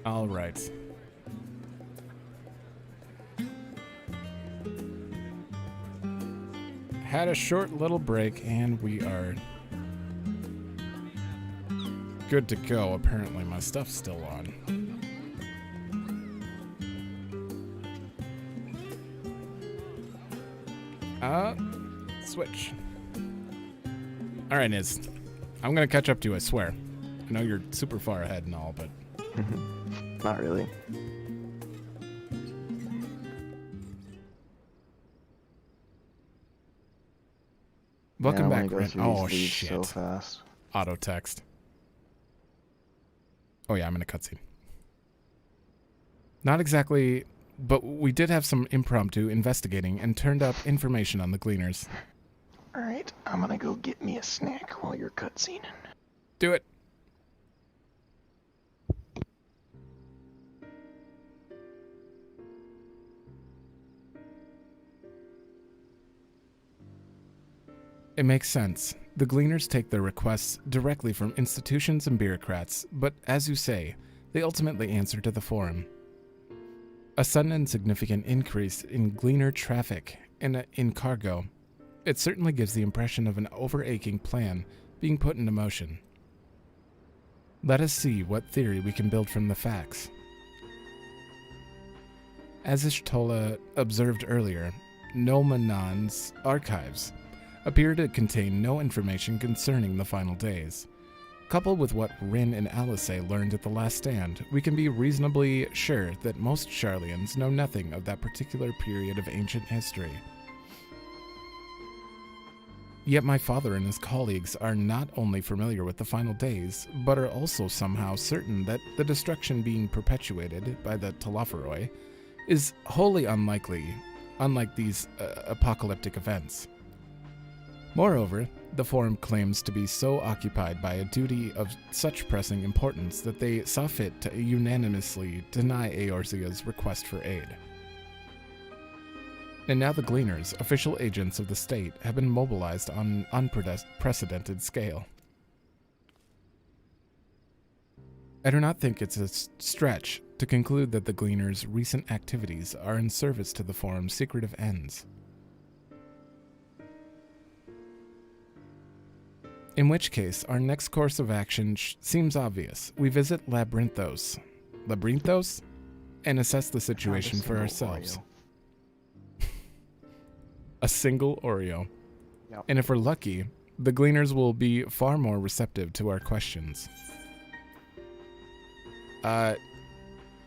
All right. Had a short little break, and we are good to go. Apparently, my stuff's still on. Switch. All right, Niz. I'm gonna catch up to you, I swear. I know you're super far ahead and all, but... Not really. Welcome back, Ren. Oh, shit. shit. So fast. Auto text. Oh, yeah, I'm in a cutscene. Not exactly, but we did have some impromptu investigating and turned up information on the Gleaners. Alright, I'm gonna go get me a snack while you're cutscening. Do it. It makes sense. The Gleaners take their requests directly from institutions and bureaucrats, but as you say, they ultimately answer to the Forum. A sudden and significant increase in Gleaner traffic in cargo. It certainly gives the impression of an overaching plan being put into motion. Let us see what theory we can build from the facts. As Ishtola observed earlier, Nomanon's archives appear to contain no information concerning the final days. Coupled with what Rin and Alice learned at the Last Stand, we can be reasonably sure that most Sharlayans know nothing of that particular period of ancient history. Yet my father and his colleagues are not only familiar with the final days, but are also somehow certain that the destruction being perpetuated by the Talaferoi is wholly unlikely, unlike these apocalyptic events. Moreover, the Forum claims to be so occupied by a duty of such pressing importance that they saw fit to unanimously deny Eorzea's request for aid. And now the Gleaners, official agents of the state, have been mobilized on an unprecedented scale. I do not think it's a stretch to conclude that the Gleaners' recent activities are in service to the Forum's secretive ends. In which case, our next course of action seems obvious. We visit Labyrinthos. Labyrinthos? And assess the situation for ourselves. A single Oreo. Yep. And if we're lucky, the Gleaners will be far more receptive to our questions. A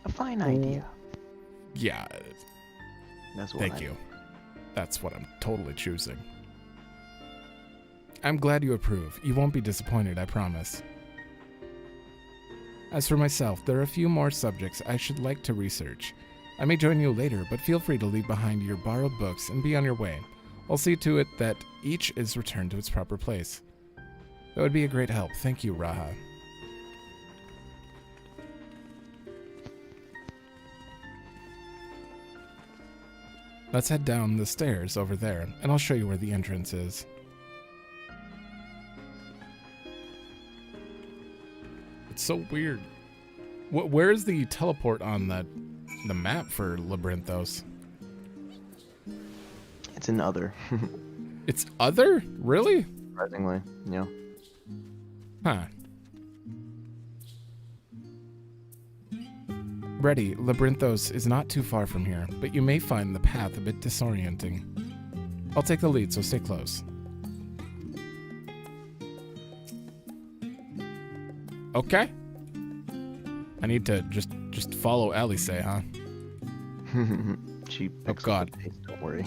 fine idea. Yeah. That's what Thank you. That's what I'm totally choosing. I'm glad you approve. You won't be disappointed, I promise. As for myself, there are a few more subjects I should like to research. I may join you later, but feel free to leave behind your borrowed books and be on your way. I'll see to it that each is returned to its proper place. That would be a great help. Thank you, Raha. Let's head down the stairs over there, and I'll show you where the entrance is. It's so weird. Where's the teleport on the map for Labyrinthos? It's in other. It's other? Really? Surprisingly, yeah. Huh. Ready, Labyrinthos is not too far from here, but you may find the path a bit disorienting. I'll take the lead, so stay close. Okay. I need to just follow Alice, huh? She picks God. up the pace, don't worry.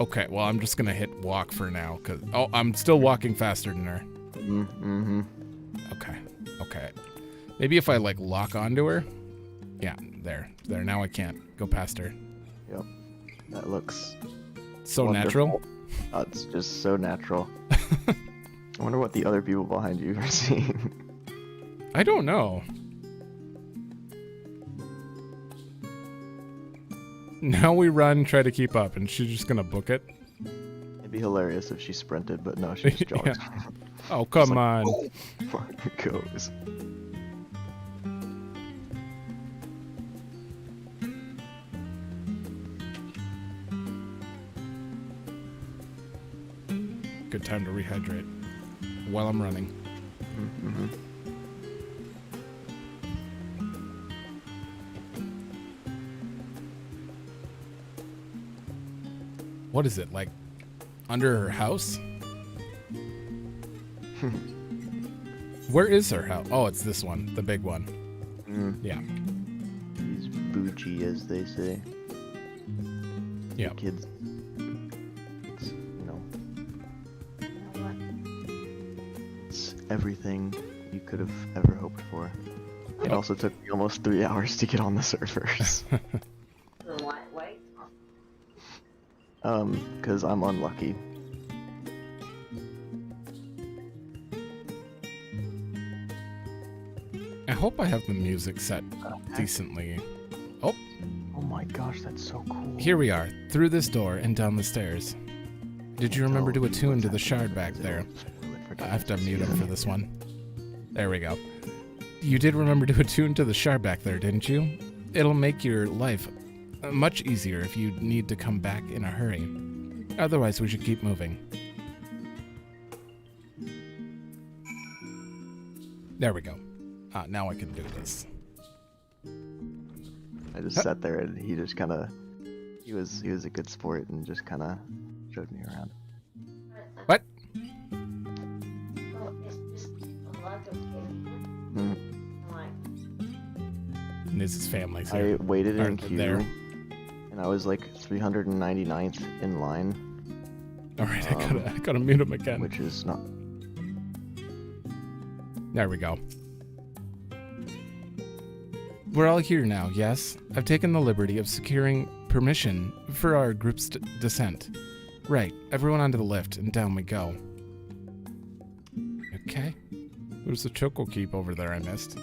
Okay, well, I'm just gonna hit walk for now, cause I'm still walking faster than her. Mm-hmm. Okay. Maybe if I like lock onto her. Yeah, there. Now I can't go past her. Yep. That looks so wonderful. natural. It's just so natural. I wonder what the other people behind you are seeing. I don't know. Now we run, try to keep up, and she's just gonna book it. It'd be hilarious if she sprinted, but no, she just jogs. Yeah. Oh, come on. Fuck, it goes. good time to rehydrate while I'm running. Mm-hmm. What is it, like under her house? Where is her house? Oh, it's this one, the big one. Yeah. He's bougie, as they say. Yeah. Kids. It's, it's everything you could have ever hoped for. It also took me almost 3 hours to get on the servers. Because I'm unlucky. I hope I have the music set decently. Oh. Oh my gosh, that's so cool. Here we are, through this door and down the stairs. Did you remember to attune to the shard back there? I have to mute him for this one. There we go. You did remember to attune to the shard back there, didn't you? It'll make your life much easier if you need to come back in a hurry. Otherwise, we should keep moving. There we go. Now I can do this. I just sat there and he just kind of, he was a good sport and just kind of showed me around. What? And this is families here. I waited in Aren't queue, there. and I was like 399th in line. All right, I gotta mute him again. Which is not. There we go. We're all here now, yes? I've taken the liberty of securing permission for our group's descent. Right, everyone onto the lift, and down we go. Okay. There's the Choco Keep over there I missed.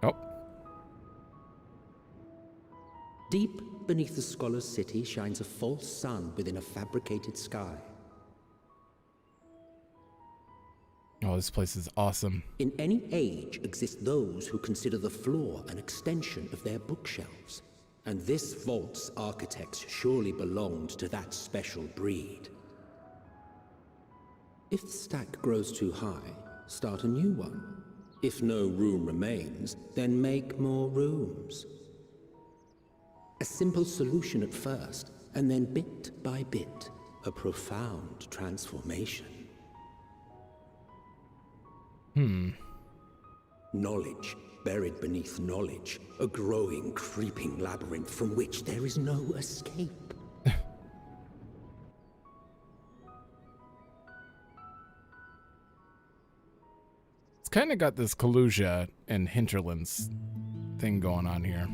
Oh. Deep beneath the scholar's city shines a false sun within a fabricated sky. Oh, this place is awesome. In any age exist those who consider the floor an extension of their bookshelves. And this vault's architects surely belonged to that special breed. If the stack grows too high, start a new one. If no room remains, then make more rooms. A simple solution at first, and then bit by bit, a profound transformation. Knowledge, buried beneath knowledge, a growing, creeping labyrinth from which there is no escape. It's kind of got this Kalusia and Hinterlands thing going on here.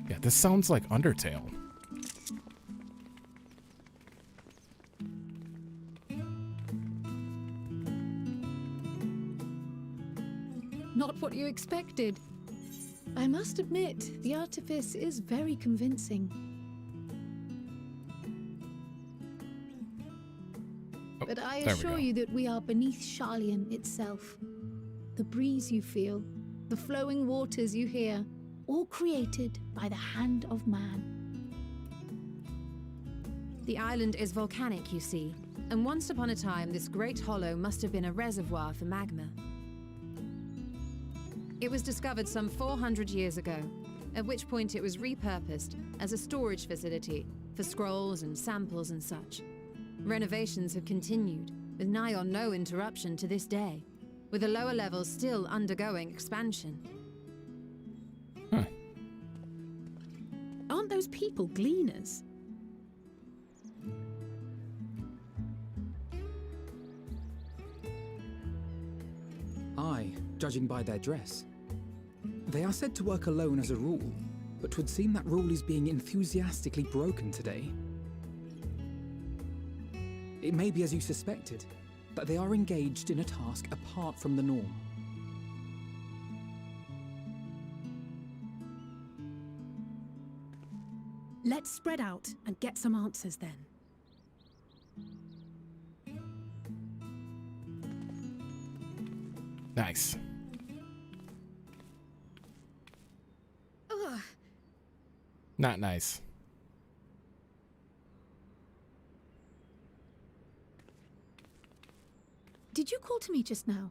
Yeah, this sounds like Undertale. Not what you expected. I must admit, the artifice is very convincing. But I assure you that we are beneath Sharlayan itself. The breeze you feel, the flowing waters you hear, all created by the hand of man. The island is volcanic, you see, and once upon a time this great hollow must have been a reservoir for magma. It was discovered some 400 years ago, at which point it was repurposed as a storage facility for scrolls and samples and such. Renovations have continued, with nigh on no interruption to this day, with the lower levels still undergoing expansion. Huh. Aren't those people gleaners? Aye, judging by their dress. They are said to work alone as a rule, but 'twould seem that rule is being enthusiastically broken today. It may be as you suspected, but they are engaged in a task apart from the norm. Let's spread out and get some answers then. Nice. Not nice. Did you call to me just now?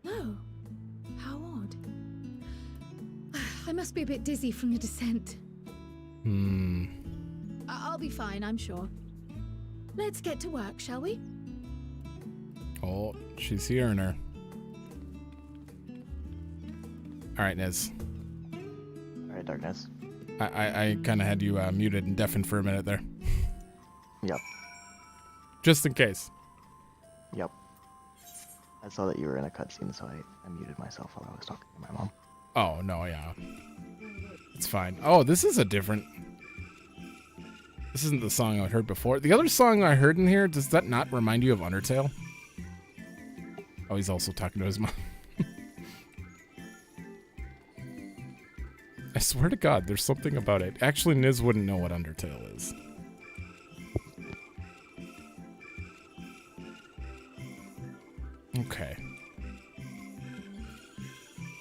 No. How odd. I must be a bit dizzy from the descent. I'll be fine, I'm sure. Let's get to work, shall we? Oh, she's hearing her. All right, Niz. All right, Darkness. I kind of had you muted and deafened for a minute there. Yep. Just in case. Yep. I saw that you were in a cutscene, so I muted myself while I was talking to my mom. Oh, no, yeah. It's fine. Oh, this is a different... This isn't the song I heard before. The other song I heard in here, does that not remind you of Undertale? Oh, he's also talking to his mom. I swear to God, there's something about it. Actually, Niz wouldn't know what Undertale is. Okay.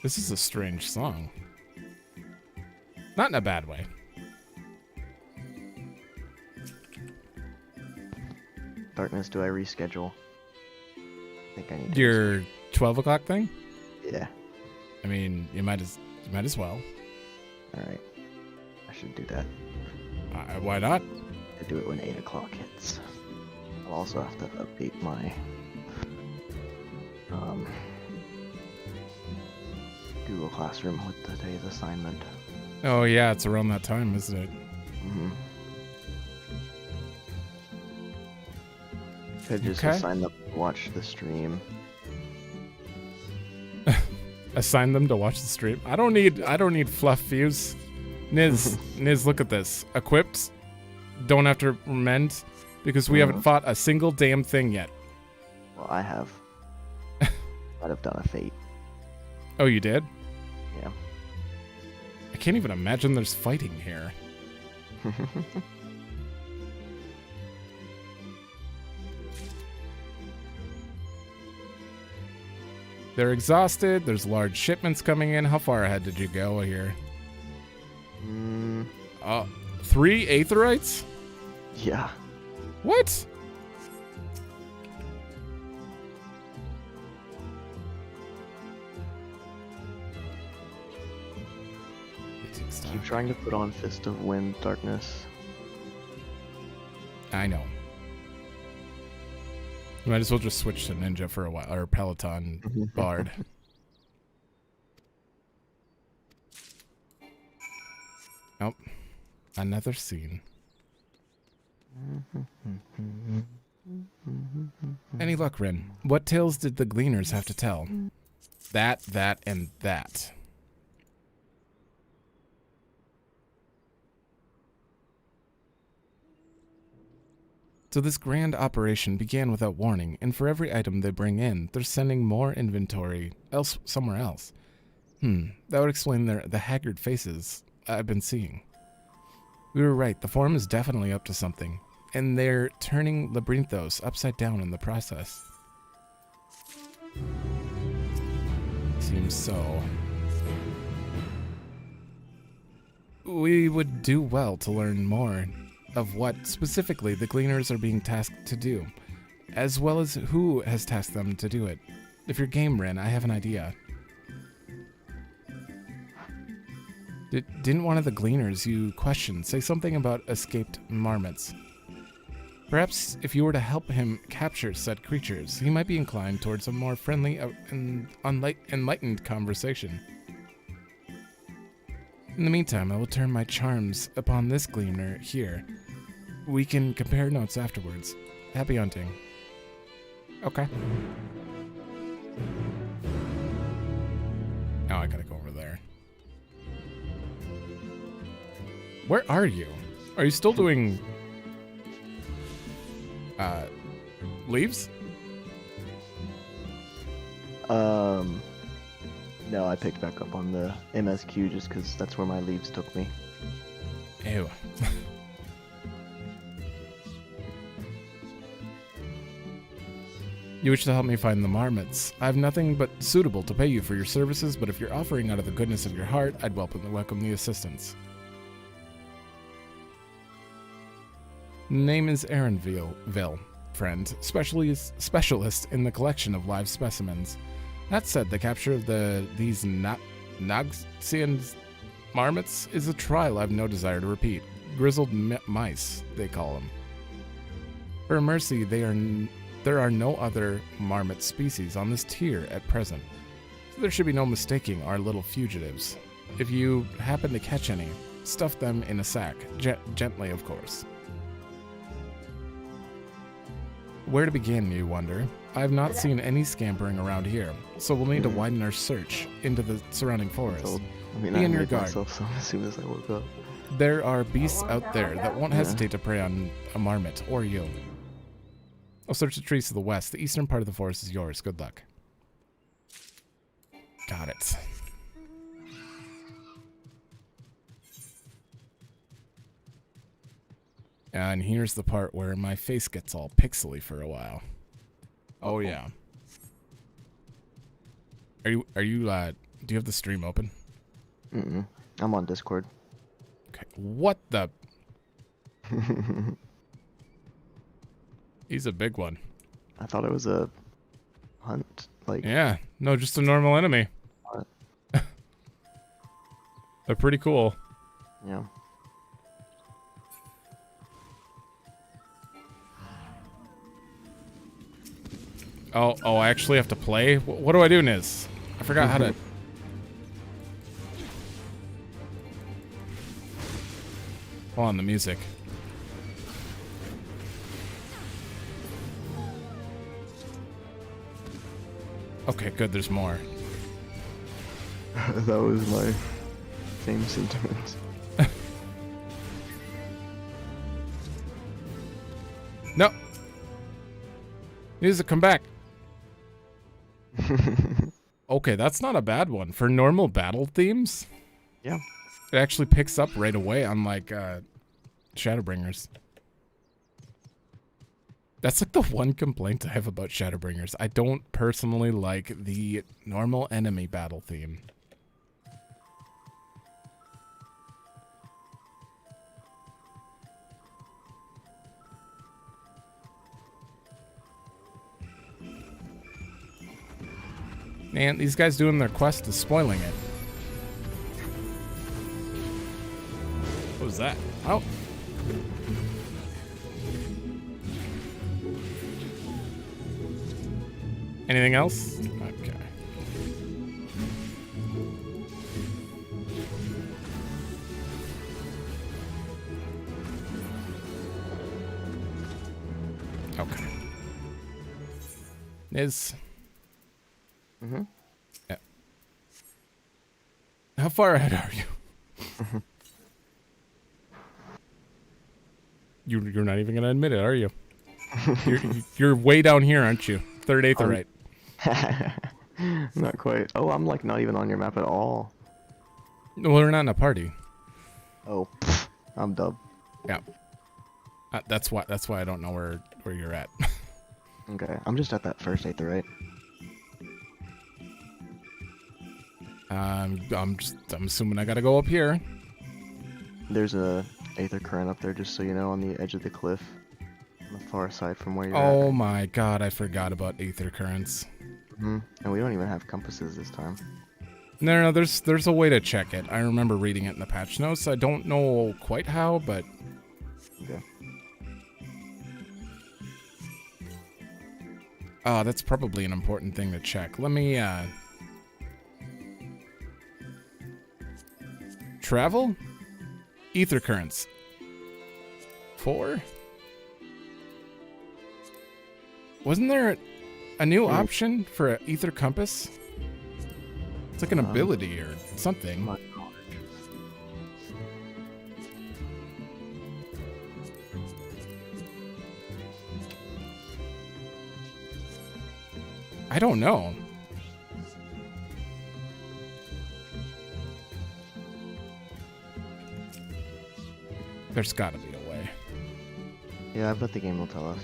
This is a strange song. Not in a bad way. Darkness, do I reschedule? I think I need to. Your 12 o'clock thing? Yeah. I mean, you might as well. Alright. I should do that. Why not? I do it when 8 o'clock hits. I'll also have to update my Google Classroom with today's assignment. Oh yeah, it's around that time, isn't it? Mm-hmm. Could just Okay. assign them to watch the stream. Assign them to watch the stream. I don't need fluff views. Niz, look at this. Equipped. Don't have to mend because we haven't fought a single damn thing yet. Well, I have. I'd have done a fate. Oh, you did? Yeah. I can't even imagine there's fighting here. They're exhausted. There's large shipments coming in. How far ahead did you go here? 3 Aetherites? Yeah. What? Keep trying to put on Fist of Wind, Darkness. I know. You might as well just switch to Ninja for a while, or Peloton Bard. Nope. Another scene. Any luck, Rin? What tales did the Gleaners have to tell? That, and that. So this grand operation began without warning, and for every item they bring in, they're sending more inventory somewhere else. That would explain the haggard faces I've been seeing. We were right, the forum is definitely up to something, and they're turning Labyrinthos upside down in the process. Seems so. We would do well to learn more of what specifically the Gleaners are being tasked to do, as well as who has tasked them to do it. If you're game, Rin, I have an idea. Didn't one of the Gleaners you questioned say something about escaped marmots? Perhaps if you were to help him capture said creatures, he might be inclined towards a more friendly and enlightened conversation. In the meantime, I will turn my charms upon this Gleaner here. We can compare notes afterwards. Happy hunting. Okay. Now I gotta go over there. Where are you? Are you still doing... leaves? No, I picked back up on the MSQ just because that's where my leaves took me. Ew. You wish to help me find the marmots. I have nothing but suitable to pay you for your services, but if you're offering out of the goodness of your heart, I'd welcome the assistance. Name is Aaronville, friend, specialist in the collection of live specimens. That said, the capture of these Nagsian marmots is a trial I've no desire to repeat. Grizzled mice, they call them. For mercy, there are no other marmot species on this tier at present, so there should be no mistaking our little fugitives. If you happen to catch any, stuff them in a sack, gently of course. Where to begin, you wonder? I have not seen any scampering around here, so we'll need to widen our search into the surrounding forest. Be on your guard. Myself as soon as I woke up. There are beasts out there that won't hesitate to prey on a marmot or you. I'll search the trees to the west. The eastern part of the forest is yours. Good luck. Got it. And here's the part where my face gets all pixely for a while. Oh yeah. Do you have the stream open? I'm on Discord. Okay. What the? He's a big one. I thought it was a hunt. Yeah. No, just a normal enemy. What? They're pretty cool. Yeah. Oh, I actually have to play? What do I do, Niz? I forgot how to... Hold on, the music. Okay, good, there's more. That was my same sentiments. No! Music, come back! Okay, that's not a bad one. For normal battle themes, yeah, it actually picks up right away, unlike Shadowbringers. That's like the one complaint I have about Shadowbringers. I don't personally like the normal enemy battle theme. Man, these guys doing their quest is spoiling it. What was that? Oh. Anything else? Okay. Okay. Is... Yeah. How far ahead are you? You're not even gonna admit it, are you? You're way down here, aren't you? Third, eighth, right? Not quite. Oh, I'm like not even on your map at all. Well, we're not in a party. Oh, I'm dumb. Yeah. That's why I don't know where you're at. Okay, I'm just at that first eighth, right? I'm assuming I gotta go up here. There's a aether current up there, just so you know, on the edge of the cliff, on the far side from where you're at. Oh my god, I forgot about aether currents. And we don't even have compasses this time. No, there's a way to check it. I remember reading it in the patch notes. I don't know quite how, but okay. That's probably an important thing to check. Let me travel? Ether currents. 4? Wasn't there a new option for an ether compass? It's like an ability or something. I don't know. There's gotta be a way. Yeah, I bet the game will tell us.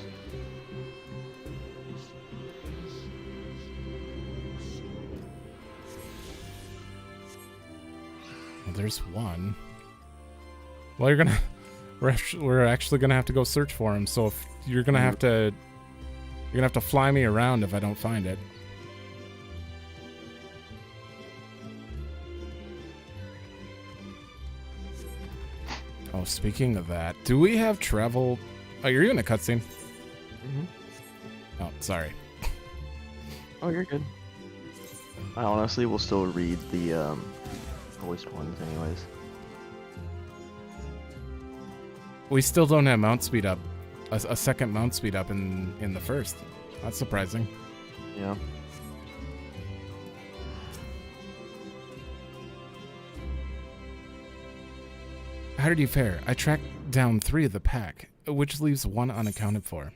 there's one. Well, you're gonna... We're actually gonna have to go search for him, so if you're gonna have to... You're gonna have to fly me around if I don't find it. Oh, speaking of that, do we have travel... Oh, you're in a cutscene? Oh, sorry. Oh, you're good. I honestly will still read the voiced ones anyways. We still don't have mount speed up. A second mount speed up in the first. That's surprising. Yeah. How did you fare? I tracked down 3 of the pack, which leaves 1 unaccounted for.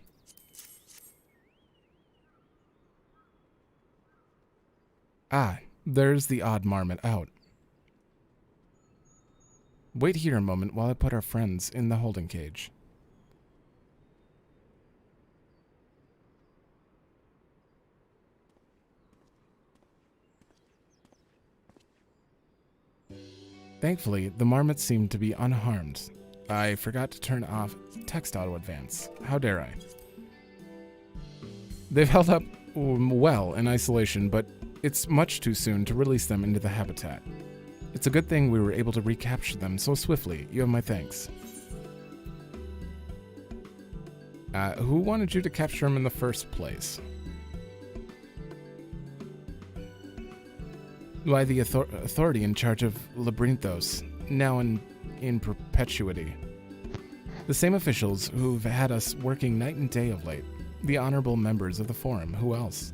Ah, there's the odd marmot out. Wait here a moment while I put our friends in the holding cage. Thankfully, the marmots seemed to be unharmed. I forgot to turn off text auto advance. How dare I? They've held up well in isolation, but it's much too soon to release them into the habitat. It's a good thing we were able to recapture them so swiftly. You have my thanks. Who wanted you to capture them in the first place? Why, the authority in charge of Labyrinthos, now in perpetuity. The same officials who've had us working night and day of late. The honorable members of the Forum. Who else?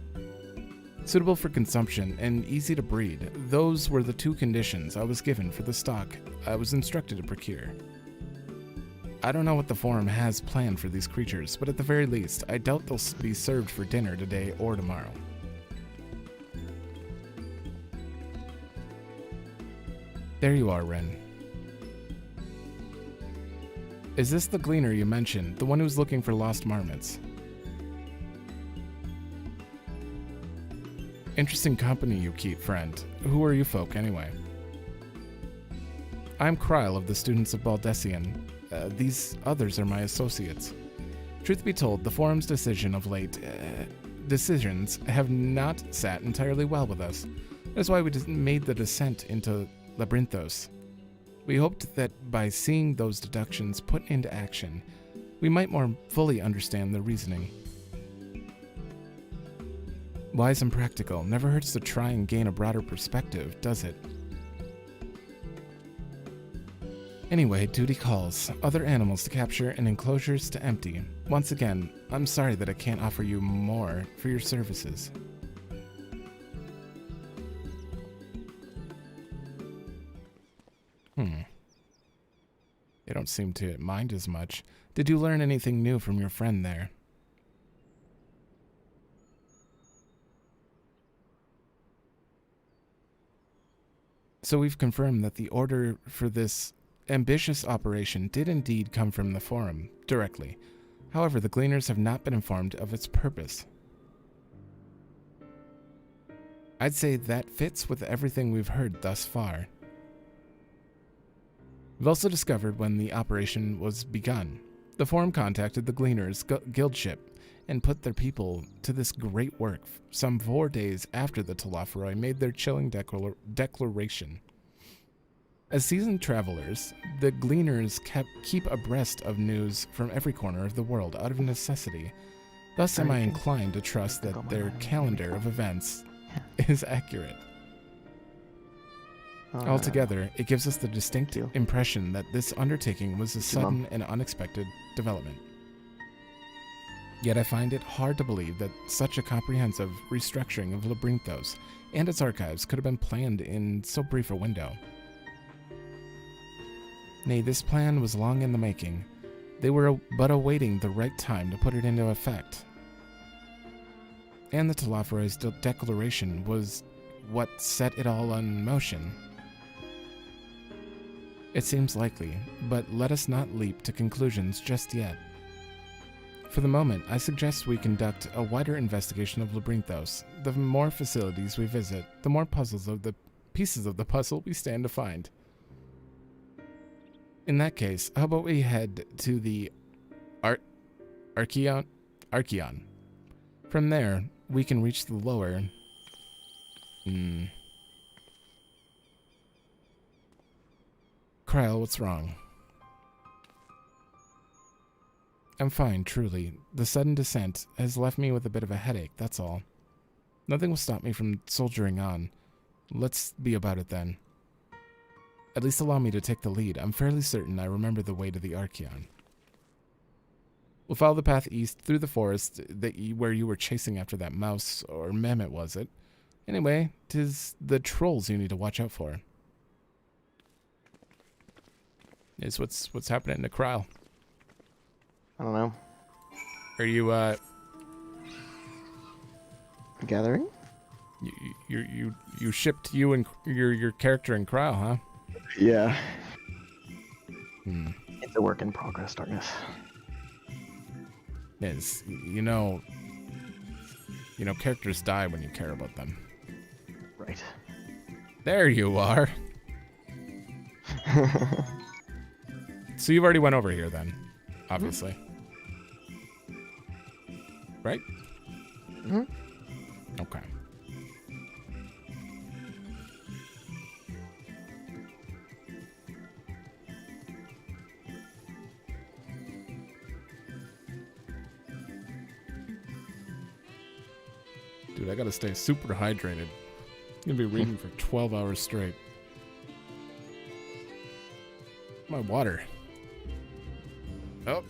Suitable for consumption and easy to breed. Those were the 2 conditions I was given for the stock I was instructed to procure. I don't know what the Forum has planned for these creatures, but at the very least, I doubt they'll be served for dinner today or tomorrow. There you are, Ren. Is this the gleaner you mentioned, the one who's looking for lost marmots? Interesting company you keep, friend. Who are you folk, anyway? I'm Kryle of the Students of Baldessian. These others are my associates. Truth be told, the Forum's decisions have not sat entirely well with us. That's why we made the descent into Labyrinthos. We hoped that by seeing those deductions put into action, we might more fully understand the reasoning. Wise and practical. Never hurts to try and gain a broader perspective, does it? Anyway, duty calls. Other animals to capture and enclosures to empty. Once again, I'm sorry that I can't offer you more for your services. They don't seem to mind as much. Did you learn anything new from your friend there? So we've confirmed that the order for this ambitious operation did indeed come from the Forum, directly. However, the Gleaners have not been informed of its purpose. I'd say that fits with everything we've heard thus far. We've also discovered when the operation was begun. The Forum contacted the Gleaners' guild ship and put their people to this great work some 4 days after the Thavnair made their chilling declaration. As seasoned travelers, the Gleaners keep abreast of news from every corner of the world out of necessity. Thus am I inclined to trust that their calendar of events is accurate. Altogether, it gives us the distinct impression that this undertaking was a sudden and unexpected development. Yet I find it hard to believe that such a comprehensive restructuring of Labyrinthos and its archives could have been planned in so brief a window. Nay, this plan was long in the making. They were but awaiting the right time to put it into effect. And the Thavnair's declaration was what set it all in motion. It seems likely, but let us not leap to conclusions just yet. For the moment, I suggest we conduct a wider investigation of Labyrinthos. The more facilities we visit, the more pieces of the puzzle we stand to find. In that case, how about we head to the Archeon? From there, we can reach the lower... Kryl, what's wrong? I'm fine, truly. The sudden descent has left me with a bit of a headache, that's all. Nothing will stop me from soldiering on. Let's be about it then. At least allow me to take the lead. I'm fairly certain I remember the way to the Archeon. We'll follow the path east through the forest where you were chasing after that mouse, or mammoth, was it? Anyway, 'tis the trolls you need to watch out for. Is what's happening to Kryl? I don't know. Are you Gathering? You shipped you and your character in Kryl, huh? Yeah. It's a work in progress, Darkness. Yes, you know, characters die when you care about them. Right. There you are. So you've already went over here then, obviously. Right? Mm-hmm. Okay. Dude, I gotta stay super hydrated. I'm gonna be reading for 12 hours straight. My water. Oh.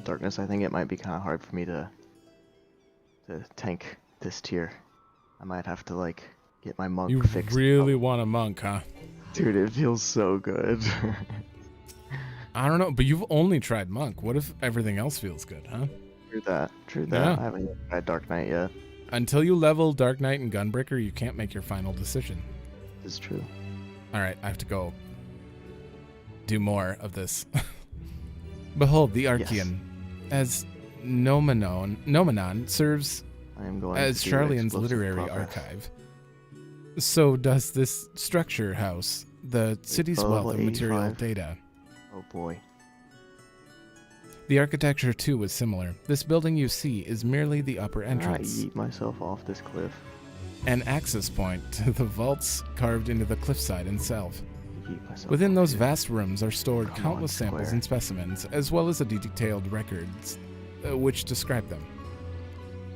Darkness, I think it might be kind of hard for me to tank this tier. I might have to, like, get my monk fixed. You really want a monk, huh? Dude, it feels so good. I don't know, but you've only tried monk. What if everything else feels good, huh? True that. Yeah. I haven't tried Dark Knight yet. Until you level Dark Knight and Gunbreaker, you can't make your final decision. This is true. Alright, I have to go do more of this. Behold, the Archeon. Yes. As Nomenon serves I am going as to do Sharlayan's explosive literary progress. archive. So does this structure house the city's level wealth of material 85. data. Oh boy. The architecture, too, was similar. This building you see is merely the upper I entrance. yeet myself off this cliff. An access point to the vaults carved into the cliffside itself. Yeet myself Within off, those dude. vast rooms are stored Come countless on, samples Square. and specimens, as well as a detailed records which describe them.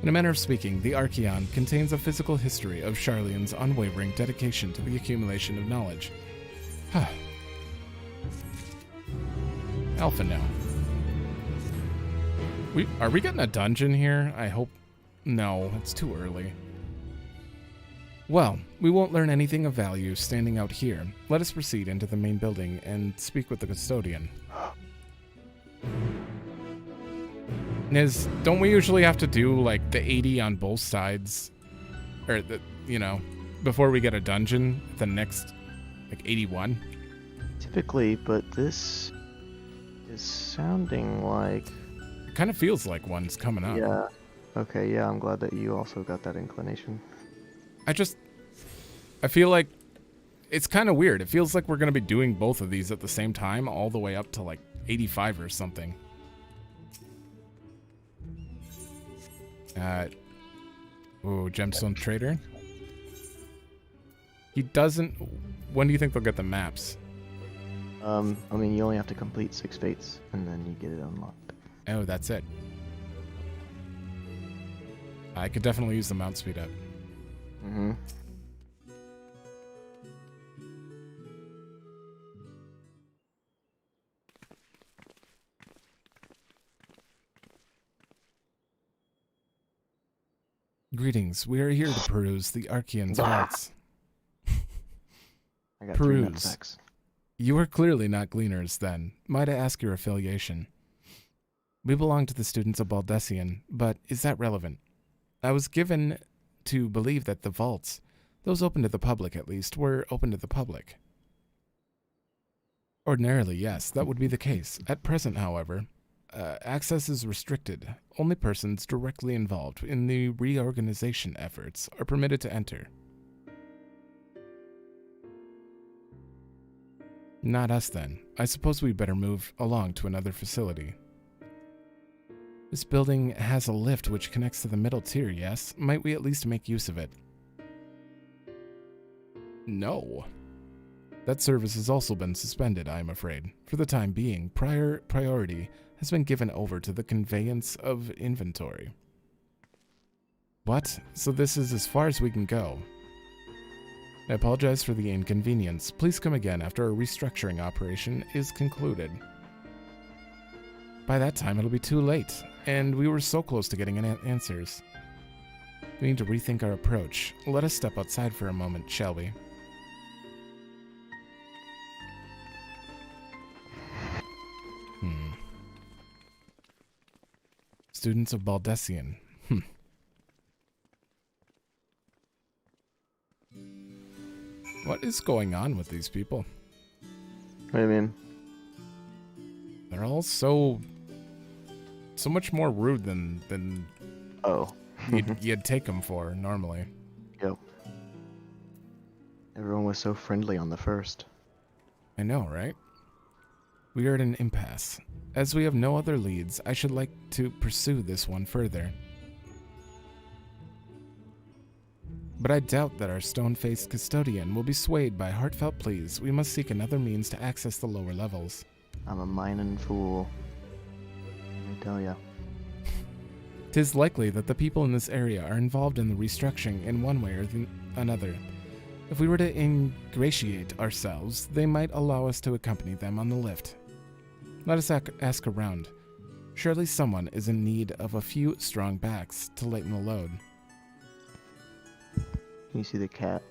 In a manner of speaking, the Archeon contains a physical history of Sharlayan's unwavering dedication to the accumulation of knowledge. Alpha now. Are we getting a dungeon here? I hope... No, it's too early. Well, we won't learn anything of value standing out here. Let us proceed into the main building and speak with the custodian. Niz, don't we usually have to do, like, the 80 on both sides? Or, before we get a dungeon, the next, 81? Typically, but this is sounding like... It kind of feels like one's coming up. Yeah. Okay, yeah, I'm glad that you also got that inclination. I feel like it's kind of weird. It feels like we're going to be doing both of these at the same time, all the way up to, 85 or something. Gemstone Trader. He doesn't... When do you think they'll get the maps? I mean, you only have to complete 6 fates, and then you get it unlocked. Oh, that's it. I could definitely use the mount speed up. Mm-hmm. Greetings. We are here to peruse the Archeon's vaults. I got 3 Peruse. sex. You are clearly not gleaners, then. Might I ask your affiliation? We belong to the students of Baldessian, but is that relevant? I was given to believe that the vaults, those open to the public at least, were open to the public. Ordinarily, yes, that would be the case. At present, however, access is restricted. Only persons directly involved in the reorganization efforts are permitted to enter. Not us, then. I suppose we better move along to another facility. This building has a lift which connects to the middle tier, yes? Might we at least make use of it? No. That service has also been suspended, I am afraid. For the time being, priority has been given over to the conveyance of inventory. What? So this is as far as we can go. I apologize for the inconvenience. Please come again after our restructuring operation is concluded. By that time, it'll be too late, and we were so close to getting answers. We need to rethink our approach. Let us step outside for a moment, shall we? Students of Baldessian. What is going on with these people? What do you mean? They're all so much more rude than Oh. you'd take them for normally. Yep. Everyone was so friendly on the first. I know, right? We are at an impasse. As we have no other leads, I should like to pursue this one further. But I doubt that our stone-faced custodian will be swayed by heartfelt pleas. We must seek another means to access the lower levels. I'm a mining fool. Let me tell ya. 'Tis likely that the people in this area are involved in the restructuring in one way or another. If we were to ingratiate ourselves, they might allow us to accompany them on the lift. Let us ask around. Surely someone is in need of a few strong backs to lighten the load. Can you see the cat?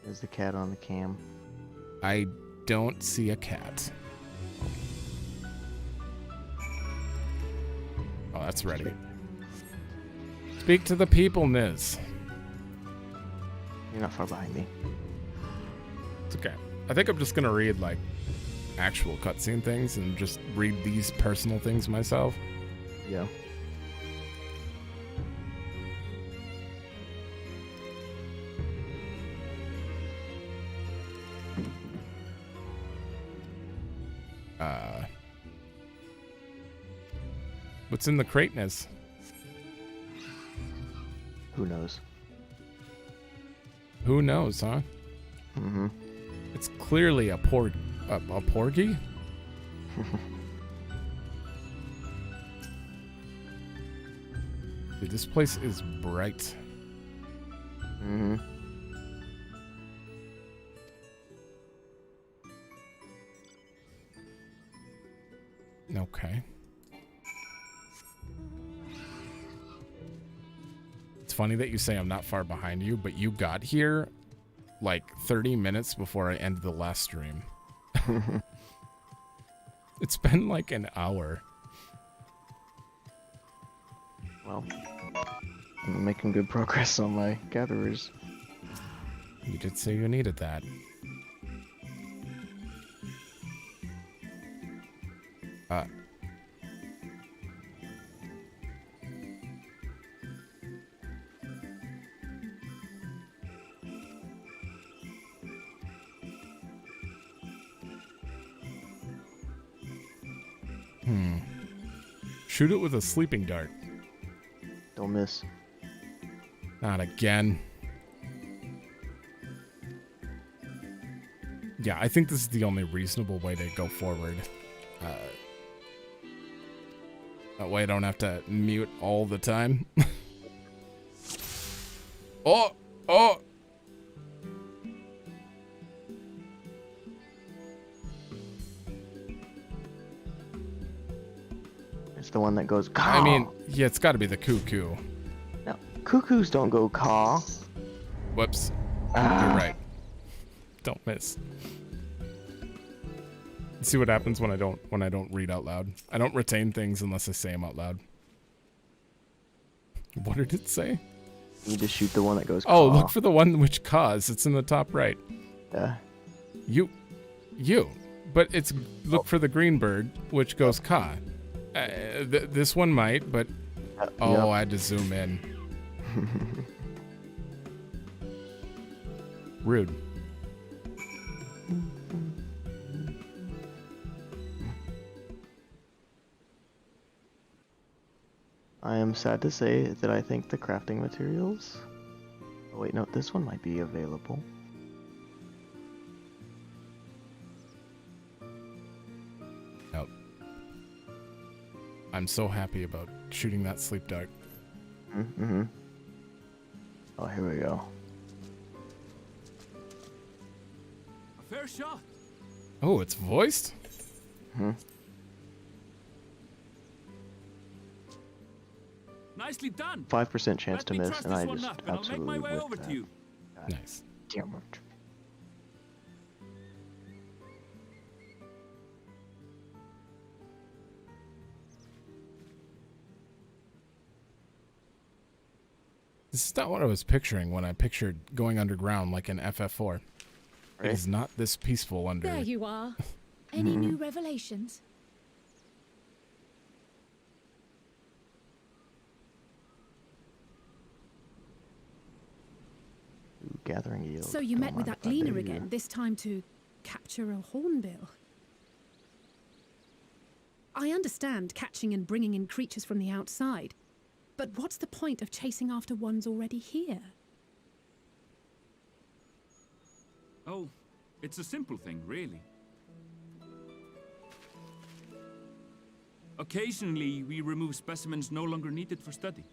There's the cat on the cam. I don't see a cat. Oh, that's ready. Speak to the people, Niz. You're not far behind me. It's okay. I think I'm just gonna read, like, actual cutscene things and just read these personal things myself. Yeah. What's in the crate, Niz? Who knows? Who knows, huh? Mm-hmm. It's clearly a porgy? Dude, this place is bright. Mm-hmm. Okay. It's funny that you say I'm not far behind you, but you got here like 30 minutes before I ended the last stream. It's been like an hour. Well, I'm making good progress on my gatherers. You did say you needed that. Shoot it with a sleeping dart. Don't miss. Not again. Yeah, I think this is the only reasonable way to go forward. That way I don't have to mute all the time. Oh! Oh! It's the one that goes caw. I mean, yeah, it's got to be the cuckoo. No, cuckoos don't go caw. Whoops. You're right. Don't miss. See what happens when I don't read out loud. I don't retain things unless I say them out loud. What did it say? You need to shoot the one that goes caw. Oh, look for the one which caws. It's in the top right. You. But it's look for the green bird which goes caw. This one might, but oh, Yep. I had to zoom in. Rude. I am sad to say that I think the crafting materials... Oh wait, no, this one might be available. Nope. I'm so happy about shooting that sleep dart. Mm-hmm. Oh, here we go. A fair shot. Oh, it's voiced? Hmm. Nicely done. 5% chance Let to me miss, trust and this I one just up, and I'll make my absolutely way over whipped to that. you. God Nice. damn it. This is not what I was picturing when I pictured going underground like in FF4. It Right? is not this peaceful under... There you are. Any new revelations? Ooh, gathering yield. So you Don't met with mind that if I gleaner do. again, this time to capture a hornbill. I understand catching and bringing in creatures from the outside, but what's the point of chasing after ones already here? Oh, it's a simple thing, really. Occasionally, we remove specimens no longer needed for study,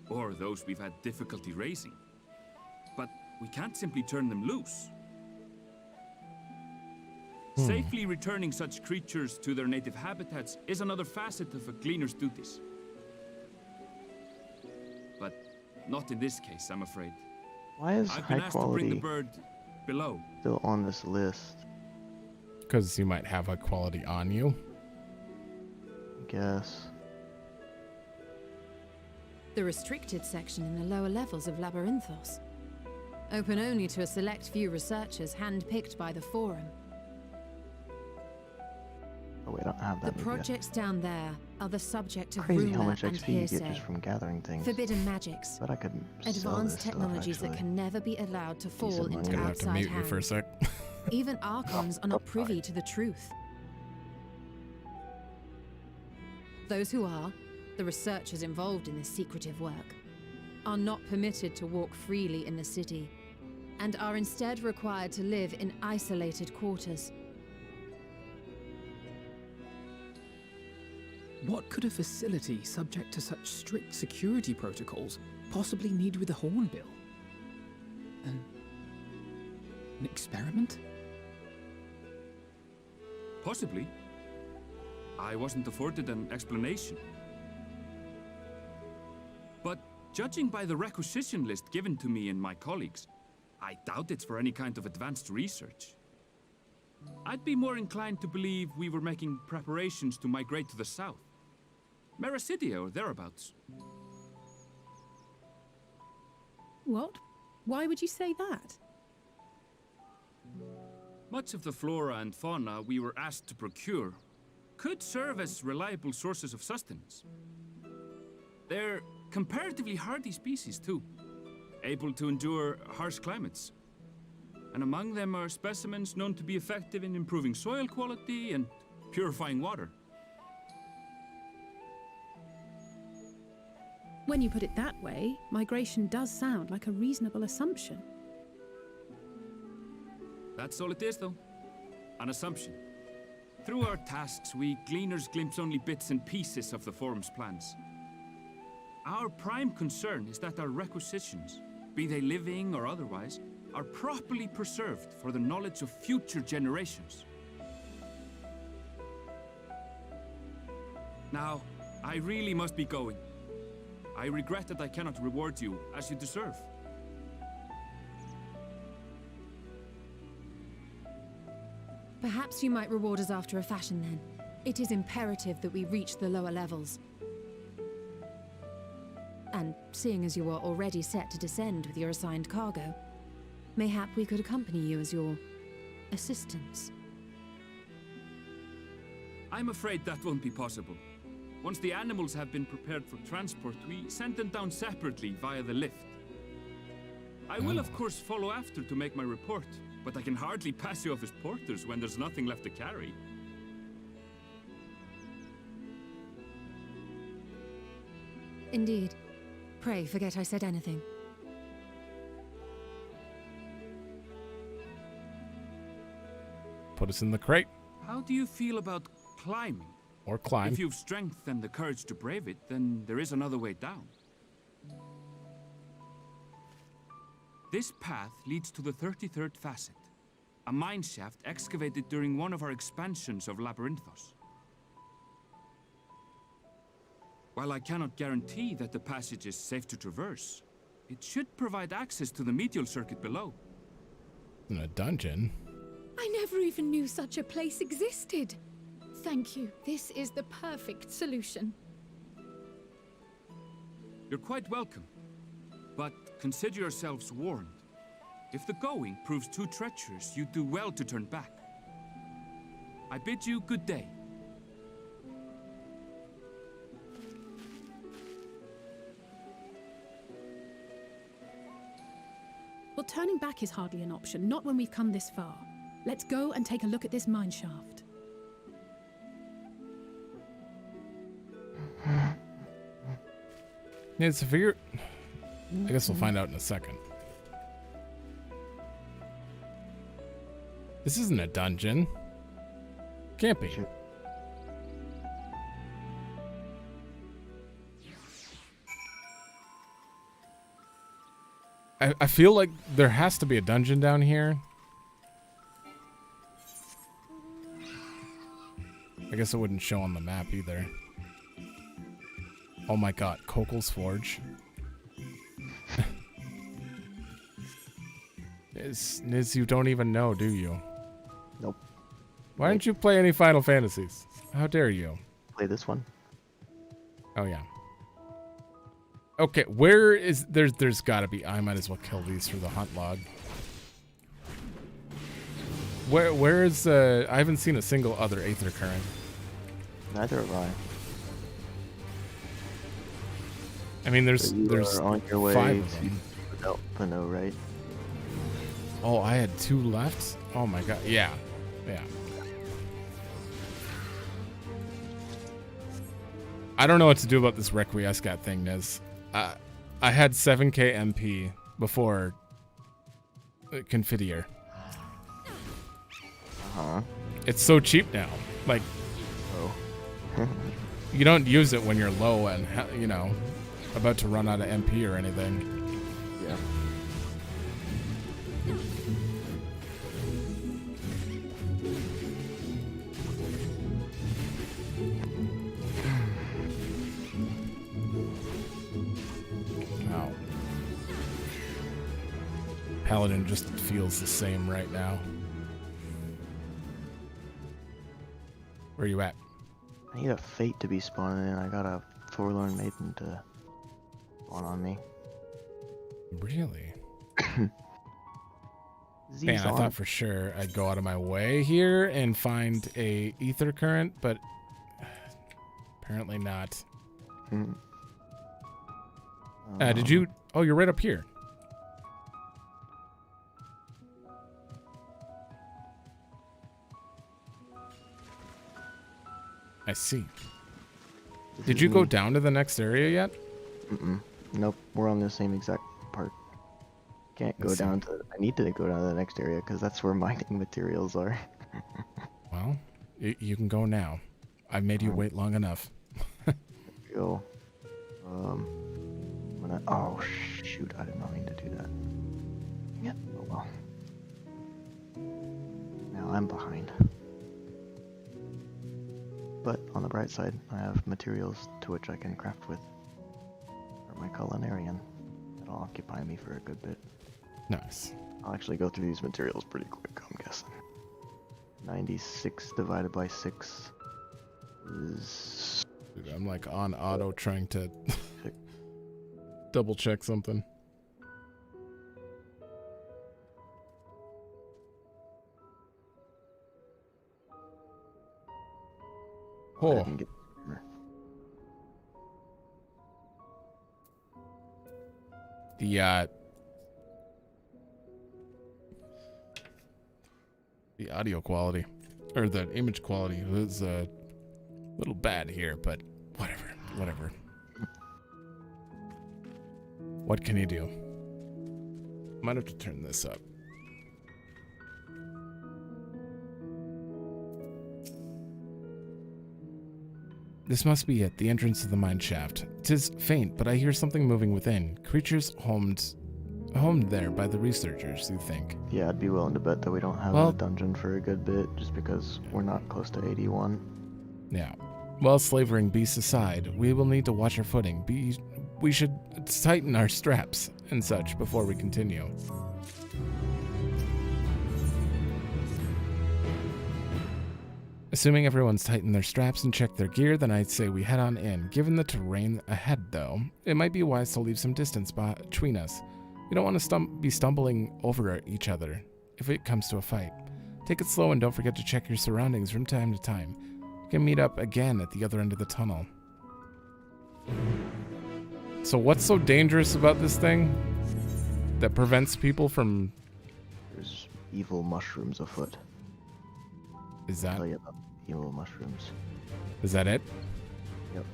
or those we've had difficulty raising. But we can't simply turn them loose. Safely returning such creatures to their native habitats is another facet of a gleaner's duties. But not in this case, I'm afraid. Why is I've high been asked to bring the quality bird below. still on this list? Because you might have a quality on you. I guess. The restricted section in the lower levels of Labyrinthos. Open only to a select few researchers handpicked by the Forum. Oh wait, I don't have The that move yet. projects down there are the subject of Crazy how rumor much and XP you get hearsay. just from gathering things. Forbidden magics. But I could sell this Advanced stuff, technologies that actually. can never be allowed to fall Decent into money. Gonna have to outside mute you for a hands. sec. Even Archons are not privy to the truth. Those who are, the researchers involved in this secretive work, are not permitted to walk freely in the city, and are instead required to live in isolated quarters. What could a facility subject to such strict security protocols possibly need with a hornbill? An experiment? Possibly. I wasn't afforded an explanation. But judging by the requisition list given to me and my colleagues, I doubt it's for any kind of advanced research. I'd be more inclined to believe we were making preparations to migrate to the south. Mericidia or thereabouts. What? Why would you say that? Much of the flora and fauna we were asked to procure could serve as reliable sources of sustenance. They're comparatively hardy species too, able to endure harsh climates. And among them are specimens known to be effective in improving soil quality and purifying water. When you put it that way, migration does sound like a reasonable assumption. That's all it is, though. An assumption. Through our tasks, we gleaners glimpse only bits and pieces of the Forum's plans. Our prime concern is that our requisitions, be they living or otherwise, are properly preserved for the knowledge of future generations. Now, I really must be going. I regret that I cannot reward you as you deserve. Perhaps you might reward us after a fashion then. It is imperative that we reach the lower levels. And seeing as you are already set to descend with your assigned cargo, mayhap we could accompany you as your assistants. I'm afraid that won't be possible. Once the animals have been prepared for transport, we send them down separately via the lift. I will, of course, follow after to make my report, but I can hardly pass you off as porters when there's nothing left to carry. Indeed. Pray forget I said anything. Put us in the crate. How do you feel about climbing? Or climb. If you've strength and the courage to brave it, then there is another way down. This path leads to the 33rd facet, a mine shaft excavated during one of our expansions of Labyrinthos. While I cannot guarantee that the passage is safe to traverse, it should provide access to the medial circuit below. In a dungeon? I never even knew such a place existed. Thank you. This is the perfect solution. You're quite welcome, but consider yourselves warned. If the going proves too treacherous, you do well to turn back. I bid you good day. Well, turning back is hardly an option, not when we've come this far. Let's go and take a look at this mine shaft. Yeah, it's a figure. I guess we'll find out in a second. This isn't a dungeon. Can't be. I feel like there has to be a dungeon down here. I guess it wouldn't show on the map either. Oh my god, Kokel's Forge. Niz, you don't even know, do you? Nope. Why didn't you play any Final Fantasies? How dare you? Play this one. Oh yeah. Okay, where is there's gotta be. I might as well kill these for the hunt log. Where is I haven't seen a single other Aether Current. Neither have I. I mean there's on your way 5 of them. To Delphino, right? Oh, I had 2 left? Oh my god. Yeah. Yeah. I don't know what to do about this Requiescat thing, Niz. I had 7k MP before Confiteor. Uh-huh. It's so cheap now. Like, oh. You don't use it when you're low and, you know, about to run out of MP or anything. Yeah. Wow. Paladin just feels the same right now. Where you at? I need a fate to be spawning in. I got a forlorn maiden to spawn on me. Really? Z's Man, I on. thought for sure I'd go out of my way here and find a Aether Current, but apparently not. Hmm. Did you? Oh, you're right up here. I see. Did you go down to the next area yet? Mm-mm. Nope, we're on the same exact part. Can't go down to... I need to go down to the next area because that's where mining materials are. Well, you can go now. I've made you wait long enough. Go. Oh, shoot, I did not mean to do that. Yep, oh well. Now I'm behind. But on the bright side, I have materials to which I can craft with for my culinarian. It'll occupy me for a good bit. Nice. I'll actually go through these materials pretty quick, I'm guessing. 96 divided by 6 is... Dude, I'm like on auto trying to double check something. I Oh, didn't get... The audio quality, or the image quality was a little bad here, but whatever. What can you do? Might have to turn this up. This must be it, the entrance to the mine shaft. 'Tis faint, but I hear something moving within. Creatures homed there by the researchers, you think? Yeah, I'd be willing to bet that we don't have a dungeon for a good bit, just because we're not close to 81. Yeah. Well, slavering beasts aside, we will need to watch our footing. We should tighten our straps and such before we continue. Assuming everyone's tightened their straps and checked their gear, then I'd say we head on in. Given the terrain ahead, though, it might be wise to leave some distance between us. We don't want to be stumbling over each other if it comes to a fight. Take it slow and don't forget to check your surroundings from time to time. You can meet up again at the other end of the tunnel. So what's so dangerous about this thing that prevents people from... There's evil mushrooms afoot. Is that... I'll tell you about evil mushrooms. Is that it? Yep.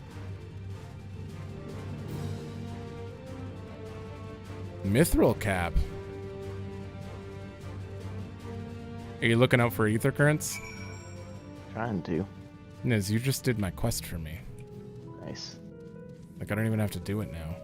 Mithril cap. Are you looking out for ether currents? Trying to. Niz, you just did my quest for me. Nice. Like, I don't even have to do it now.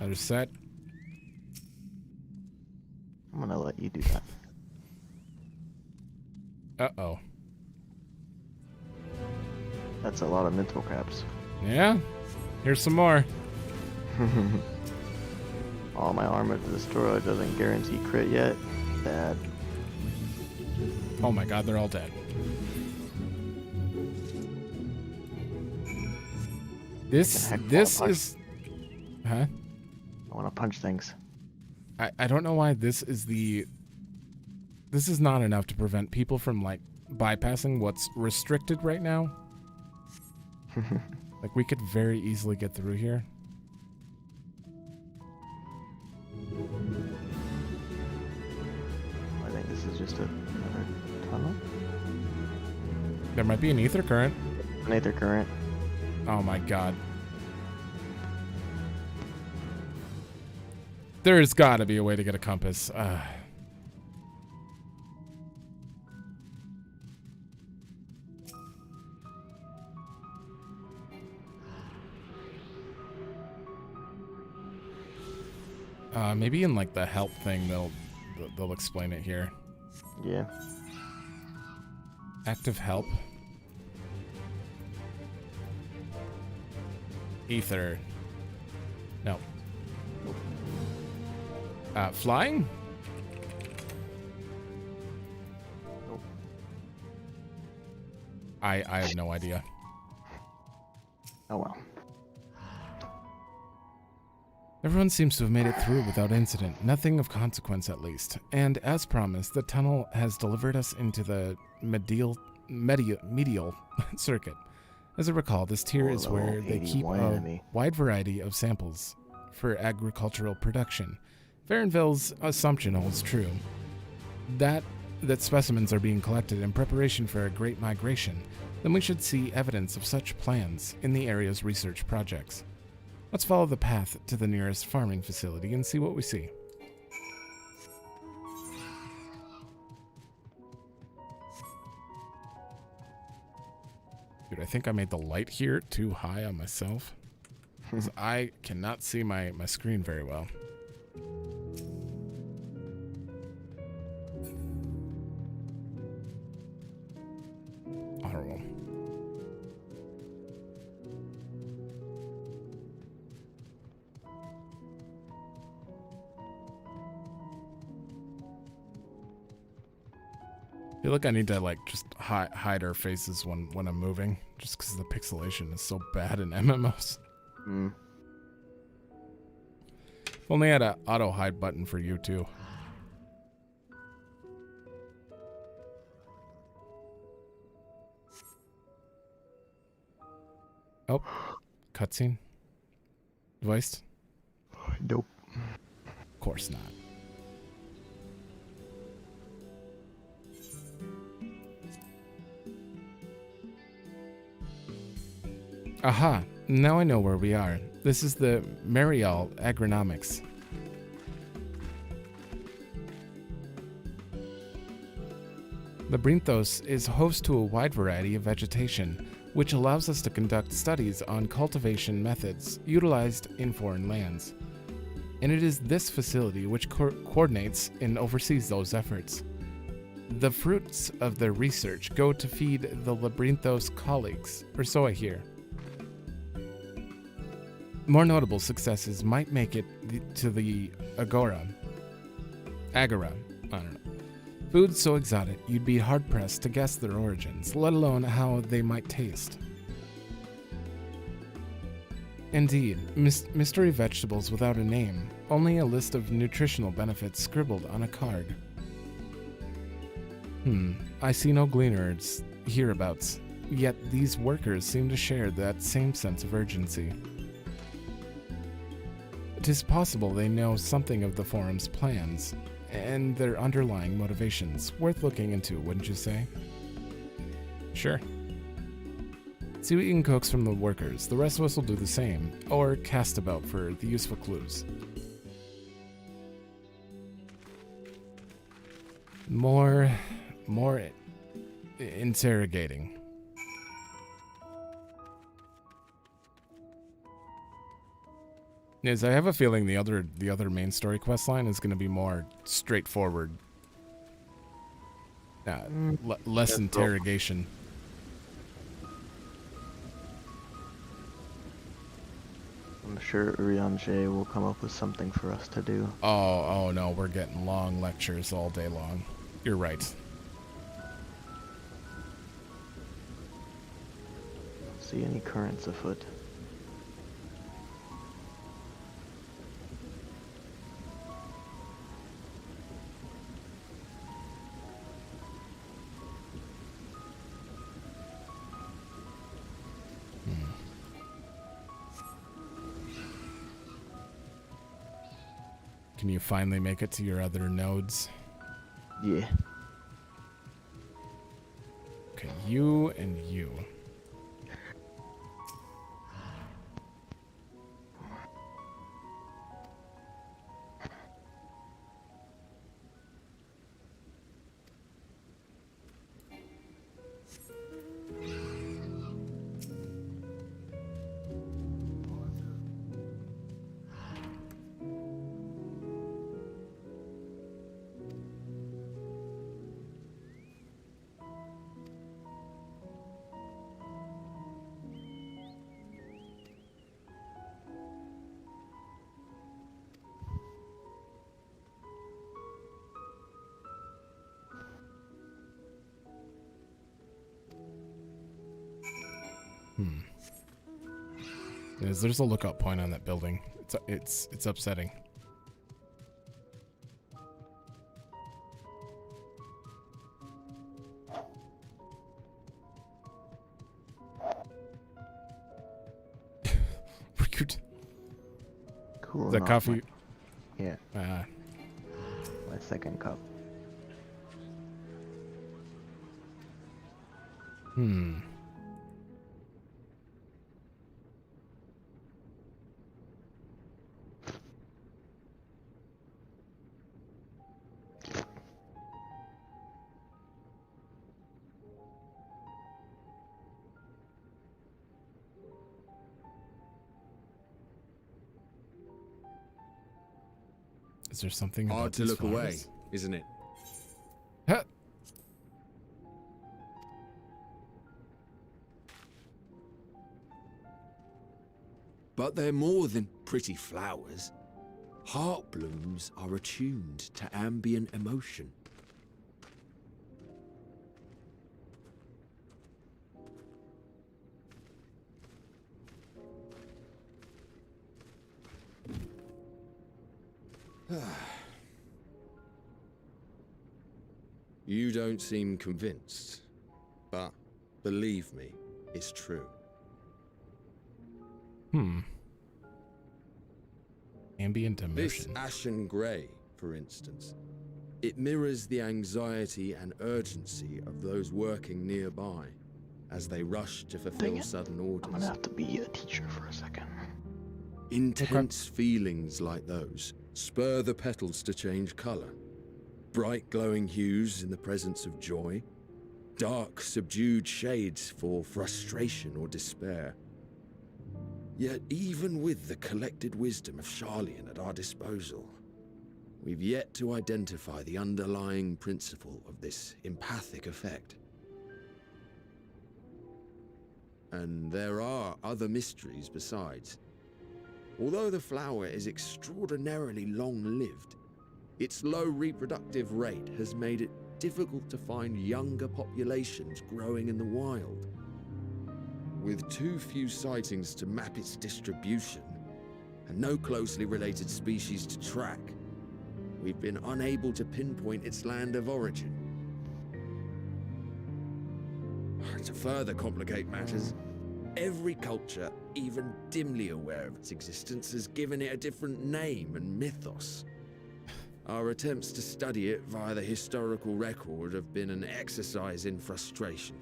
Another set. I'm gonna let you do that. Uh-oh. That's a lot of mental caps. Yeah? Here's some more. All my armor to destroy doesn't guarantee crit yet. Bad. Oh my god, they're all dead. This is... Huh? I want to punch things. I don't know why this is the... This is not enough to prevent people from, like, bypassing what's restricted right now. Like, we could very easily get through here. I think this is just another tunnel. There might be an ether current. An ether current. Oh my god. There's gotta be a way to get a compass. Maybe in like the help thing they'll explain it here. Yeah. Active help. Ether. No. Flying? Nope. I have no idea. Oh well. Everyone seems to have made it through without incident, nothing of consequence at least. And as promised, the tunnel has delivered us into the medial circuit. As I recall, this tier is where they keep a wide variety of samples for agricultural production. Varenville's assumption holds true. That specimens are being collected in preparation for a great migration, then we should see evidence of such plans in the area's research projects. Let's follow the path to the nearest farming facility and see what we see. Dude, I think I made the light here too high on myself, because I cannot see my screen very well. Honorable. I feel like I need to like just hide our faces when I'm moving, just because the pixelation is so bad in MMOs. Hmm. If only I had an auto hide button for you too. Oh, cutscene. Voiced? Nope. Of course not. Aha, now I know where we are. This is the Marial Agronomics. Labyrinthos is host to a wide variety of vegetation, which allows us to conduct studies on cultivation methods utilized in foreign lands. And it is this facility which coordinates and oversees those efforts. The fruits of their research go to feed the Labyrinthos colleagues, or so I hear. More notable successes might make it to the Agora, I don't know. Foods so exotic you'd be hard-pressed to guess their origins, let alone how they might taste. Indeed, mystery vegetables without a name, only a list of nutritional benefits scribbled on a card. I see no gleaners hereabouts, yet these workers seem to share that same sense of urgency. It is possible they know something of the forum's plans, and their underlying motivations. Worth looking into, wouldn't you say? Sure. See what you can coax from the workers. The rest of us will do the same, or cast about for the useful clues. More interrogating. Yes, I have a feeling the other main story quest line is going to be more straightforward. Less interrogation. I'm sure Urianger will come up with something for us to do. Oh no, we're getting long lectures all day long. You're right. See any currents afoot? Can you finally make it to your other nodes? Yeah. Okay, you and you. There's a lookout point on that building. It's upsetting. Cool. Is that coffee? Yeah. My second cup. Is there something hard about to these look away, flowers? isn't it? Huh. But they're more than pretty flowers. Heart blooms are attuned to ambient emotion. You don't seem convinced, but believe me, it's true. Ambient This immersion. ashen grey, for instance, it mirrors the anxiety and urgency of those working nearby as they rush to fulfill sudden orders. I'm gonna have to be a teacher for a second. Intense feelings like those spur the petals to change colour. Bright glowing hues in the presence of joy. Dark, subdued shades for frustration or despair. Yet even with the collected wisdom of Sharlayan at our disposal, we've yet to identify the underlying principle of this empathic effect. And there are other mysteries besides. Although the flower is extraordinarily long-lived, its low reproductive rate has made it difficult to find younger populations growing in the wild. With too few sightings to map its distribution, and no closely related species to track, we've been unable to pinpoint its land of origin. To further complicate matters, every culture, even dimly aware of its existence, has given it a different name and mythos. Our attempts to study it via the historical record have been an exercise in frustration.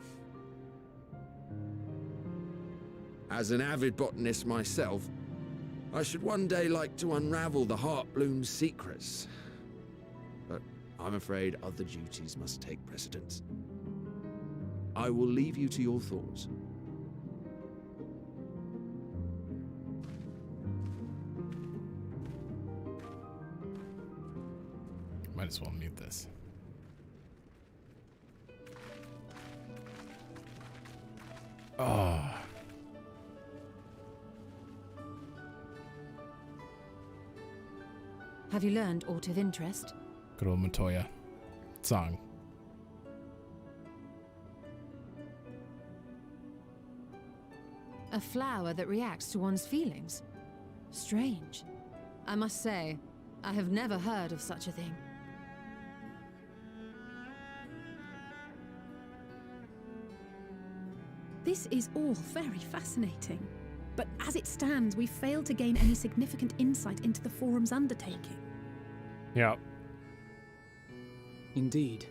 As an avid botanist myself, I should one day like to unravel the Heartbloom's secrets. But I'm afraid other duties must take precedence. I will leave you to your thoughts. Might as well mute this. Oh. Have you learned aught of interest? Good old Matoya. Song. A flower that reacts to one's feelings? Strange. I must say, I have never heard of such a thing. This is all very fascinating. But as it stands, we failed to gain any significant insight into the Forum's undertaking. Yeah. Indeed.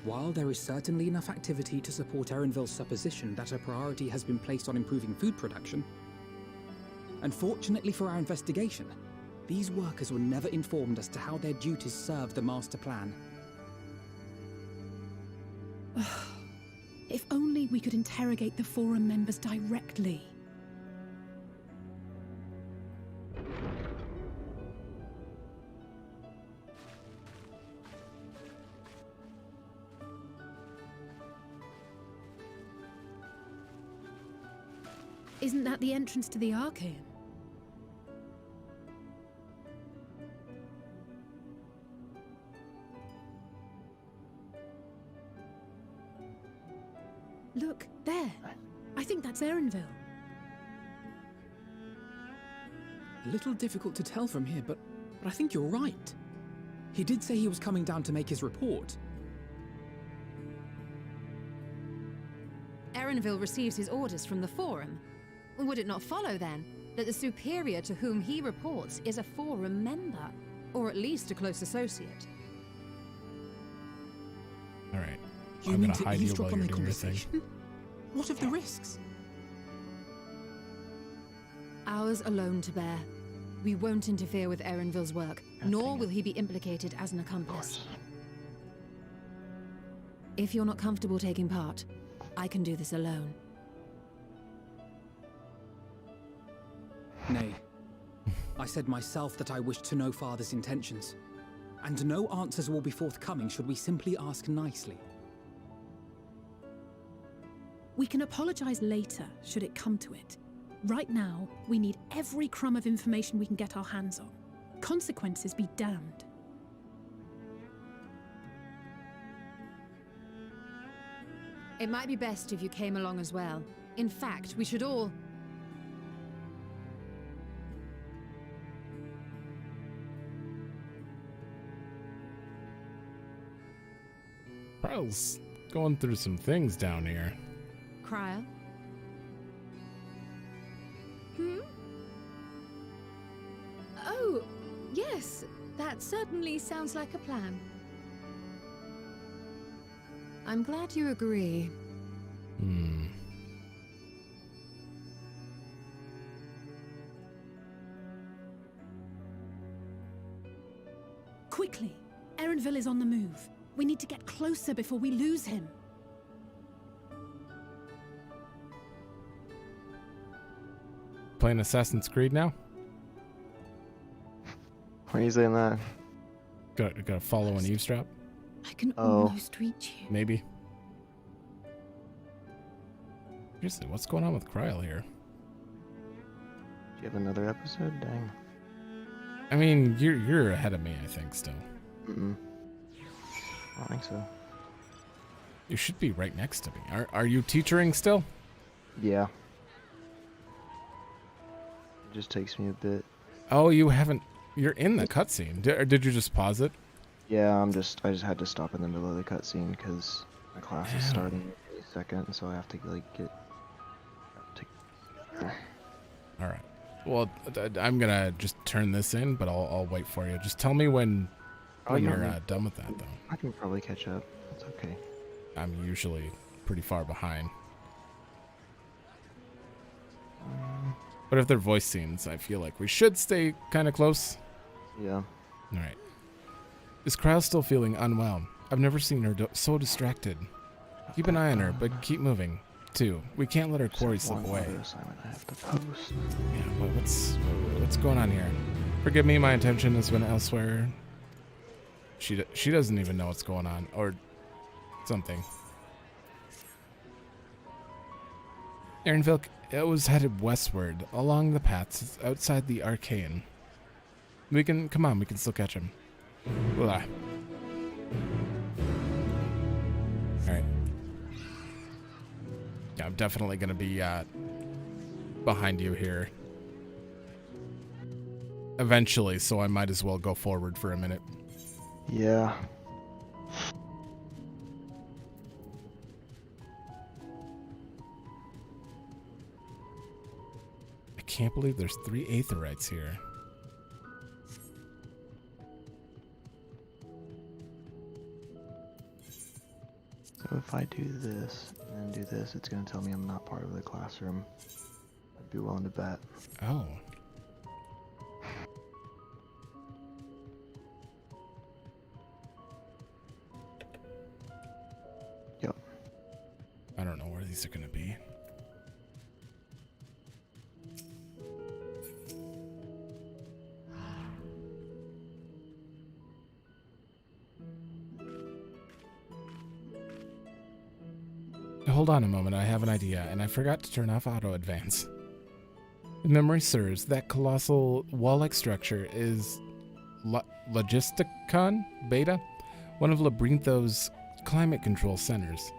While there is certainly enough activity to support Erenville's supposition that a priority has been placed on improving food production, unfortunately for our investigation, these workers were never informed as to how their duties serve the master plan. If only we could interrogate the Forum members directly. Isn't that the entrance to the Archaean? Look, there. I think that's Erenville. A little difficult to tell from here, but I think you're right. He did say he was coming down to make his report. Erenville receives his orders from the Forum. Would it not follow, then, that the superior to whom he reports is a Forum member, or at least a close associate? All right. You I'm mean gonna to hide you eavesdrop while on you're their doing your thing. conversation? What of the risks? Ours alone to bear. We won't interfere with Erenville's work, nor will he be implicated as an accomplice. If you're not comfortable taking part, I can do this alone. Nay. I said myself that I wished to know Father's intentions. And no answers will be forthcoming should we simply ask nicely. We can apologize later, should it come to it. Right now, we need every crumb of information we can get our hands on. Consequences be damned. It might be best if you came along as well. In fact, we should all... Kryle's going through some things down here. Cryle? Oh, yes. That certainly sounds like a plan. I'm glad you agree. Quickly! Erenville is on the move. We need to get closer before we lose him. Playing Assassin's Creed now? Why are you saying that? Gotta follow and eavesdrop? I can Oh. almost reach you. Maybe. Seriously, what's going on with Kryle here? Do you have another episode? Dang. I mean, you're ahead of me, I think, still. I don't think so. You should be right next to me. Are you teachering still? Yeah. It just takes me a bit. Oh, you haven't... You're in the cutscene. Did you just pause it? Yeah, I just had to stop in the middle of the cutscene because my class is starting in a second, so I have to like get. All right. Well, I'm gonna just turn this in, but I'll wait for you. Just tell me when you're done with that, though. I can probably catch up. It's okay. I'm usually pretty far behind. But if they're voice scenes, I feel like we should stay kind of close. Yeah. All right. Is Kryle still feeling unwell? I've never seen her so distracted. Keep an eye on her, but keep moving. 2. We can't let her quarry slip away. Assignment I have to post. Yeah, what's going on here? Forgive me, my attention has been elsewhere. She doesn't even know what's going on, or something. Erenville was headed westward along the paths outside the arcane. We can still catch him. Blah. Alright. Yeah, I'm definitely gonna be behind you here eventually, so I might as well go forward for a minute. Yeah. I can't believe there's 3 Aetherites here. So if I do this and then do this, it's going to tell me I'm not part of the classroom. I'd be willing to bet. Oh. Yep. I don't know where these are going to be. Hold on a moment, I have an idea, and I forgot to turn off auto advance. If memory serves, that colossal wall-like structure is Logisticon Beta, one of Labyrinthos' climate control centers.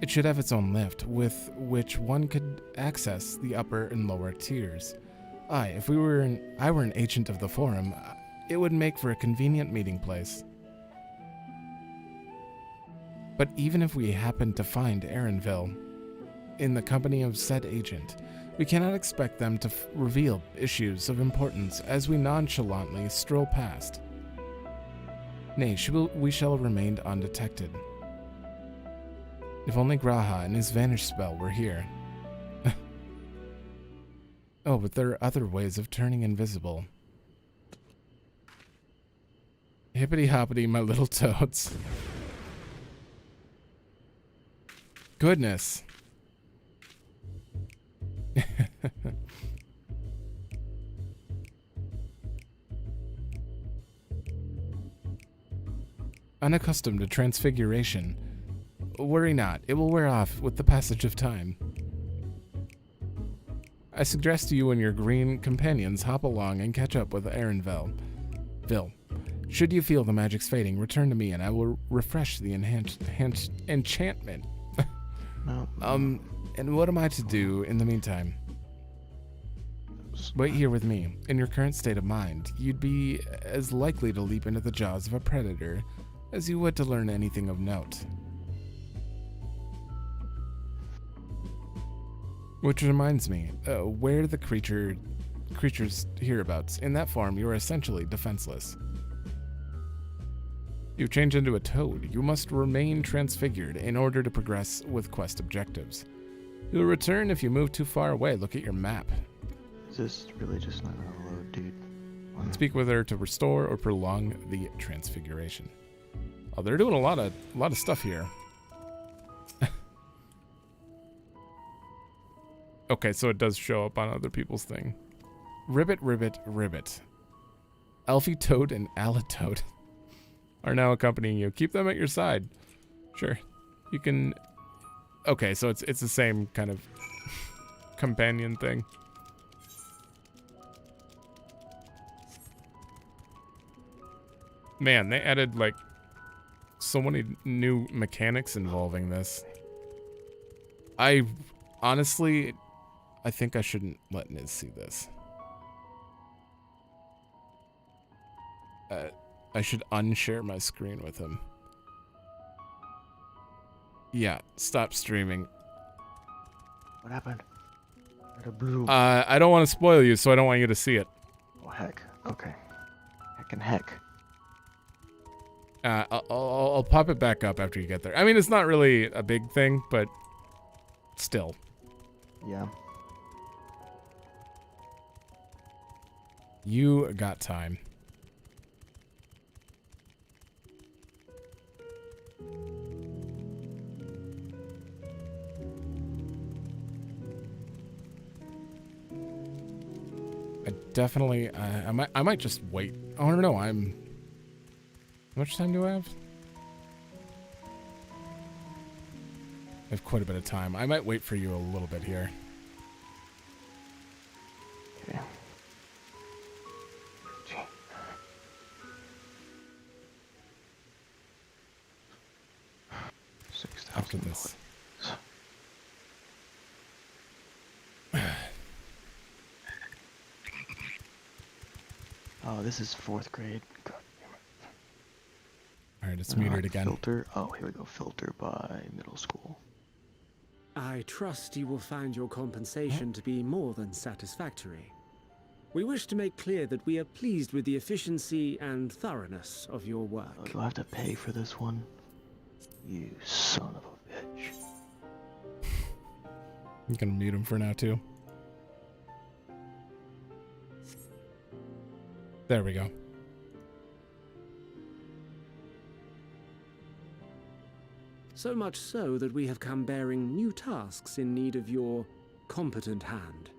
It should have its own lift, with which one could access the upper and lower tiers. If I were an agent of the forum, it would make for a convenient meeting place. But even if we happen to find Erenville in the company of said agent, we cannot expect them to reveal issues of importance as we nonchalantly stroll past. Nay, we shall remain undetected. If only Graha and his vanish spell were here. Oh, but there are other ways of turning invisible. Hippity hoppity, my little toads. Goodness. Unaccustomed to transfiguration. Worry not, it will wear off with the passage of time. I suggest you and your green companions hop along and catch up with Erenville. Should you feel the magic's fading, return to me and I will refresh the enchantment. No. And what am I to do in the meantime? Wait here with me. In your current state of mind, you'd be as likely to leap into the jaws of a predator as you would to learn anything of note. Which reminds me, where the creature's hereabouts. In that form, you are essentially defenseless. You change into a toad. You must remain transfigured in order to progress with quest objectives. You'll return if you move too far away. Look at your map. Is this really just not gonna load, dude? Speak with her to restore or prolong the transfiguration. Oh, they're doing a lot of stuff here. Okay, so it does show up on other people's thing. Ribbit, ribbit, ribbit. Elfie Toad and Alatoad are now accompanying you. Keep them at your side. Sure. You can... Okay, so it's the same kind of companion thing. Man, they added, like, so many new mechanics involving this. Honestly, I think I shouldn't let Niz see this. I should unshare my screen with him. Yeah, stop streaming. What happened? What a blue. I don't want to spoil you, so I don't want you to see it. Oh, heck. Okay. Heck and heck. I'll pop it back up after you get there. I mean, it's not really a big thing, but still. Yeah. You got time. I definitely, I might just wait. Oh, no, how much time do I have? I have quite a bit of time. I might wait for you a little bit here. Okay. After this. Oh, this is 4th grade. God damn it. Alright, it's muted again. Filter. Oh, here we go. Filter by middle school. I trust you will find your compensation to be more than satisfactory. We wish to make clear that we are pleased with the efficiency and thoroughness of your work. Oh, do I have to pay for this one? You son of a bitch. I'm gonna mute him for now, too. There we go. So much so that we have come bearing new tasks in need of your competent hand.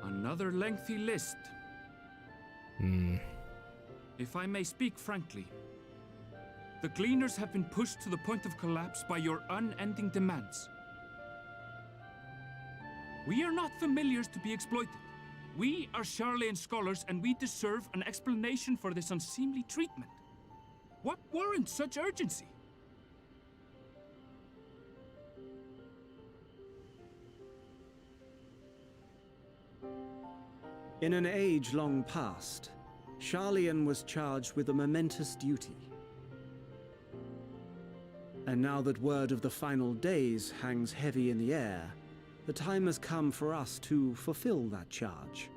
Another lengthy list. If I may speak frankly, the Gleaners have been pushed to the point of collapse by your unending demands. We are not familiars to be exploited. We are Sharlayan scholars, and we deserve an explanation for this unseemly treatment. What warrants such urgency? In an age long past, Sharlayan was charged with a momentous duty. And now that word of the final days hangs heavy in the air, the time has come for us to fulfill that charge.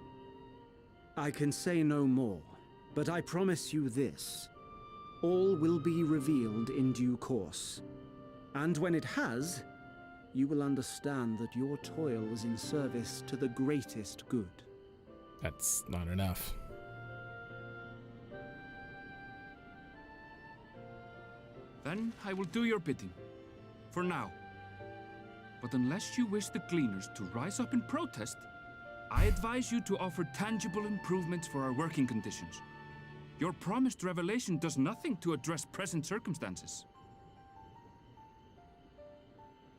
I can say no more, but I promise you this. All will be revealed in due course. And when it has, you will understand that your toil was in service to the greatest good. That's not enough. Then I will do your bidding. For now. But unless you wish the Gleaners to rise up in protest, I advise you to offer tangible improvements for our working conditions. Your promised revelation does nothing to address present circumstances.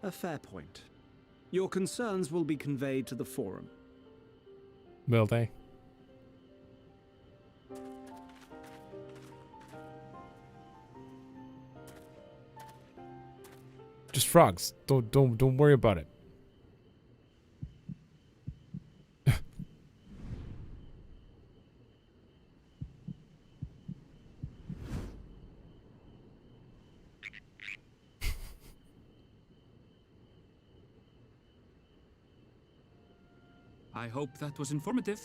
A fair point. Your concerns will be conveyed to the forum. Will they? just frogs. Don't worry about it. I hope that was informative.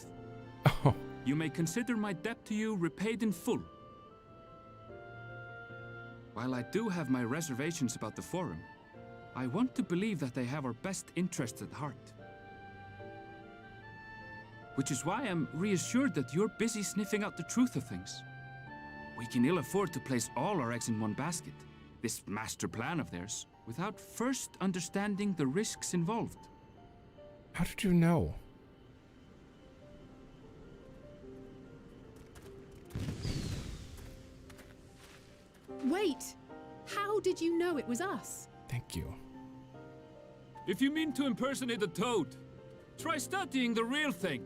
Oh. You may consider my debt to you repaid in full. While I do have my reservations about the Forum, I want to believe that they have our best interests at heart. Which is why I'm reassured that you're busy sniffing out the truth of things. We can ill afford to place all our eggs in one basket, this master plan of theirs, without first understanding the risks involved. How did you know? Wait! How did you know it was us? Thank you. If you mean to impersonate a toad, try studying the real thing.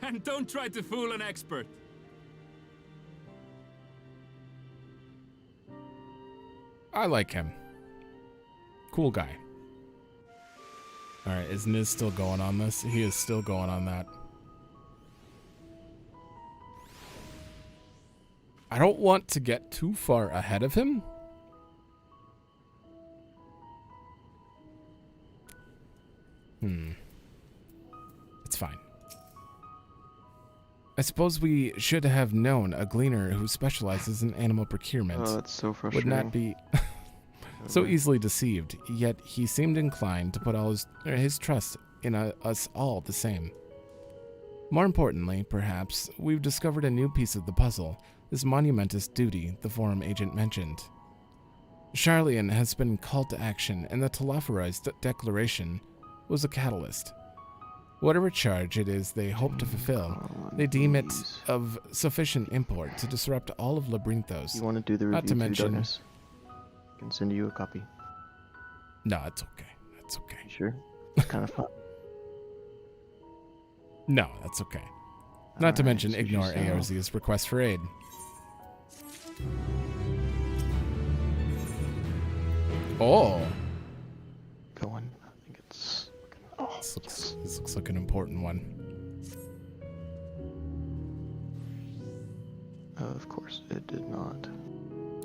And don't try to fool an expert. I like him. Cool guy. Alright, is Niz still going on this? He is still going on that. I don't want to get too far ahead of him. It's fine. I suppose we should have known a gleaner who specializes in animal procurement Oh, that's so would frustrating. not be so easily deceived, yet he seemed inclined to put all his trust in us all the same. More importantly, perhaps, we've discovered a new piece of the puzzle, this monumentous duty the Forum agent mentioned. Sharlayan has been called to action, and the Thalafroy's declaration was a catalyst. Whatever charge it is they hope to fulfill, they deem it of sufficient import to disrupt all of Labyrinthos. You want to do the review Not to mention, Darkness? I can send you a copy. No, it's okay. That's okay. You sure? It's kind of fun. No, that's okay. Not to Alright, mention, so ignore just, ARZ's request for aid. Oh, Going. I think it's. Oh, this looks like an important one. of course, it did not.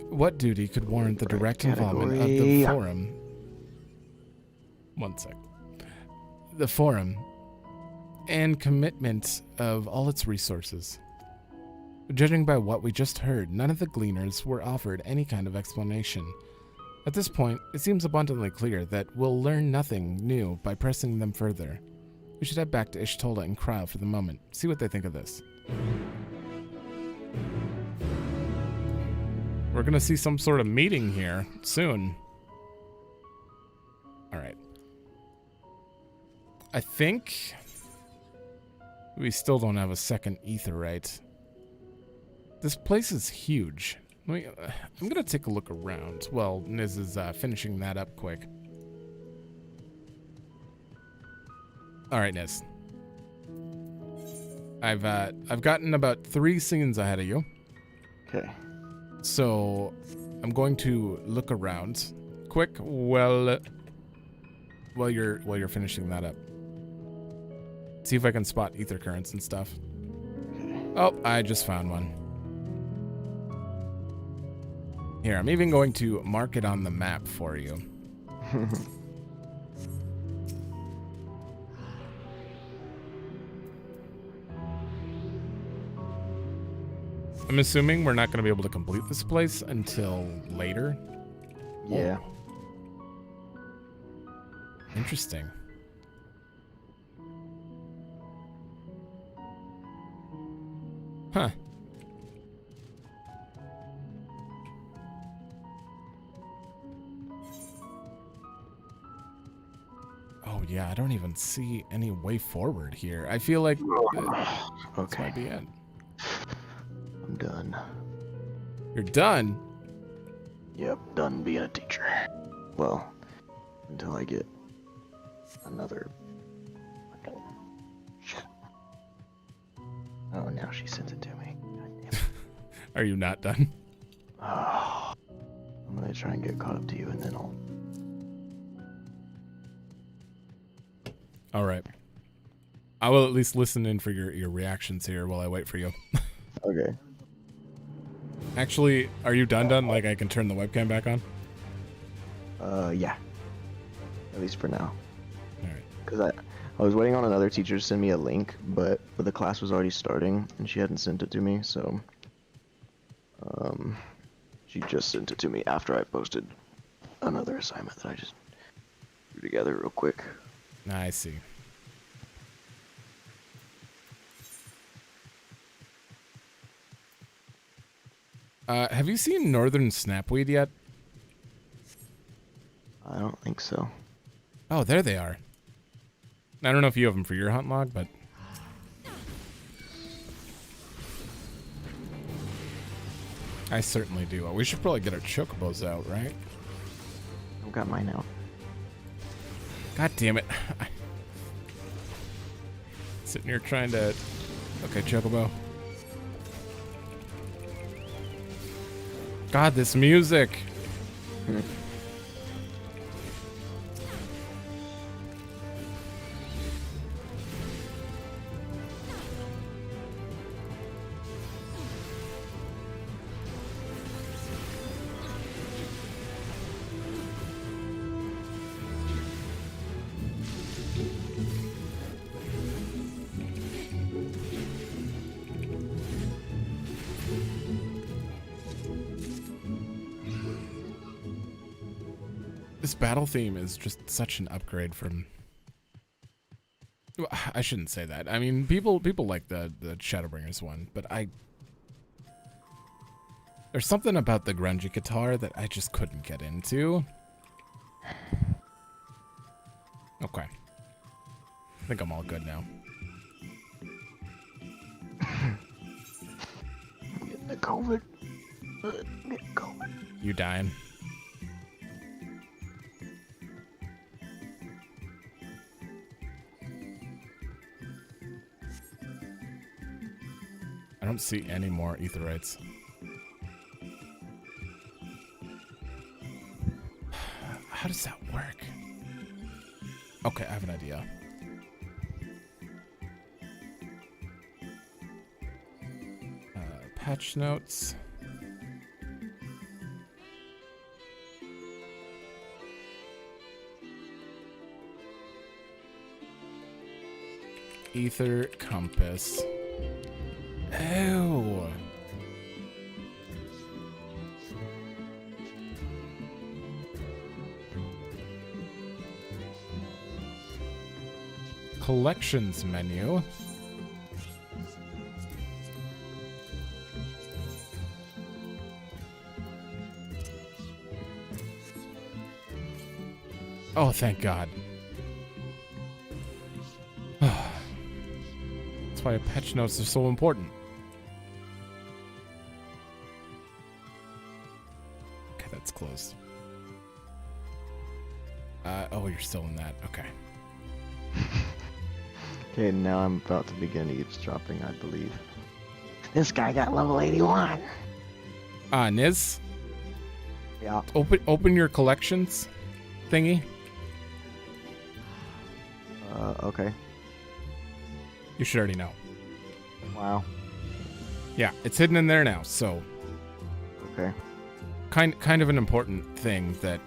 What duty could warrant the Right direct involvement of the category. Forum? One sec. The Forum and commitment of all its resources. Judging by what we just heard, none of the gleaners were offered any kind of explanation. At this point, it seems abundantly clear that we'll learn nothing new by pressing them further. We should head back to Ishtola and Cryo for the moment, see what they think of this. We're gonna see some sort of meeting here soon. Alright. I think we still don't have a second aetheryte. This place is huge. I'm gonna take a look around. Well, Niz is finishing that up quick. All right, Niz. I've gotten about 3 scenes ahead of you. Okay. So I'm going to look around quick while you're finishing that up. See if I can spot ether currents and stuff. Okay. Oh, I just found one. Here, I'm even going to mark it on the map for you. I'm assuming we're not going to be able to complete this place until later. Yeah. Interesting. Huh. Oh yeah, I don't even see any way forward here. I feel like this Okay. might be it. I'm done. You're done? Yep, done being a teacher. Well, until I get another. Oh, now she sends it to me. God damn it. Are you not done? Oh, I'm gonna try and get caught up to you, and then I'll All right. I will at least listen in for your reactions here while I wait for you. Okay. Actually, are you done? Like, I can turn the webcam back on? Yeah. At least for now. All right. Because I was waiting on another teacher to send me a link, but the class was already starting, and she hadn't sent it to me, so... she just sent it to me after I posted another assignment that I just threw together real quick. I see. Have you seen Northern Snapweed yet? I don't think so. Oh, there they are. I don't know if you have them for your hunt log, but... I certainly do. We should probably get our chocobos out, right? I've got mine out. God damn it. Sitting here trying to... Okay, chocobo. God, this music. This battle theme is just such an upgrade from... Well, I shouldn't say that. I mean, people like the Shadowbringers one, but there's something about the grungy guitar that I just couldn't get into. Okay. I think I'm all good now. Getting the COVID. Getting COVID. You dying? I don't see any more aetherites. How does that work? Okay, I have an idea. Patch notes. Ether compass. Oh. Collections menu. Oh, thank God. That's why patch notes are so important. Okay, that's closed. Oh, you're still in that. Okay. Okay, now I'm about to begin eavesdropping, I believe. This guy got level 81. Niz? Yeah. Open your collections thingy. Okay. You should already know. Wow. Yeah, it's hidden in there now, so. Okay. Kind of an important thing that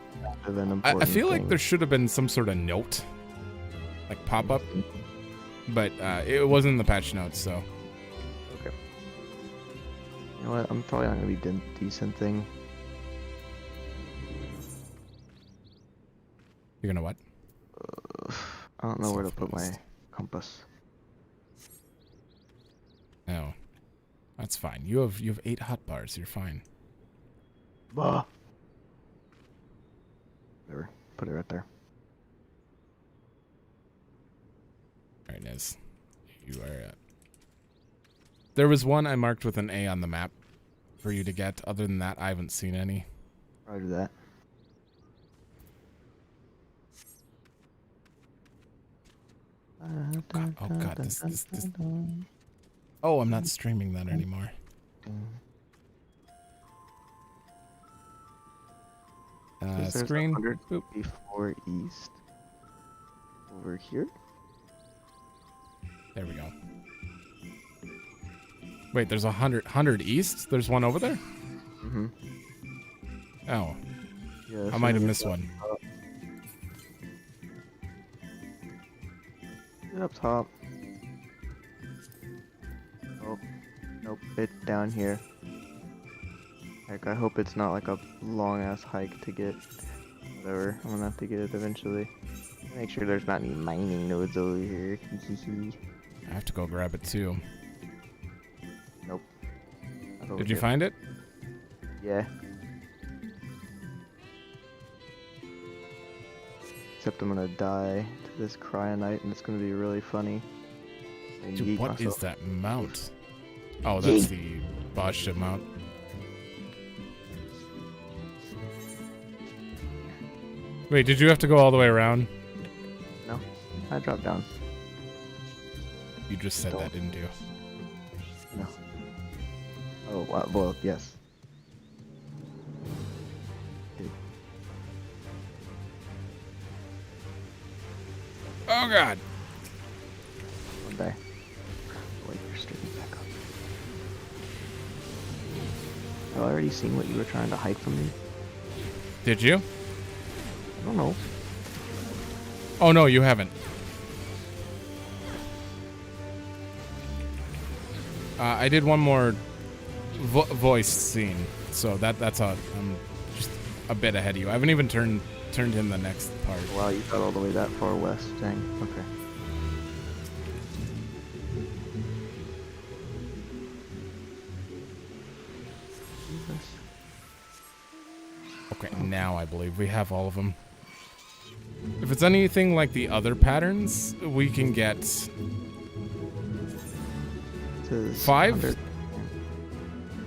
I feel like there should have been some sort of note, like pop up, but it wasn't in the patch notes, so. Okay. You know what? I'm probably not gonna be decent thing. You're gonna what? I don't know where to put my compass. No, that's fine. You have 8 hot bars. You're fine. Bah. Whatever. Put it right there. All right, Niz. You are. There was one I marked with an A on the map for you to get. Other than that, I haven't seen any. Roger that. Oh God, this. Oh, I'm not streaming that anymore. Screen. Boop. Before east. Over here. There we go. Wait, there's 100 east? There's one over there? Mm-hmm. Oh. Yeah, I might have missed one. Up top. Oh, nope, it's down here. Heck, I hope it's not like a long-ass hike to get. Whatever, I'm gonna have to get it eventually. Make sure there's not any mining nodes over here. I have to go grab it too. Nope. Did you find it? Yeah. Except I'm gonna die to this cryonite and it's gonna be really funny. Dude, what is that mount? Oh, that's the boss ship mount. Wait, did you have to go all the way around? No, I dropped down. You just said that, didn't you? No. Oh, well, yes. Oh god! One day. Wait, you're straight back up. Have I already seen what you were trying to hide from me? Did you? I don't know. Oh no, you haven't. I did one more voice scene, so that's I'm just a bit ahead of you. I haven't even turned in the next part. Wow, you got all the way that far west. Dang. Okay. Okay, now I believe we have all of them. If it's anything like the other patterns, we can get 5?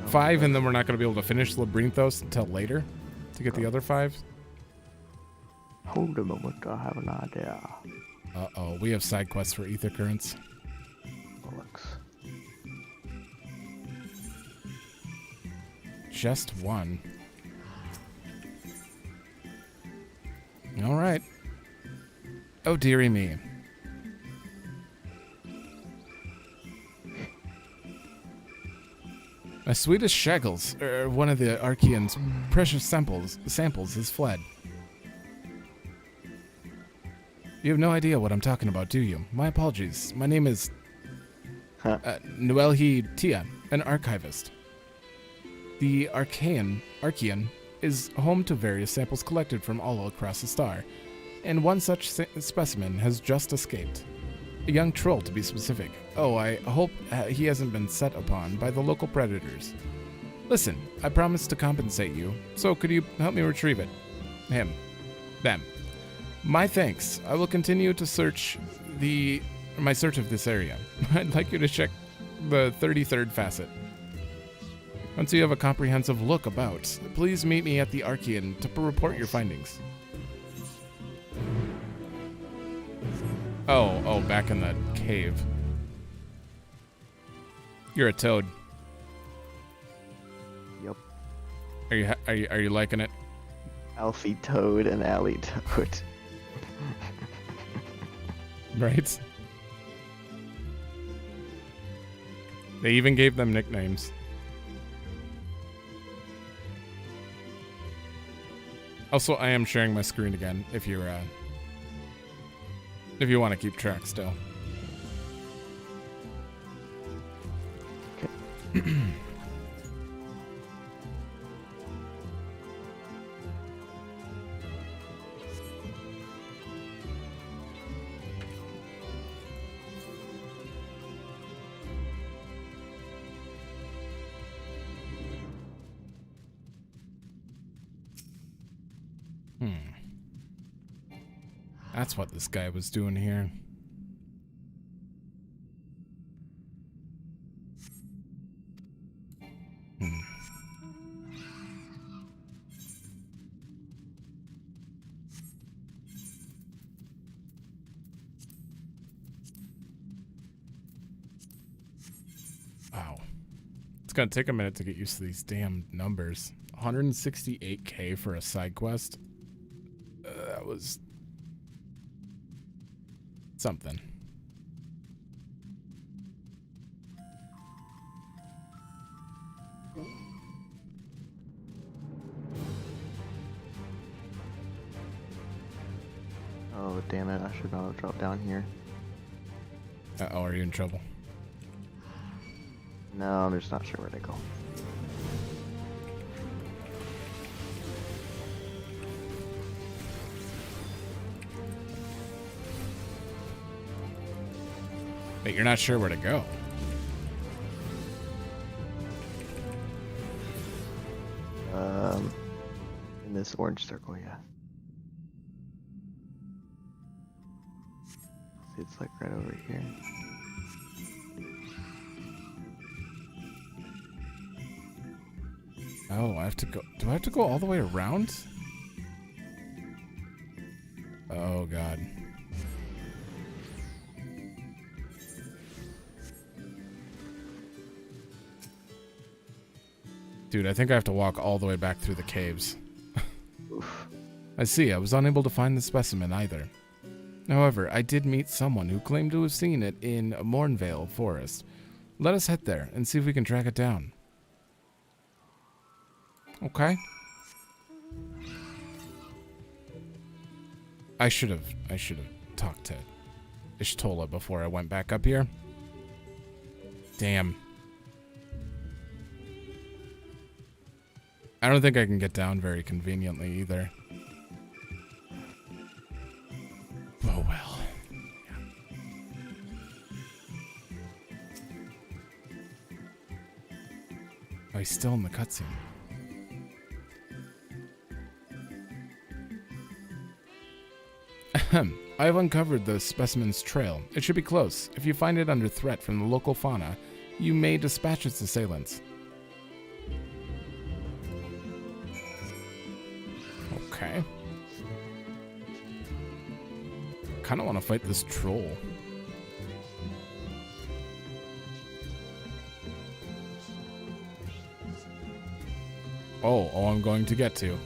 5, and then we're not going to be able to finish Labyrinthos until later to get the other 5. Hold a moment, I have an idea. Uh-oh, we have side quests for ether currents. Bollocks. Just one. All right. Oh, dearie me. My sweetest shaggles, one of the Archean's precious samples has fled. You have no idea what I'm talking about, do you? My apologies. My name is Noelhi Tia, an archivist. The Archean is home to various samples collected from all across the star, and one such specimen has just escaped. A young troll, to be specific. Oh, I hope he hasn't been set upon by the local predators. Listen, I promise to compensate you, so could you help me retrieve it? Them. My thanks. I will continue to my search of this area. I'd like you to check the 33rd facet. Once you have a comprehensive look about, please meet me at the Archean to report your findings. Oh, back in the cave. You're a toad. Yep. Are you liking it? Alfie Toad and Allie Toad. Right? They even gave them nicknames. Also, I am sharing my screen again if you want to keep track still. Okay. That's what this guy was doing here. Wow. It's gonna take a minute to get used to these damn numbers. 168k for a side quest. That was something. Oh, damn it. I should not have dropped down here. Uh-oh, are you in trouble? No, I'm just not sure where to go. Wait, you're not sure where to go? In this orange circle, yeah. See, it's like right over here. Oh, I have to go. Do I have to go all the way around? Oh, God. Dude, I think I have to walk all the way back through the caves. I see, I was unable to find the specimen either. However, I did meet someone who claimed to have seen it in Mornvale Forest. Let us head there and see if we can track it down. Okay. I should have talked to Ishtola before I went back up here. Damn. I don't think I can get down very conveniently either. Oh well. Oh, he's still in the cutscene. Ahem. I have uncovered the specimen's trail. It should be close. If you find it under threat from the local fauna, you may dispatch its assailants. Okay. Kinda want to fight this troll. Oh, I'm going to get to.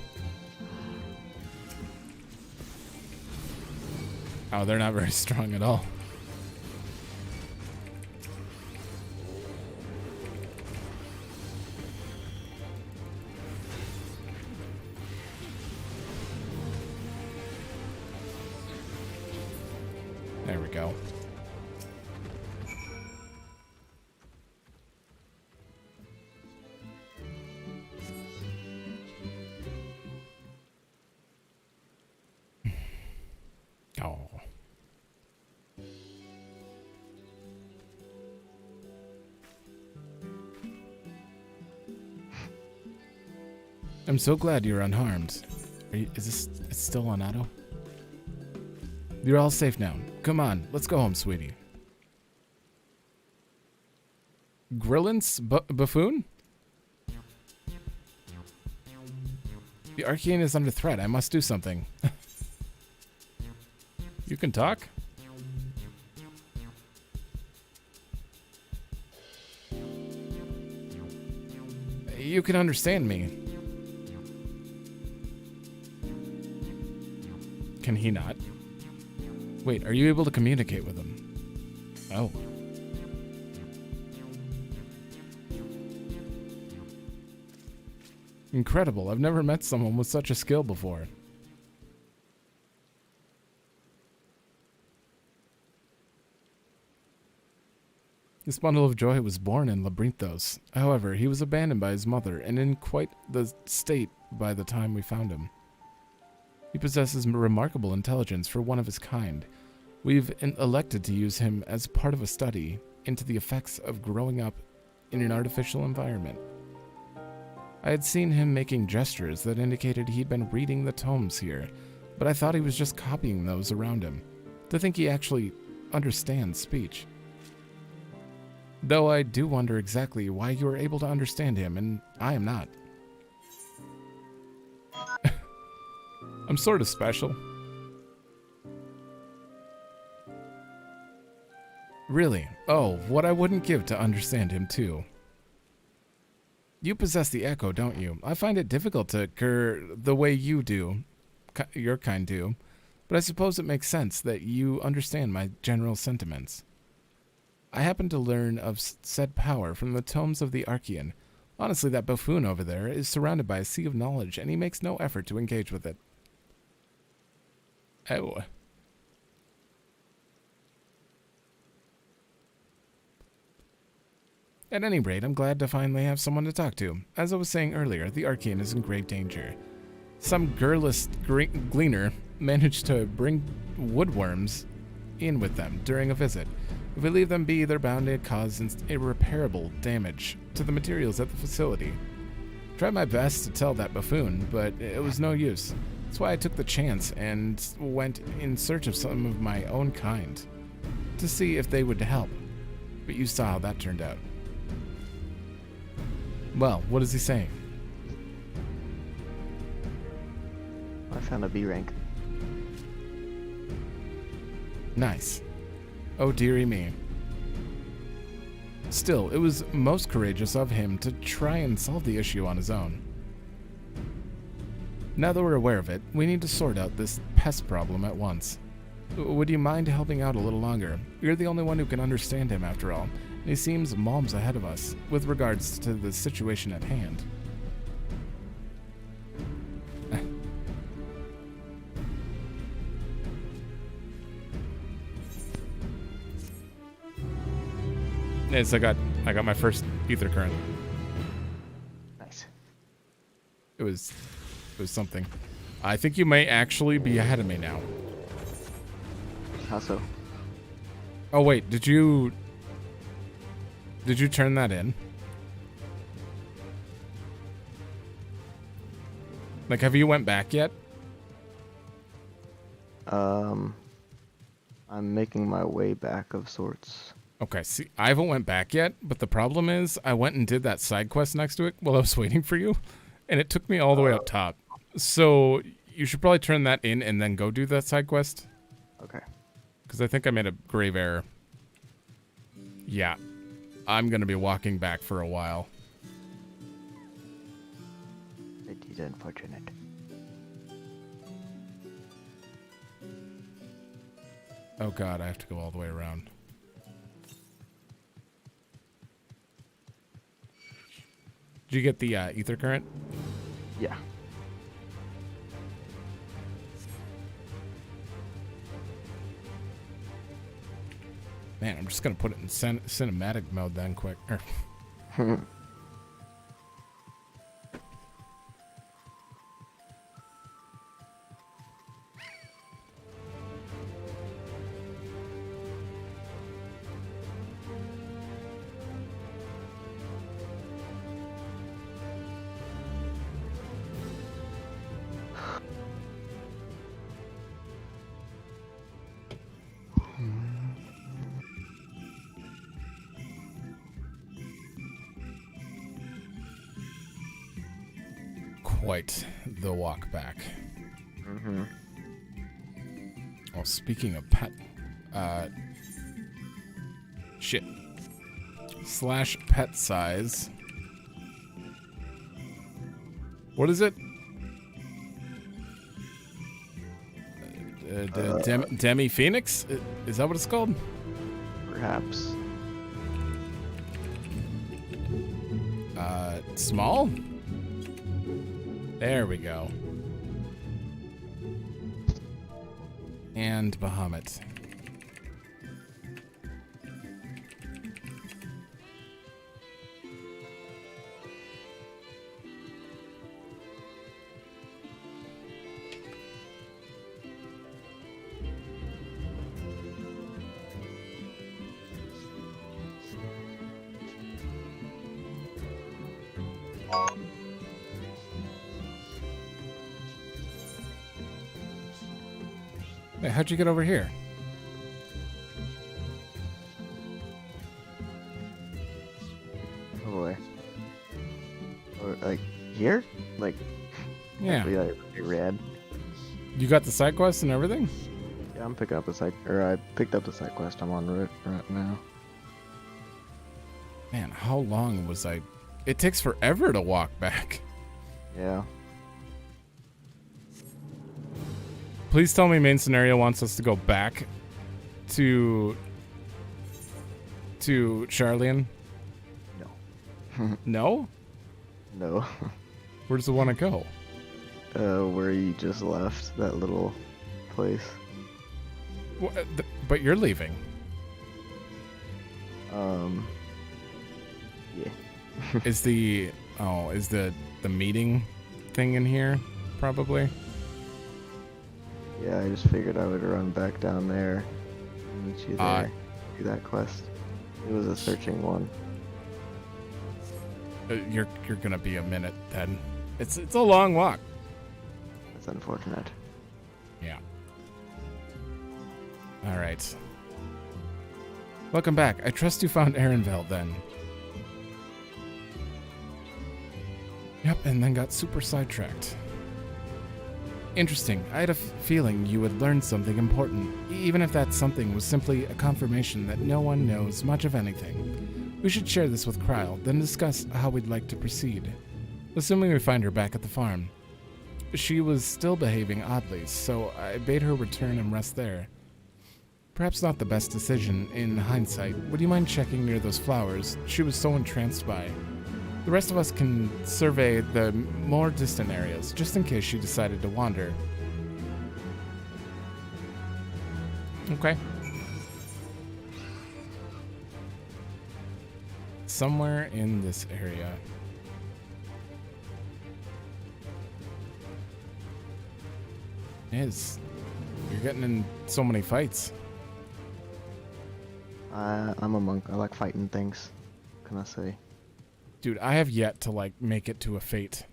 Oh, they're not very strong at all. There we go. Oh. I'm so glad you're unharmed. Is this it's still on auto? You're all safe now. Come on, let's go home, sweetie. Grillins? Buffoon? The Archaean is under threat. I must do something. You can talk? You can understand me. Can he not? Wait, are you able to communicate with him? Oh. Incredible. I've never met someone with such a skill before. This bundle of joy was born in Labyrinthos. However, he was abandoned by his mother and in quite the state by the time we found him. He possesses remarkable intelligence for one of his kind. We've elected to use him as part of a study into the effects of growing up in an artificial environment. I had seen him making gestures that indicated he'd been reading the tomes here, but I thought he was just copying those around him. To think he actually understands speech. Though I do wonder exactly why you are able to understand him and I am not. I'm sort of special. Really? Oh, what I wouldn't give to understand him too. You possess the echo, don't you? I find it difficult to the way you do, your kind do, but I suppose it makes sense that you understand my general sentiments. I happen to learn of said power from the tomes of the Archaean. Honestly, that buffoon over there is surrounded by a sea of knowledge, and he makes no effort to engage with it. Oh. At any rate, I'm glad to finally have someone to talk to. As I was saying earlier, the Arcane is in grave danger. Some girless gleaner managed to bring woodworms in with them during a visit. If we leave them be, they're bound to cause irreparable damage to the materials at the facility. Tried my best to tell that buffoon, but it was no use. That's why I took the chance and went in search of some of my own kind to see if they would help. But you saw how that turned out. Well, what is he saying? I found a B rank. Nice. Oh dearie me. Still, it was most courageous of him to try and solve the issue on his own. Now that we're aware of it, we need to sort out this pest problem at once. Would you mind helping out a little longer? You're the only one who can understand him after all, and he seems moms ahead of us with regards to the situation at hand. Yes, I got my first ether current. Nice. It was something. I think you may actually be ahead of me now. How so? Oh wait, did you turn that in? Like, have you went back yet? I'm making my way back of sorts. Okay, see, I haven't went back yet, but the problem is I went and did that side quest next to it while I was waiting for you, and it took me all the way up top. So you should probably turn that in and then go do that side quest. Okay. Because I think I made a grave error. Yeah, I'm going to be walking back for a while. It is unfortunate. Oh god, I have to go all the way around. Did you get the ether current? Yeah. Man, I'm just going to put it in cinematic mode then quick. Quite the walk back. Mm-hmm. Oh, speaking of /pet size. What is it? Demi Phoenix? Is that what it's called? Perhaps. Small? There we go. And Bahamut. Hey, how'd you get over here? Oh boy. Or like here? Like Yeah. Like red. You got the side quest and everything? Yeah, I'm picking up the side, or I picked up the side quest. I'm on route right now. Man, how long was I? It takes forever to walk back. Yeah. Please tell me main scenario wants us to go back to Charlian. No. No? No. Where does it want to go? Where you just left, that little place. But you're leaving. Yeah. Is the meeting thing in here? Probably. Yeah, I just figured I would run back down there and meet you there. Do that quest. It was a searching one. You're gonna be a minute then. It's a long walk. That's unfortunate. Yeah. All right. Welcome back. I trust you found Erenville then. Yep, and then got super sidetracked. Interesting. I had a feeling you would learn something important, even if that something was simply a confirmation that no one knows much of anything. We should share this with Kryle, then discuss how we'd like to proceed. Assuming we find her back at the farm. She was still behaving oddly, so I bade her return and rest there. Perhaps not the best decision in hindsight. Would you mind checking near those flowers she was so entranced by? The rest of us can survey the more distant areas, just in case she decided to wander. Okay. Somewhere in this area. You're getting in so many fights. I'm a monk. I like fighting things. What can I say? Dude, I have yet to, make it to a fate.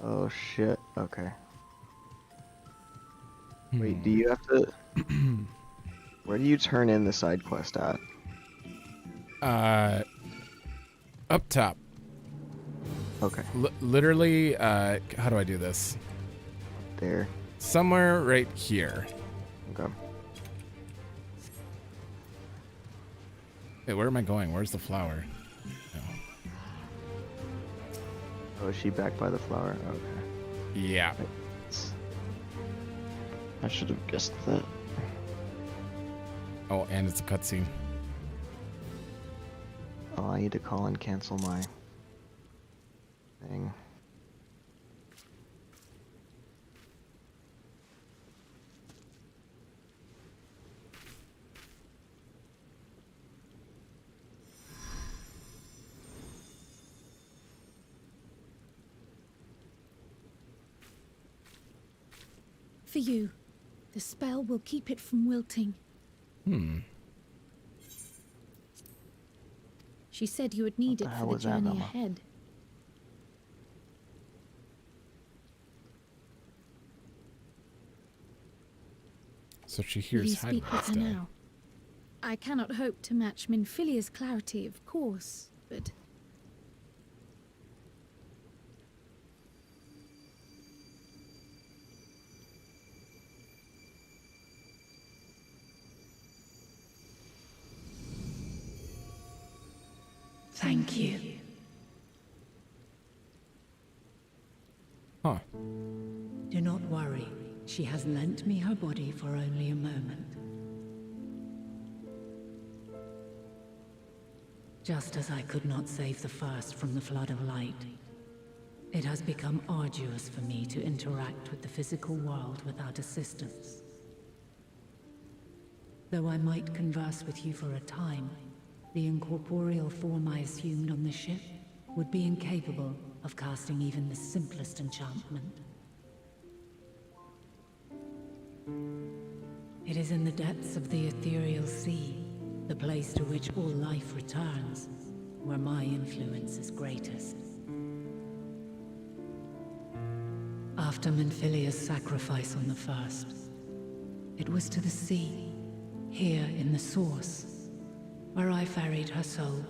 Oh, shit. Okay. Wait, do you have to... Where do you turn in the side quest at? Up top. Okay. Literally, how do I do this? There. Somewhere right here. Okay. Hey, where am I going? Where's the flower? No. Oh, is she back by the flower? Okay. Yeah. I should have guessed that. Oh, and it's a cutscene. Oh, I need to call and cancel my thing. For you. The spell will keep it from wilting. She said you would need it for the journey ahead. So she hears you speak with her now. I cannot hope to match Minfilia's clarity, of course, but... Thank you. Huh. Do not worry. She has lent me her body for only a moment. Just as I could not save the first from the flood of light, it has become arduous for me to interact with the physical world without assistance. Though I might converse with you for a time, the incorporeal form I assumed on the ship would be incapable of casting even the simplest enchantment. It is in the depths of the ethereal sea, the place to which all life returns, where my influence is greatest. After Minfilia's sacrifice on the first, it was to the sea, here in the source, where I ferried her soul.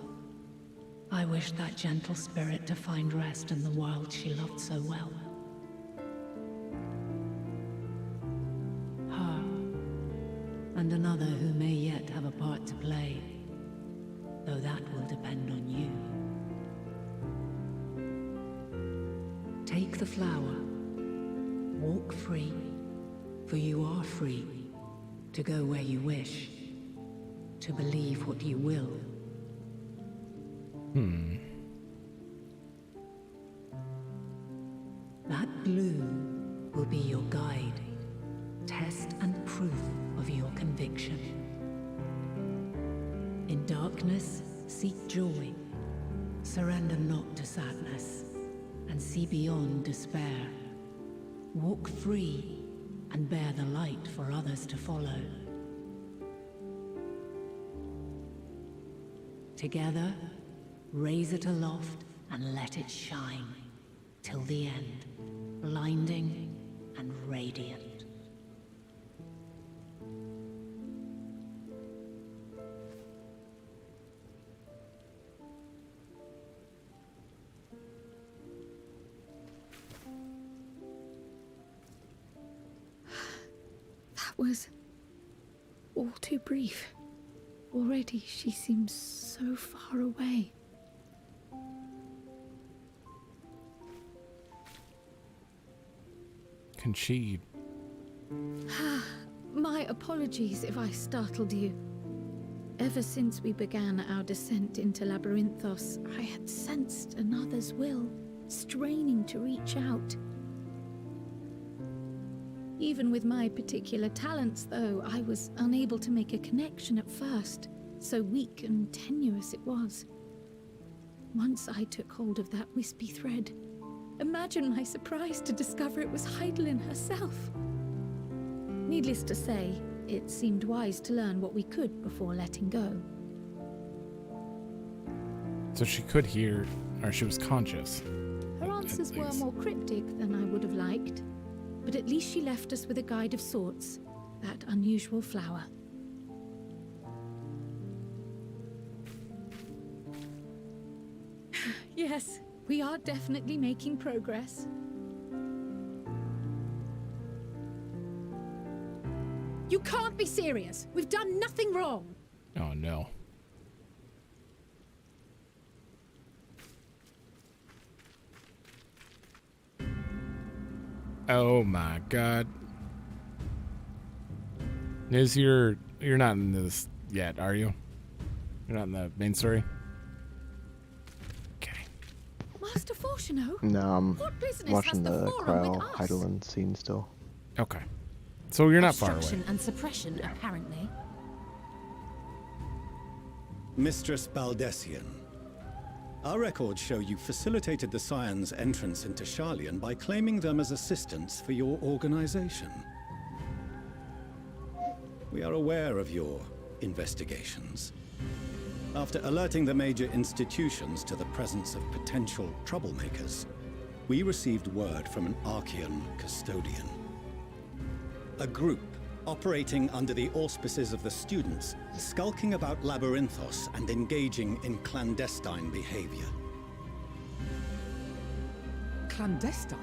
I wished that gentle spirit to find rest in the world she loved so well. Her, and another who may yet have a part to play, though that will depend on you. Take the flower, walk free, for you are free to go where you wish, to believe what you will. That blue will be your guide, test and proof of your conviction. In darkness, seek joy. Surrender not to sadness, and see beyond despair. Walk free, and bear the light for others to follow. Together, raise it aloft and let it shine, till the end, blinding and radiant. That was all too brief. Already she seems so far away. Can she... My apologies if I startled you. Ever since we began our descent into Labyrinthos, I had sensed another's will, straining to reach out. Even with my particular talents, though, I was unable to make a connection at first, so weak and tenuous it was. Once I took hold of that wispy thread, imagine my surprise to discover it was Hydalaen herself. Needless to say, it seemed wise to learn what we could before letting go. So she could hear, or she was conscious. Her answers were more cryptic than I would have liked, but at least she left us with a guide of sorts, that unusual flower. Yes, we are definitely making progress. You can't be serious. We've done nothing wrong. Oh no. Oh my god. You're not in this yet, are you? You're not in the main story? Okay. Master Fortuno? No, I'm What business watching has the the forum with Crow us? Hydalaen scene still. Okay. So you're not far away. Obstruction and suppression, apparently. Mistress Baldessian, our records show you facilitated the Scions' entrance into Sharlayan by claiming them as assistants for your organization. We are aware of your investigations. After alerting the major institutions to the presence of potential troublemakers, we received word from an Archean custodian. A group operating under the auspices of the students, skulking about Labyrinthos and engaging in clandestine behavior. Clandestine?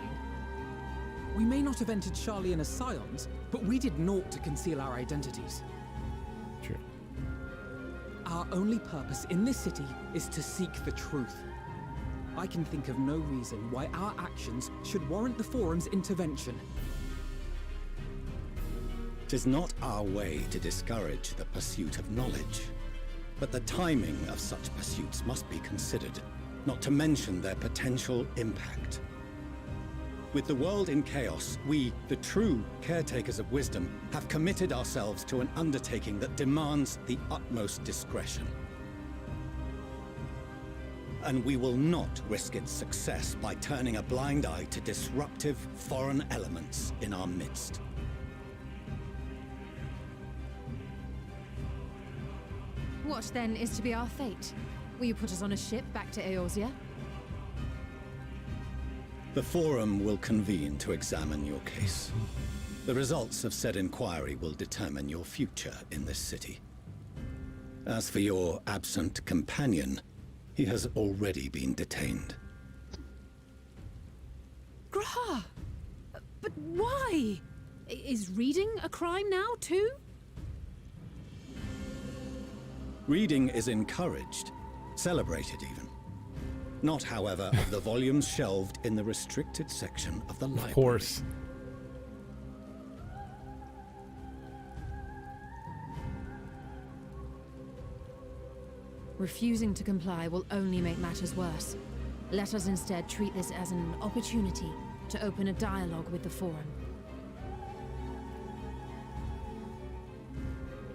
We may not have entered Sharlayan as Scions, but we did naught to conceal our identities. True. Our only purpose in this city is to seek the truth. I can think of no reason why our actions should warrant the Forum's intervention. 'Tis not our way to discourage the pursuit of knowledge, but the timing of such pursuits must be considered, not to mention their potential impact. With the world in chaos, we, the true caretakers of wisdom, have committed ourselves to an undertaking that demands the utmost discretion. And we will not risk its success by turning a blind eye to disruptive foreign elements in our midst. What then is to be our fate? Will you put us on a ship back to Eorzea? The Forum will convene to examine your case. The results of said inquiry will determine your future in this city. As for your absent companion, he has already been detained. Graha! But why? Is reading a crime now, too? Reading is encouraged, celebrated even. Not, however, of the volumes shelved in the restricted section of the library. Of course. Refusing to comply will only make matters worse. Let us instead treat this as an opportunity to open a dialogue with the Forum.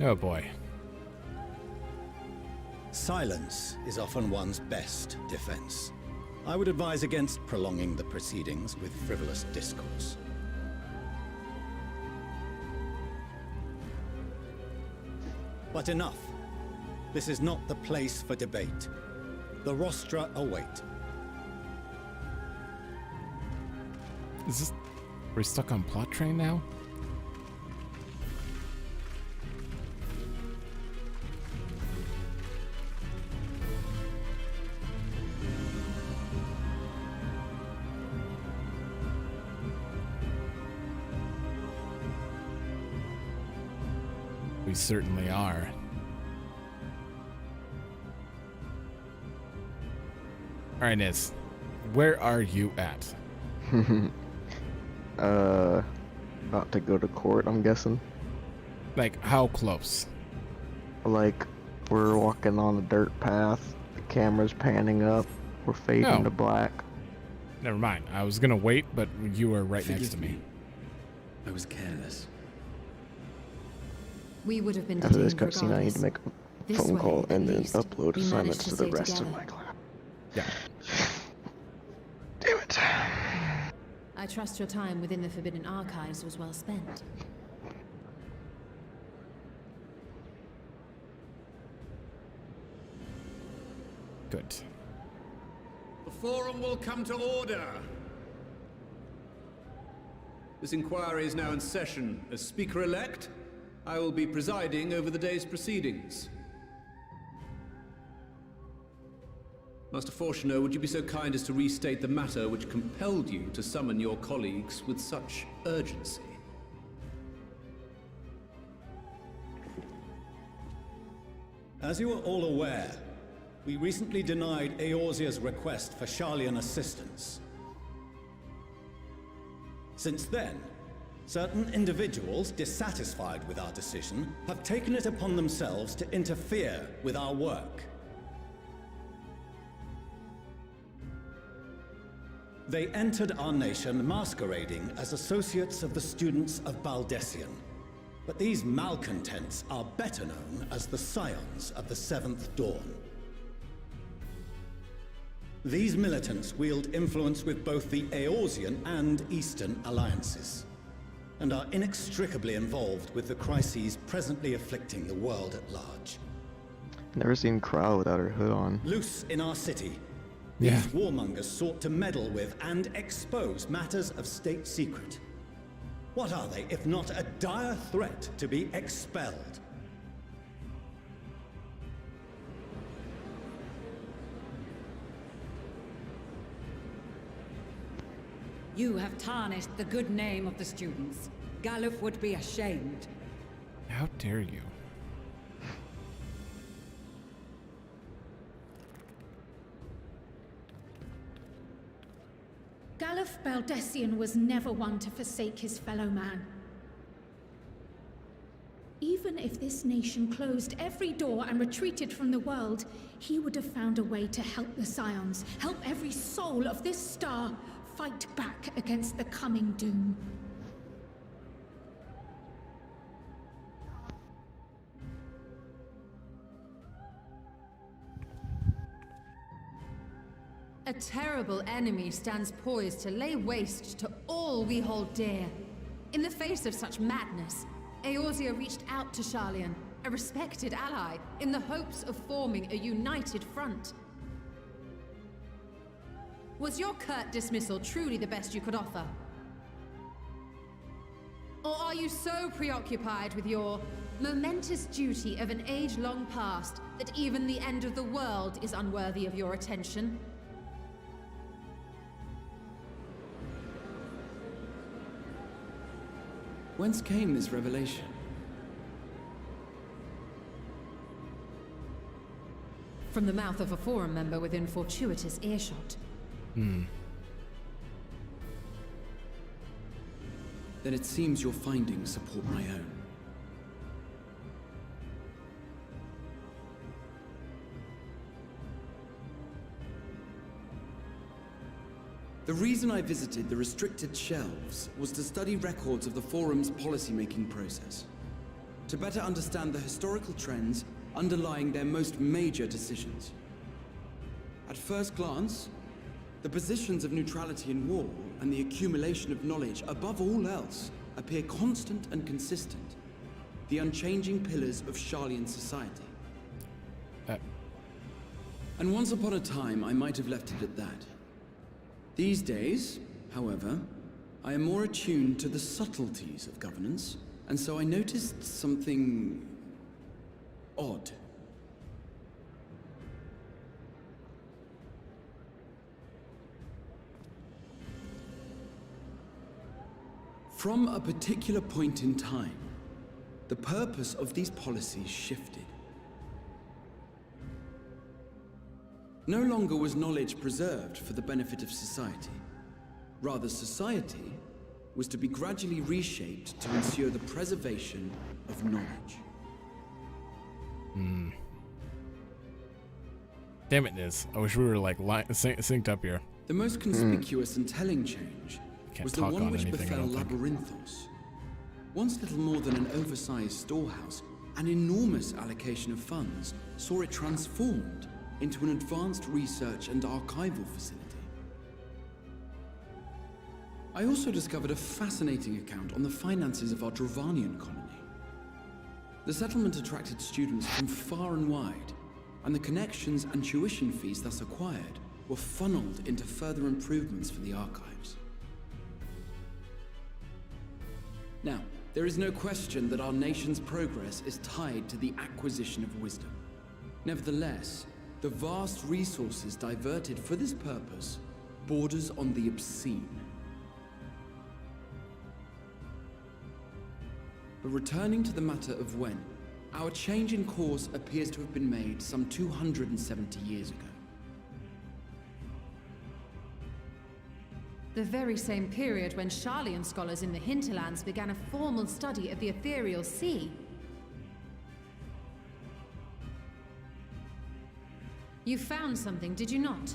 Oh boy. Silence is often one's best defense. I would advise against prolonging the proceedings with frivolous discourse. But enough. This is not the place for debate. The rostra await. Is this... We're stuck on plot train now? We certainly are. Alright, Niz. Where are you at? About to go to court, I'm guessing. Like, how close? Like, we're walking on a dirt path, the camera's panning up, we're fading to black. Never mind. I was gonna wait, but you were right next to me. I was careless. We would have been After this detained cutscene, I need to make a phone call and then upload assignments to the rest of my class. Yeah. Damn it. I trust your time within the Forbidden Archives was well spent. Good. The Forum will come to order. This inquiry is now in session. As Speaker-elect, I will be presiding over the day's proceedings. Master Fortuner, would you be so kind as to restate the matter which compelled you to summon your colleagues with such urgency? As you are all aware, we recently denied Eorzea's request for Sharlayan assistance. Since then, certain individuals dissatisfied with our decision have taken it upon themselves to interfere with our work. They entered our nation masquerading as associates of the students of Baldessian. But these malcontents are better known as the Scions of the Seventh Dawn. These militants wield influence with both the Eorzean and Eastern alliances, and are inextricably involved with the crises presently afflicting the world at large. Never seen Crow without her hood on. Loose in our city, Yeah. these warmongers sought to meddle with and expose matters of state secret. What are they, if not a dire threat to be expelled? You have tarnished the good name of the students. Galuf would be ashamed. How dare you? Galuf Baldessian was never one to forsake his fellow man. Even if this nation closed every door and retreated from the world, he would have found a way to help the Scions, help every soul of this star fight back against the coming doom. A terrible enemy stands poised to lay waste to all we hold dear. In the face of such madness, Eorzea reached out to Sharlayan, a respected ally, in the hopes of forming a united front. Was your curt dismissal truly the best you could offer? Or are you so preoccupied with your momentous duty of an age long past that even the end of the world is unworthy of your attention? Whence came this revelation? From the mouth of a Forum member within fortuitous earshot. Hmm. Then it seems your findings support my own. The reason I visited the restricted shelves was to study records of the Forum's policymaking process, to better understand the historical trends underlying their most major decisions. At first glance, the positions of neutrality in war and the accumulation of knowledge above all else appear constant and consistent, the unchanging pillars of Sharlayan society. And once upon a time, I might have left it at that. These days, however, I am more attuned to the subtleties of governance, and so I noticed something odd. From a particular point in time, the purpose of these policies shifted. No longer was knowledge preserved for the benefit of society. Rather, society was to be gradually reshaped to ensure the preservation of knowledge. Damn it, Niz. I wish we were like synced up here. The most conspicuous and telling change was the one which befell Labyrinthos. Once little more than an oversized storehouse, an enormous allocation of funds saw it transformed into an advanced research and archival facility. I also discovered a fascinating account on the finances of our Dravanian colony. The settlement attracted students from far and wide, and the connections and tuition fees thus acquired were funneled into further improvements for the archives. Now, there is no question that our nation's progress is tied to the acquisition of wisdom. Nevertheless, the vast resources diverted for this purpose borders on the obscene. But returning to the matter of when, our change in course appears to have been made some 270 years ago. The very same period when Sharlayan scholars in the hinterlands began a formal study of the ethereal sea. You found something, did you not?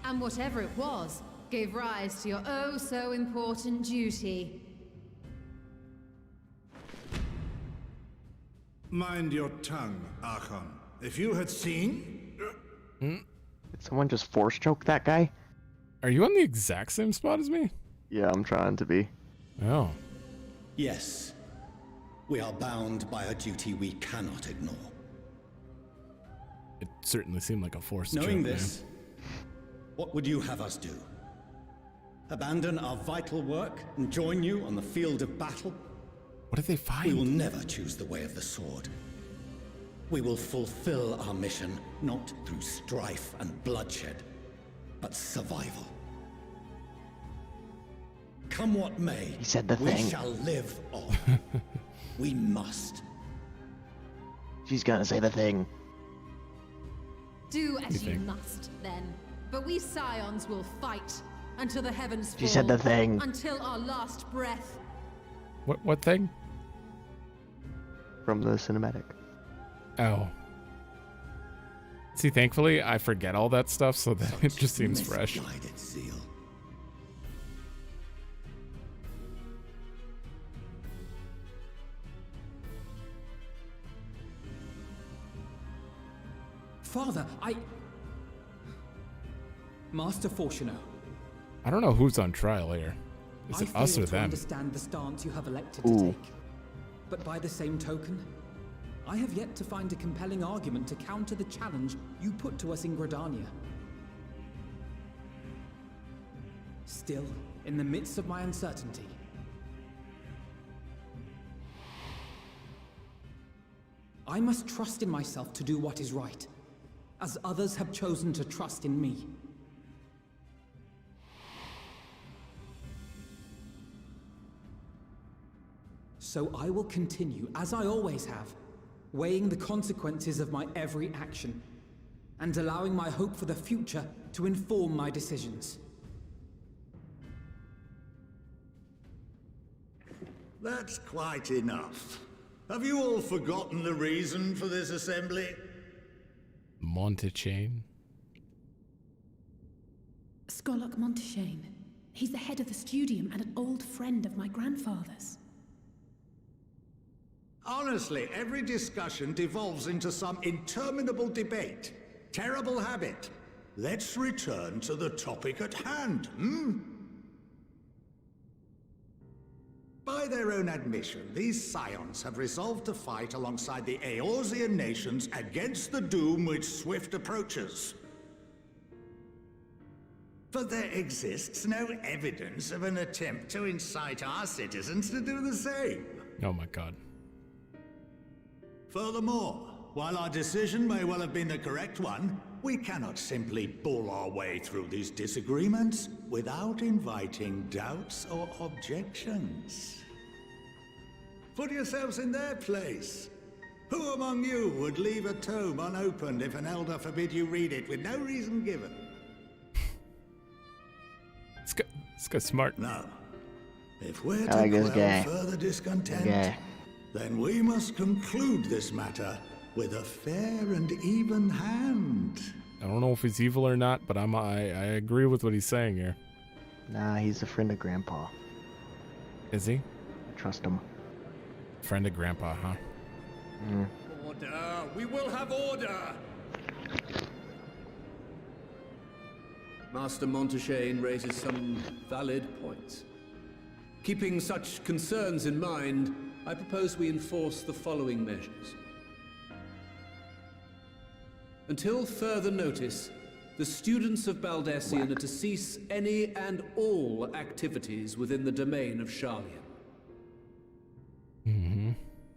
And whatever it was, gave rise to your oh-so-important duty. Mind your tongue, Archon. If you had seen... Did someone just force choke that guy? Are you on the exact same spot as me? Yeah, I'm trying to be. Oh. Yes. We are bound by a duty we cannot ignore. It certainly seemed like a forced Knowing choke, this, what would you have us do? Abandon our vital work and join you on the field of battle? What did they find? We will never choose the way of the sword. We will fulfill our mission, not through strife and bloodshed, but survival. Come what may, He said the we thing. shall live on. We must. She's gonna say the thing. Do as you must, then. But we Scions will fight until the heavens fall. She said the thing. Until our last breath. What thing? From the cinematic. Oh. See, thankfully, I forget all that stuff, so that it just seems fresh. Misguided zeal. Father, Master Fortuno. I don't know who's on trial here. Is it us or I fail to them? understand the stance you have elected to take. But by the same token, I have yet to find a compelling argument to counter the challenge you put to us in Gridania. Still, in the midst of my uncertainty, I must trust in myself to do what is right, as others have chosen to trust in me. So I will continue, as I always have, weighing the consequences of my every action, and allowing my hope for the future to inform my decisions. That's quite enough. Have you all forgotten the reason for this assembly? Montechain? Skolok Monteshane. He's the head of the studium and an old friend of my grandfather's. Honestly, every discussion devolves into some interminable debate. Terrible habit. Let's return to the topic at hand, By their own admission, these scions have resolved to fight alongside the Eorzean nations against the doom which swift approaches. But there exists no evidence of an attempt to incite our citizens to do the same. Oh my god. Furthermore, while our decision may well have been the correct one, we cannot simply bull our way through these disagreements without inviting doubts or objections. Put yourselves in their place. Who among you would leave a tome unopened if an elder forbid you read it with no reason given? This guy's smart. No. If we're to quell further discontent, then we must conclude this matter with a fair and even hand. I don't know if he's evil or not, but I agree with what he's saying here. Nah, he's a friend of Grandpa. Is he? I trust him. Friend of Grandpa, huh? Order! We will have order! Master Montaigne raises some valid points. Keeping such concerns in mind, I propose we enforce the following measures. Until further notice, the students of Baldesion are to cease any and all activities within the domain of Sharlayan.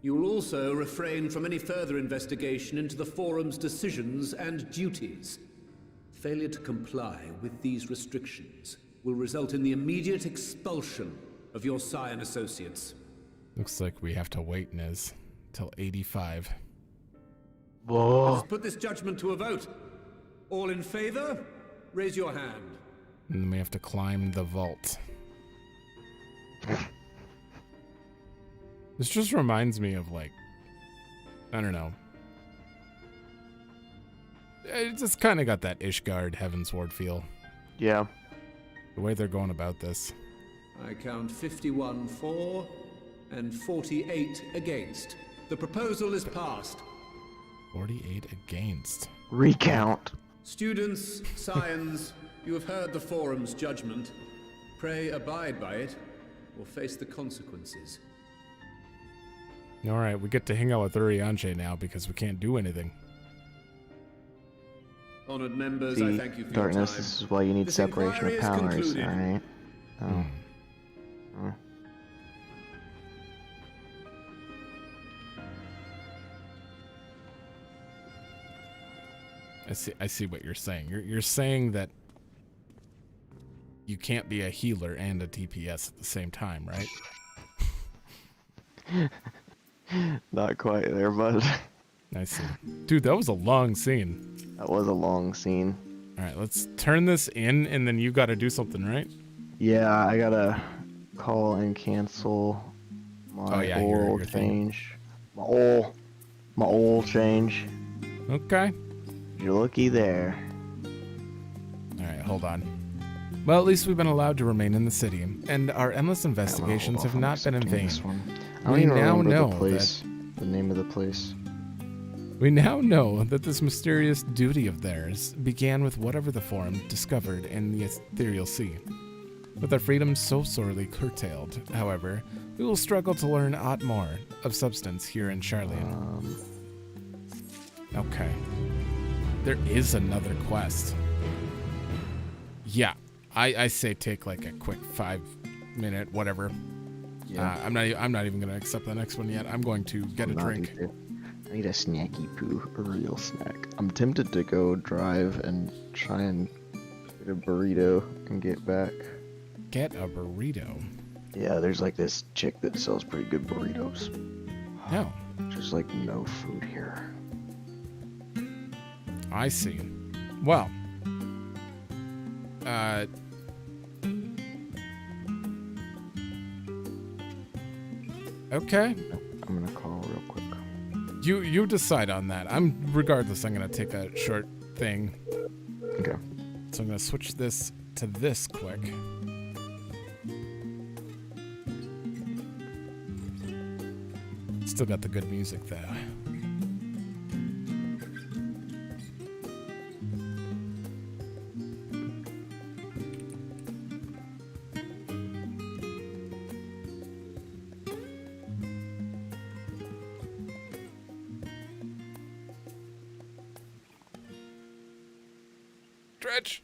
You will also refrain from any further investigation into the Forum's decisions and duties. Failure to comply with these restrictions will result in the immediate expulsion of your Scion associates. Looks like we have to wait, Niz, till 85. Whoa. Let's put this judgment to a vote. All in favor, raise your hand. And then we have to climb the vault. This just reminds me of, like, I don't know. It just kind of got that Ishgard Heavensward feel. Yeah. The way they're going about this. I count 51 for and 48 against. The proposal is passed. 48 against. Recount. Students, scions, you have heard the Forum's judgment. Pray abide by it, or face the consequences. Alright, we get to hang out with Urianger now because we can't do anything. Honored members, See, I thank you for Darkness, your time. this is why you need This separation of inquiry is powers, concluded. alright? I see what you're saying. You're saying that you can't be a healer and a DPS at the same time, right? Not quite there, bud. I see. Dude, that was a long scene. That was a long scene. Alright, let's turn this in and then you gotta do something, right? Yeah, I gotta call and cancel my oil change. My oil change. Okay. You're lucky there. Alright, hold on. Well, at least we've been allowed to remain in the city, and our endless investigations have not been in vain. I don't even remember the place. The name of the place. We now know that this mysterious duty of theirs began with whatever the Forum discovered in the Ethereal Sea. With our freedoms so sorely curtailed, however, we will struggle to learn aught more of substance here in Sharlayan. Okay. There is another quest. Yeah, I say take like a quick 5-minute whatever. Yeah. I'm not even gonna accept the next one yet. I'm going to get a drink. I need a snacky poo, a real snack. I'm tempted to go drive and try and get a burrito and get back. Get a burrito? Yeah, there's like this chick that sells pretty good burritos. No. Just like no food here. I see. Well. Okay. I'm gonna call real quick. You decide on that. Regardless, I'm gonna take a short thing. Okay. So I'm gonna switch this to this quick. Still got the good music there. Dredge!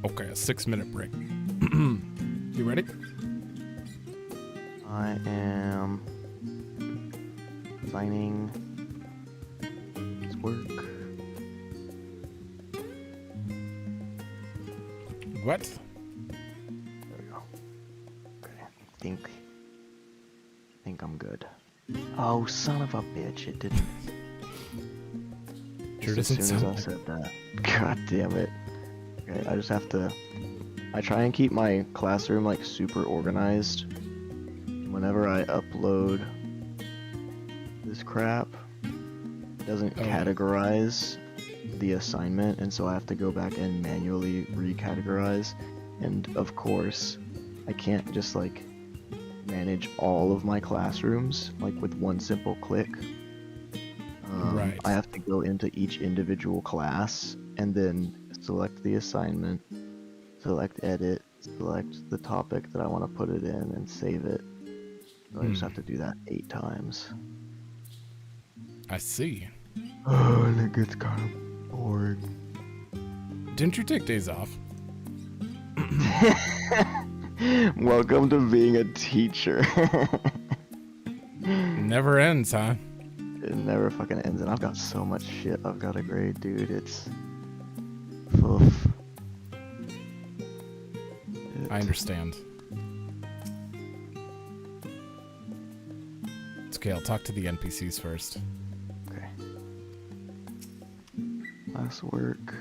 Okay, a 6-minute break. You ready? I am signing this work. What? There we go. Okay, I think I'm good. Oh, son of a bitch! It didn't. Sure Just doesn't as soon sound as I said that. God damn it. Okay, I just have to. I try and keep my classroom like super organized. Whenever I upload this crap, it doesn't categorize the assignment, and so I have to go back and manually recategorize. And of course, I can't just like manage all of my classrooms like with one simple click. Right. I have to go into each individual class and then select the assignment, select edit, select the topic that I want to put it in, and save it. So I just have to do that 8 times. I see. Oh, and it gets kind of boring. Didn't you take days off? Welcome to being a teacher. Never ends, huh? It never fucking ends, and I've got so much shit I've got to grade, dude. It's... Oof. I understand. It's okay, I'll talk to the NPCs first. Okay. Last work.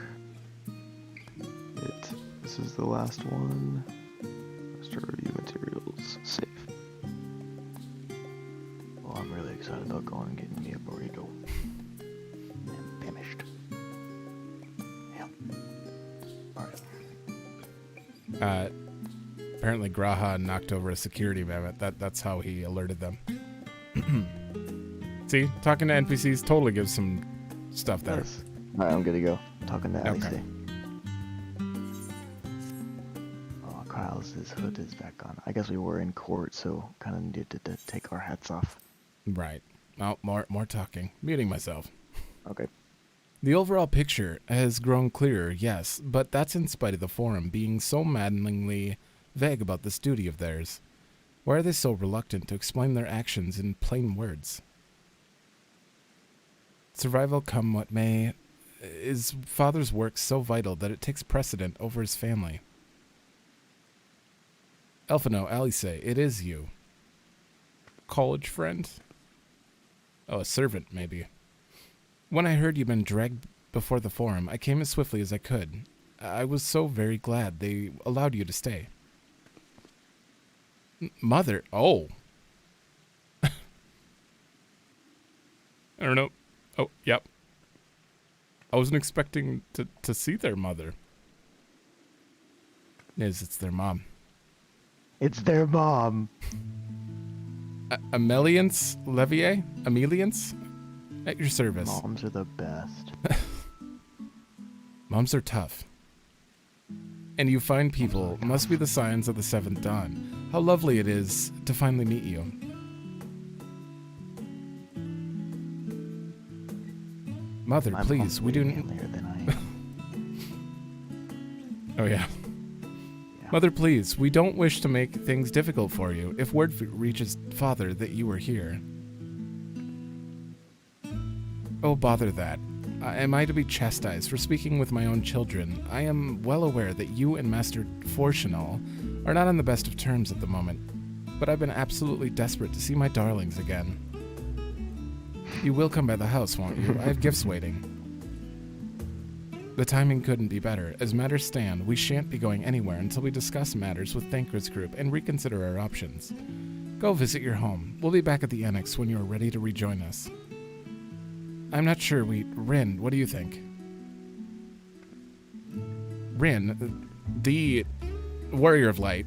This is the last one. Master review materials. Save. Well, I'm really excited about going and getting me a burrito. I'm famished. Yeah. Alright. Apparently Graha knocked over a security mammoth. That's how he alerted them. See, talking to NPCs totally gives some stuff there. Yes. Alright, I'm good to go. I'm talking to Alice. Okay. Oh, Kyle's hood is back on. I guess we were in court, so kind of needed to take our hats off. Right. Oh, more talking. Muting myself. Okay. The overall picture has grown clearer, yes, but that's in spite of the Forum being so maddeningly vague about this duty of theirs. Why are they so reluctant to explain their actions in plain words? Survival come what may, is Father's work so vital that it takes precedent over his family? Elfino, Alice, it is you. College friend? Oh, a servant, maybe. When I heard you'd been dragged before the Forum, I came as swiftly as I could. I was so very glad they allowed you to stay. Mother? Oh. I don't know. Oh, yep. I wasn't expecting to see their mother. It's their mom. It's their mom. Ameliance Levier? Ameliance? At your service. Moms are the best. Moms are tough. And you fine people must be the signs of the 7th dawn. How lovely it is to finally meet you. Mother, please, we do... Oh, yeah. Mother, please, we don't wish to make things difficult for you. If word reaches Father that you were here... Oh, bother that. Am I to be chastised for speaking with my own children? I am well aware that you and Master Fortunal are not on the best of terms at the moment, but I've been absolutely desperate to see my darlings again. You will come by the house, won't you? I have gifts waiting. The timing couldn't be better. As matters stand, we shan't be going anywhere until we discuss matters with Thancred's group and reconsider our options. Go visit your home. We'll be back at the Annex when you are ready to rejoin us. I'm not sure Rin, what do you think? Rin, the Warrior of Light.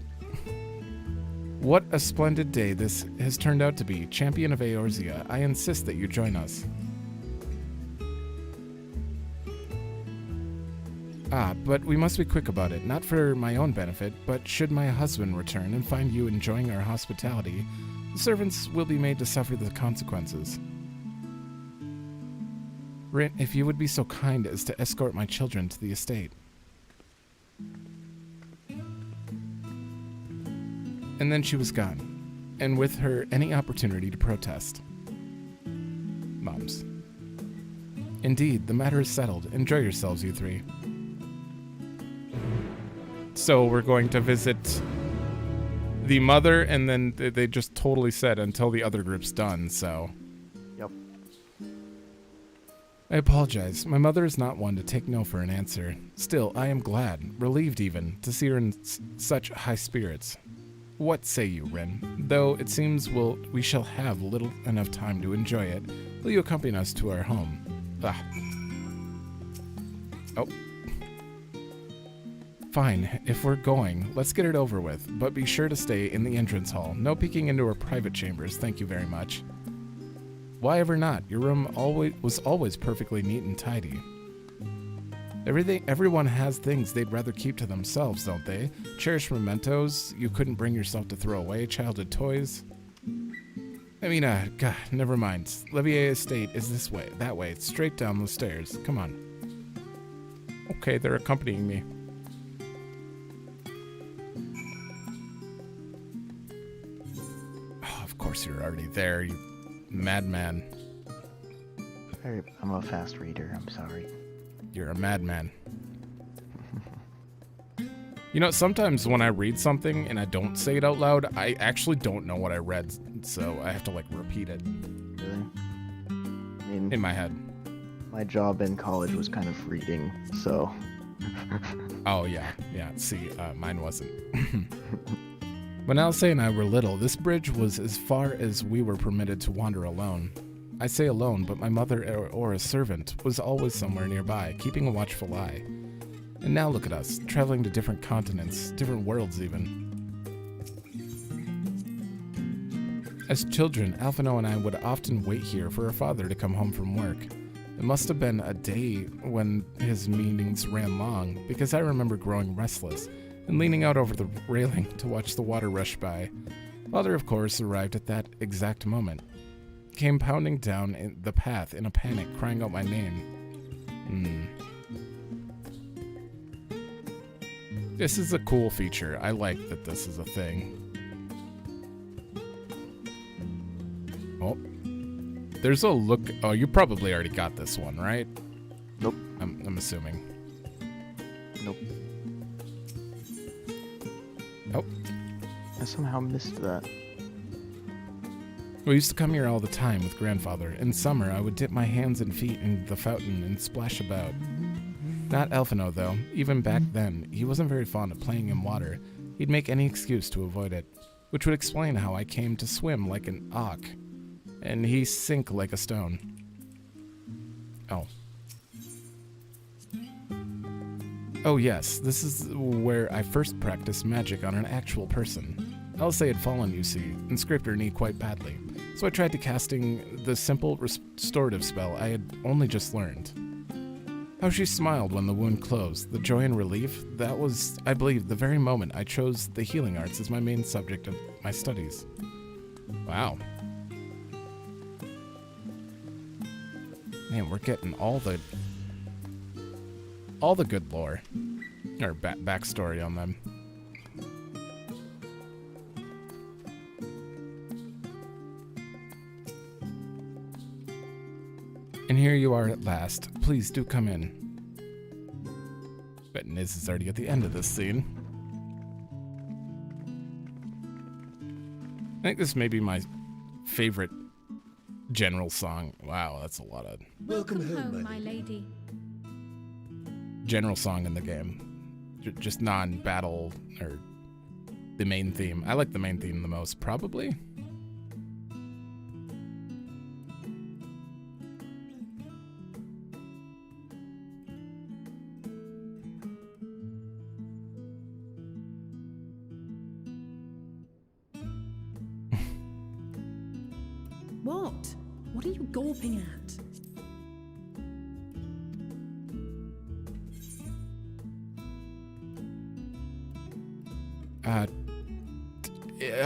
What a splendid day this has turned out to be. Champion of Eorzea, I insist that you join us. But we must be quick about it, not for my own benefit, but should my husband return and find you enjoying our hospitality, the servants will be made to suffer the consequences. Rin, if you would be so kind as to escort my children to the estate. And then she was gone, and with her any opportunity to protest. Mums. Indeed, the matter is settled. Enjoy yourselves, you three. So we're going to visit the mother, and then they just totally said until the other group's done, so. Yep. I apologize. My mother is not one to take no for an answer. Still, I am glad, relieved even, to see her in such high spirits. What say you, Rin? Though it seems we shall have little enough time to enjoy it, will you accompany us to our home? Ah. Oh. Fine, if we're going, let's get it over with, but be sure to stay in the entrance hall. No peeking into our private chambers, thank you very much. Why ever not? Your room was always perfectly neat and tidy. Everyone has things they'd rather keep to themselves, don't they? Cherished mementos you couldn't bring yourself to throw away, childhood toys. I mean, God, never mind. Levier Estate is this way, that way, straight down the stairs. Come on. Okay, they're accompanying me. Oh, of course you're already there, you madman. I'm a fast reader, I'm sorry. You're a madman. You know, sometimes when I read something and I don't say it out loud, I actually don't know what I read, so I have to, like, repeat it. Really? I mean, in my head. My job in college was kind of reading, so... Oh, yeah. See, mine wasn't. When Alce and I were little, this bridge was as far as we were permitted to wander alone. I say alone, but my mother or a servant was always somewhere nearby, keeping a watchful eye. And now look at us, traveling to different continents, different worlds even. As children, Alphino and I would often wait here for our father to come home from work. It must have been a day when his meetings ran long, because I remember growing restless and leaning out over the railing to watch the water rush by. Father, of course, arrived at that exact moment. Came pounding down the path in a panic, crying out my name. This is a cool feature. I like that this is a thing. Oh. There's a look... Oh, you probably already got this one, right? Nope. I'm assuming. Nope. Oh. I somehow missed that. We used to come here all the time with grandfather. In summer, I would dip my hands and feet in the fountain and splash about. Not Alphino, though. Even back then, he wasn't very fond of playing in water. He'd make any excuse to avoid it, which would explain how I came to swim like an auk, and he sink like a stone. Oh. Oh yes, this is where I first practiced magic on an actual person. Alce had fallen, you see, and scraped her knee quite badly, so I tried to casting the simple restorative spell I had only just learned. How she smiled when the wound closed, the joy and relief, that was, I believe, the very moment I chose the healing arts as my main subject of my studies. Wow. Man, we're getting all the good lore, or backstory on them. And here you are at last. Please do come in. Bet Niz is already at the end of this scene. I think this may be my favorite general song. Wow, that's a lot of... Welcome home, my lady. General song in the game. Just non-battle, or the main theme. I like the main theme the most, probably. What? What are you gawping at?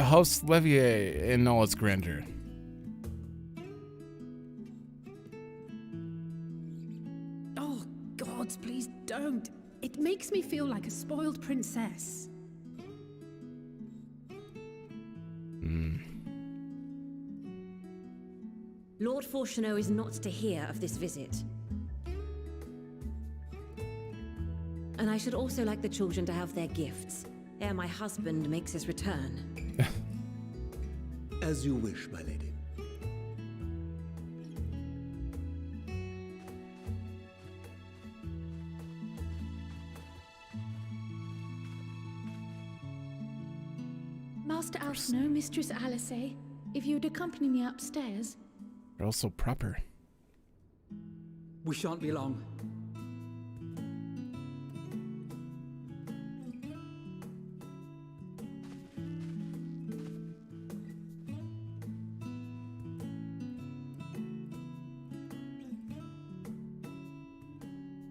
House Levier in all its grandeur. Oh, gods, please don't. It makes me feel like a spoiled princess. Lord Fortuneau is not to hear of this visit. And I should also like the children to have their gifts, ere my husband makes his return. As you wish, my lady. Master Alphino, Mistress Alice, if you'd accompany me upstairs. They're also proper. We shan't be long.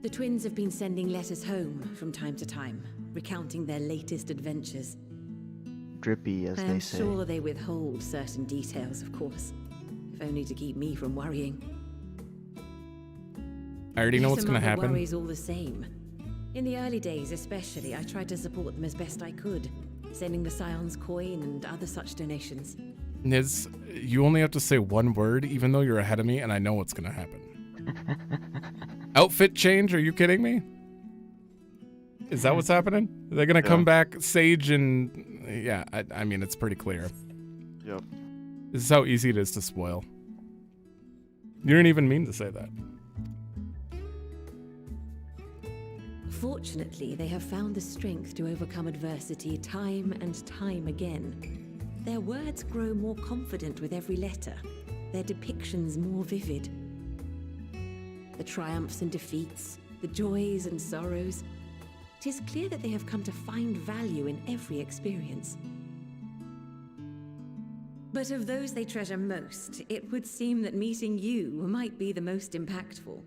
The twins have been sending letters home from time to time, recounting their latest adventures. Drippy, as they say. I am sure they withhold certain details, of course, if only to keep me from worrying. I already know what's going to happen. Worries all the same. In the early days, especially, I tried to support them as best I could, sending the Scion's coin and other such donations. Niz, you only have to say one word, even though you're ahead of me, and I know what's going to happen. Outfit change? Are you kidding me? Is that what's happening? They're going to come back Sage and... Yeah, I mean, it's pretty clear. Yep. This is how easy it is to spoil. You didn't even mean to say that. Fortunately, they have found the strength to overcome adversity time and time again. Their words grow more confident with every letter, their depictions more vivid. The triumphs and defeats, the joys and sorrows. It is clear that they have come to find value in every experience. But of those they treasure most, it would seem that meeting you might be the most impactful.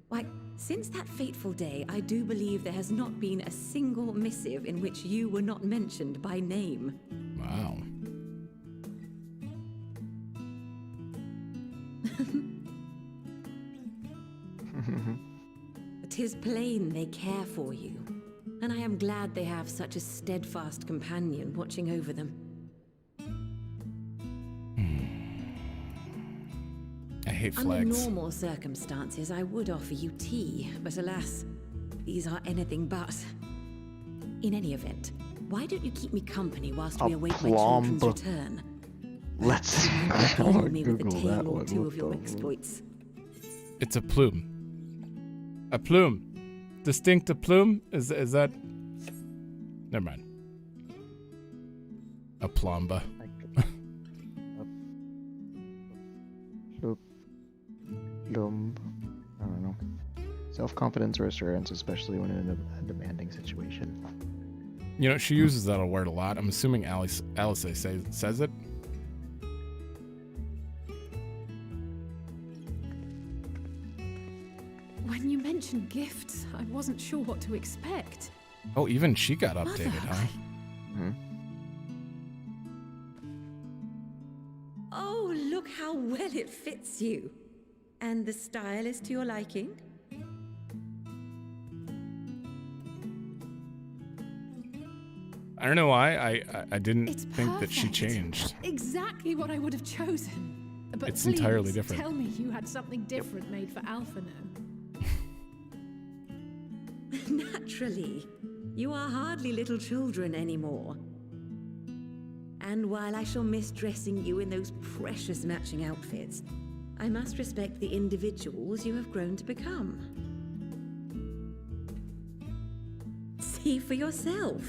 Why, since that fateful day, I do believe there has not been a single missive in which you were not mentioned by name. Wow. It is plain they care for you, and I am glad they have such a steadfast companion watching over them. I hate flags. Under normal circumstances, I would offer you tea, but alas, these are anything but. In any event, why don't you keep me company whilst we await my children's return? Let's Google me with a tale or two of your exploits. It's a plume. A plume. Distinct a plume? Is that... Never mind. A plomba. I don't know. Self-confidence or assurance, especially when in a demanding situation. You know, she uses that word a lot. I'm assuming Alice says it. When you mentioned gifts, I wasn't sure what to expect. Oh, even she got updated, huh? Mm-hmm. Oh, look how well it fits you. And the style is to your liking? I don't know why. I didn't It's think that she perfect. changed. Exactly what I would have chosen. But It's please, entirely different. Tell me you had something different made for Alphino. Naturally. You are hardly little children anymore. And while I shall miss dressing you in those precious matching outfits, I must respect the individuals you have grown to become. See for yourself.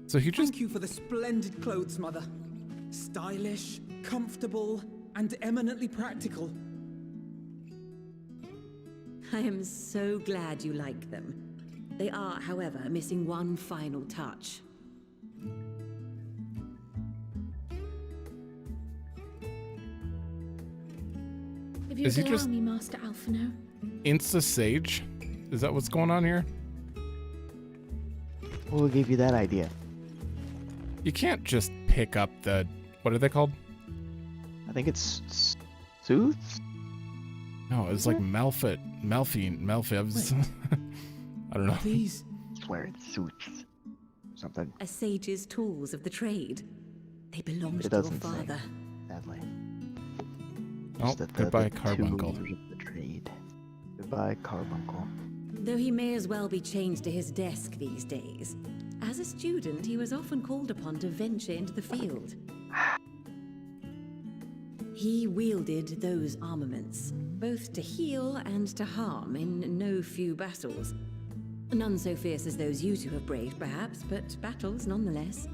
So he just... Thank you for the splendid clothes, Mother. Stylish, comfortable, and eminently practical. I am so glad you like them. They are, however, missing one final touch. If you Is he allow just- me, Master Alphino. Insta Sage? Is that what's going on here? Who gave you that idea? You can't just pick up the... What are they called? I think it's Sooths? No, it's like Malfivs. I don't know. Please. I swear it's Sooths. Something. A sage's tools of the trade. They belonged to It your doesn't say, father. sadly. Oh, Just that goodbye, the Carbuncle. tools of the trade. Goodbye, Carbuncle. Though he may as well be chained to his desk these days. As a student, he was often called upon to venture into the field. He wielded those armaments, both to heal and to harm in no few battles. None so fierce as those you two have braved, perhaps, but battles nonetheless.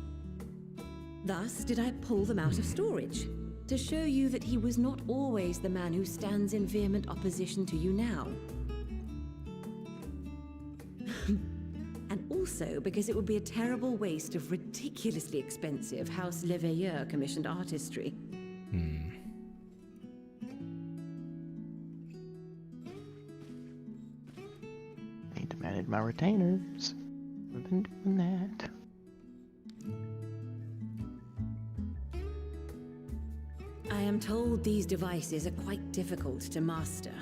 Thus did I pull them out of storage, to show you that he was not always the man who stands in vehement opposition to you now. And also because it would be a terrible waste of ridiculously expensive House Leveilleur commissioned artistry. They demanded my retainers. I've been doing that. I am told these devices are quite difficult to master,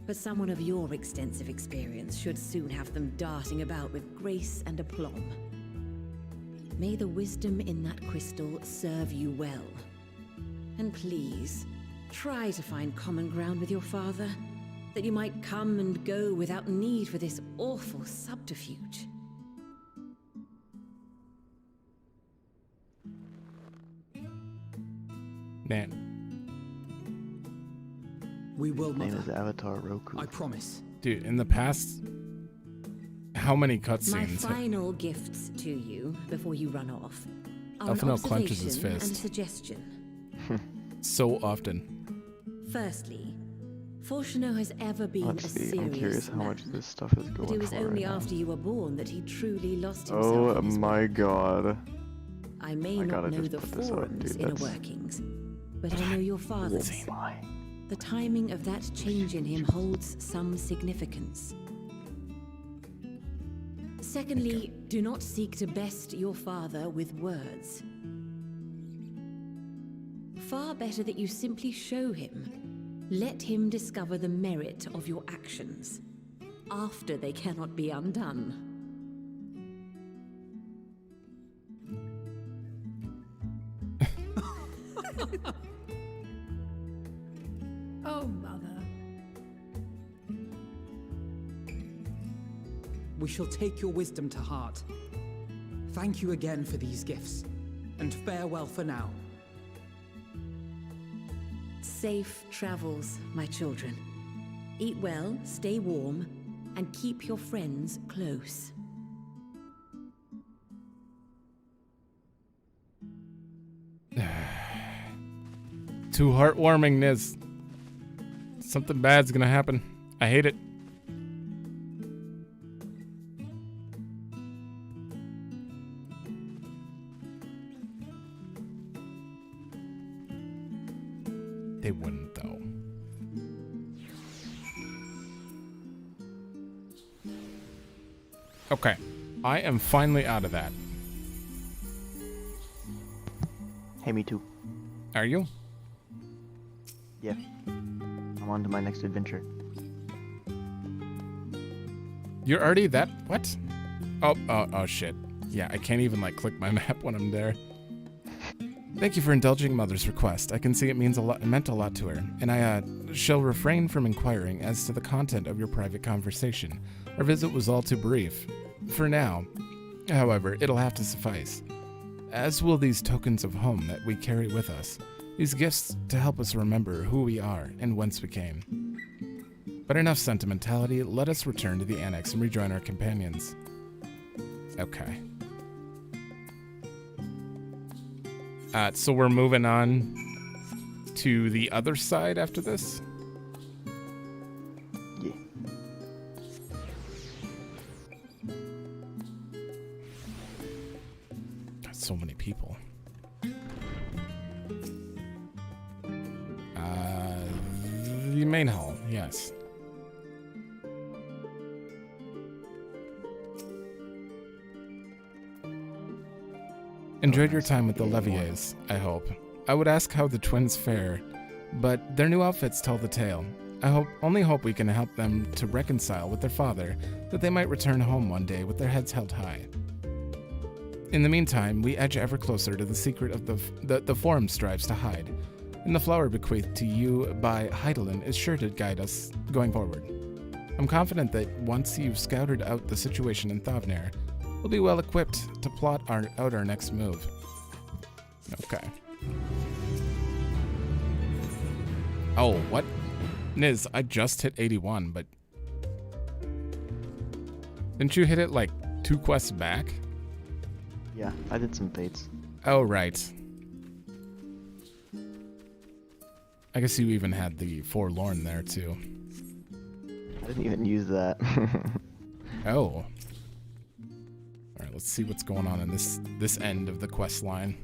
but someone of your extensive experience should soon have them darting about with grace and aplomb. May the wisdom in that crystal serve you well. And please, try to find common ground with your father, that you might come and go without need for this awful subterfuge. Man. We will, His name Mother. is Avatar Roku. I promise. Dude, in the past, how many My cutscenes? final gifts to you before you run off are an Elfino clenches his observation and a fist. suggestion. So often. Firstly, Fortuno has ever been Let's a see, serious I'm curious how man. much of this stuff is But going it was for only right now. after you were born that he truly lost himself Oh in his my god. I may I not gotta know just the put this up, forum's dude, inner that's- workings, but I know your father's. Oh my. The timing of that change in him holds some significance. Secondly, do not seek to best your father with words. Far better that you simply show him. Let him discover the merit of your actions, after they cannot be undone. Oh, Mother. We shall take your wisdom to heart. Thank you again for these gifts, and farewell for now. Safe travels, my children. Eat well, stay warm, and keep your friends close. Too heartwarming, Niz. Something bad's gonna happen. I hate it. They wouldn't, though. Okay. I am finally out of that. Hey, me too. Are you? Yeah. I'm on to my next adventure. You're already that? What? Oh, shit. Yeah, I can't even, click my map when I'm there. Thank you for indulging Mother's request. I can see it meant a lot to her, and I shall refrain from inquiring as to the content of your private conversation. Our visit was all too brief. For now, however, it'll have to suffice. As will these tokens of home that we carry with us. These gifts to help us remember who we are and whence we came. But enough sentimentality, let us return to the annex and rejoin our companions. Okay. So we're moving on to the other side after this? Yeah. Got so many people. The main hall, yes. Enjoyed your time with the Leviers, I hope. I would ask how the twins fare, but their new outfits tell the tale. I only hope we can help them to reconcile with their father, that they might return home one day with their heads held high. In the meantime, we edge ever closer to the secret of the forum strives to hide, and the flower bequeathed to you by Hydalaen is sure to guide us going forward. I'm confident that once you've scouted out the situation in Thavnair, we'll be well equipped to plot out our next move. Okay. Oh, what? Niz, I just hit 81, but... Didn't you hit it like 2 quests back? Yeah, I did some fates. Oh, right. I guess you even had the Forlorn there, too. I didn't even use that. Oh. Alright, let's see what's going on in this end of the quest line.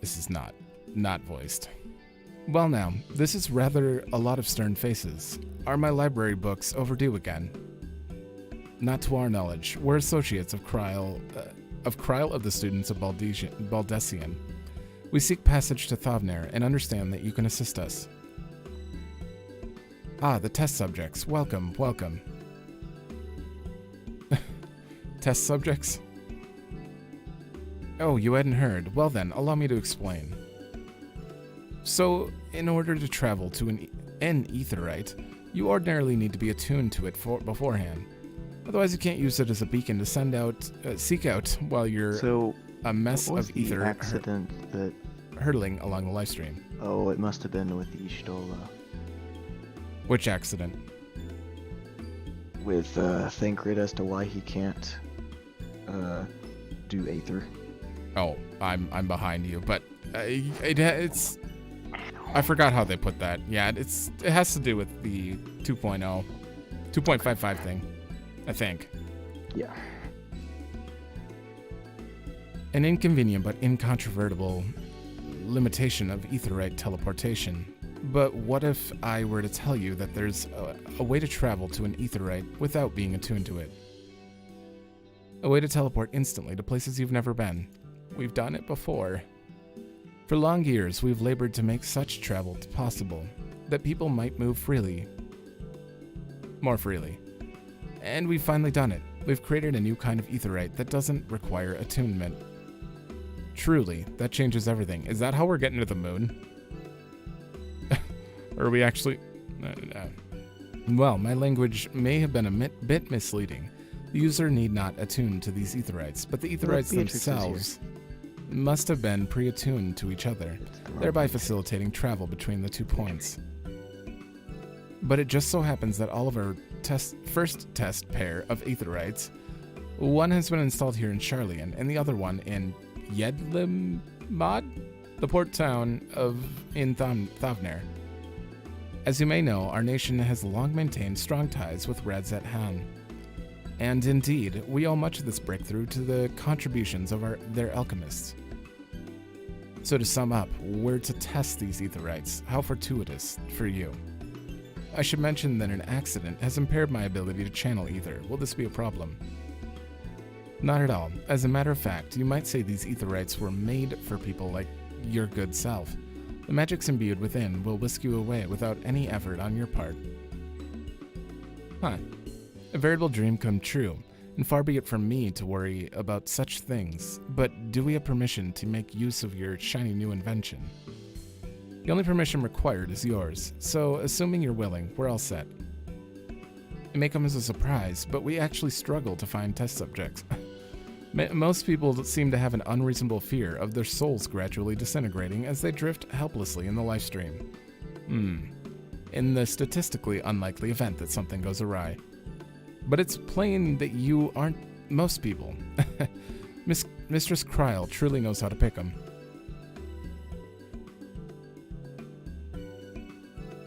This is not voiced. Well now, this is rather a lot of stern faces. Are my library books overdue again? Not to our knowledge. We're associates of Kryl of the students of Baldessian. We seek passage to Thavnair and understand that you can assist us. Ah, the test subjects. Welcome, welcome. Test subjects? Oh, you hadn't heard. Well then, allow me to explain. So, in order to travel to an aetheryte, you ordinarily need to be attuned to it beforehand. Otherwise, you can't use it as a beacon to seek out while you're a mess of ether accident that hurtling along the lifestream. Oh, it must have been with Ishtola. Which accident? With Thancred as to why he can't do Aether. Oh, I'm behind you, but it's I forgot how they put that. Yeah, it has to do with the 2.55 thing, I think. Yeah. An inconvenient but incontrovertible limitation of aetheryte teleportation. But what if I were to tell you that there's a way to travel to an aetheryte without being attuned to it? A way to teleport instantly to places you've never been. We've done it before. For long years, we've labored to make such travel possible, that people might move freely. More freely. And we've finally done it. We've created a new kind of aetheryte that doesn't require attunement. Truly, that changes everything. Is that how we're getting to the moon? Or are we actually... Well, my language may have been a bit misleading. The user need not attune to these aetherites, but the aetherites themselves must have been pre-attuned to each other, thereby facilitating travel between the 2 points. But it just so happens that all of our first test pair of aetherites, one has been installed here in Sharlayan, and the other one in Yedlimod, the port town in Thavnair. As you may know, our nation has long maintained strong ties with Radzat Han. And indeed, we owe much of this breakthrough to the contributions of their alchemists. So to sum up, we're to test these aetherites. How fortuitous for you. I should mention that an accident has impaired my ability to channel ether. Will this be a problem? Not at all. As a matter of fact, you might say these aetherites were made for people like your good self. The magics imbued within will whisk you away without any effort on your part. Huh. A veritable dream come true, and far be it from me to worry about such things, but do we have permission to make use of your shiny new invention? The only permission required is yours, so assuming you're willing, we're all set. It may come as a surprise, but we actually struggle to find test subjects. Most people seem to have an unreasonable fear of their souls gradually disintegrating as they drift helplessly in the lifestream. In the statistically unlikely event that something goes awry. But it's plain that you aren't most people. Mistress Kryl truly knows how to pick them.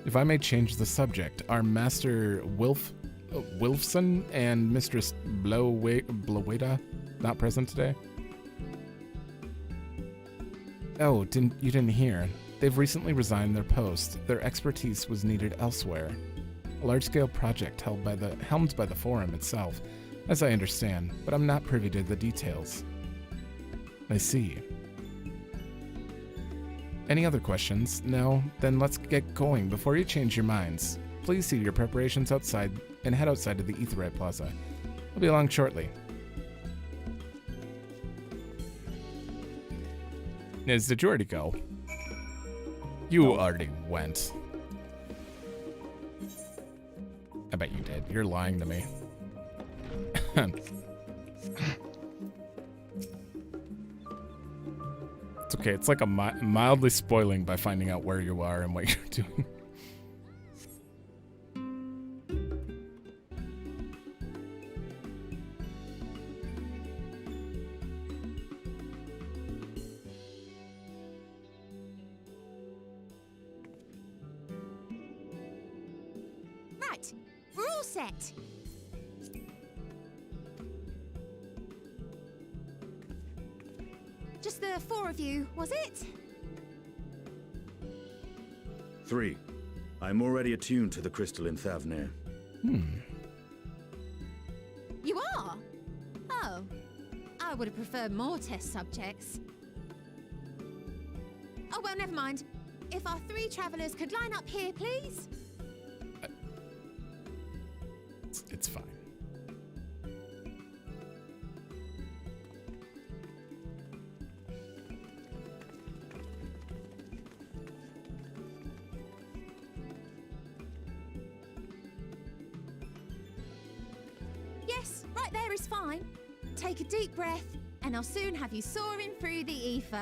If I may change the subject, are Master Wilfson and Mistress Bloweda not present today? Oh, you didn't hear. They've recently resigned their post. Their expertise was needed elsewhere. A large-scale project helmed by the Forum itself, as I understand, but I'm not privy to the details. I see. Any other questions? No? Then let's get going before you change your minds. Please see your preparations outside and head outside to the Aetheryte Plaza. I'll be along shortly. Niz, did you already go? You already went. I bet you did. You're lying to me. It's okay. It's like a mildly spoiling by finding out where you are and what you're doing. Right, we're all set. Just the 4 of you, was it? 3. I'm already attuned to the crystal in Thavnair. You are? Oh, I would have preferred more test subjects. Oh, well, never mind. If our 3 travelers could line up here, please. It's fine. Yes, right there is fine. Take a deep breath, and I'll soon have you soaring through the ether.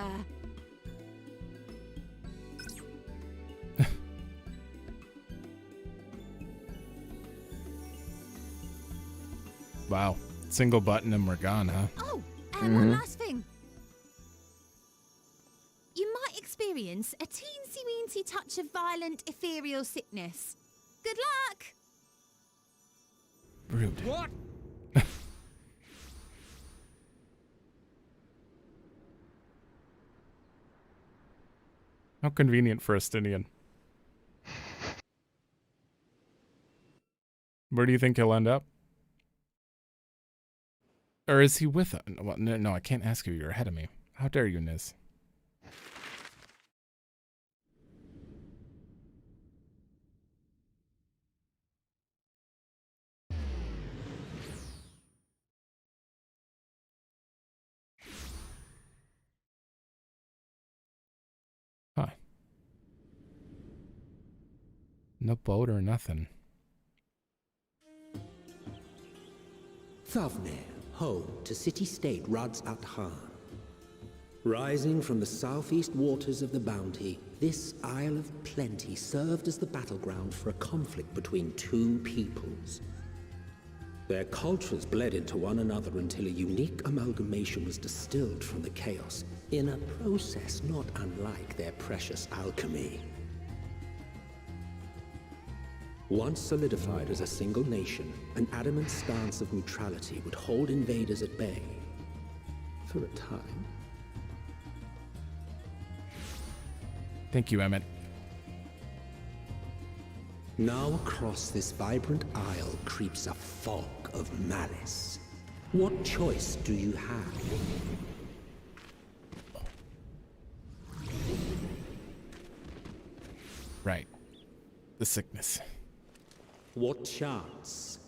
Wow. Single button and we're gone, huh? Oh, and one last thing. You might experience a teensy-weensy touch of violent ethereal sickness. Good luck! Rude. What? How convenient for Estinian. Where do you think he'll end up? Or is he with us? Well, no, I can't ask you. You're ahead of me. How dare you, Niz? Huh. No boat or nothing. Thavnair, home to city-state Rads at Han. Rising from the southeast waters of the Bounty, this Isle of Plenty served as the battleground for a conflict between 2 peoples. Their cultures bled into one another until a unique amalgamation was distilled from the chaos, in a process not unlike their precious alchemy. Once solidified as a single nation, an adamant stance of neutrality would hold invaders at bay. For a time. Thank you, Emmett. Now across this vibrant isle creeps a fog of malice. What choice do you have? Right. The sickness. What chance?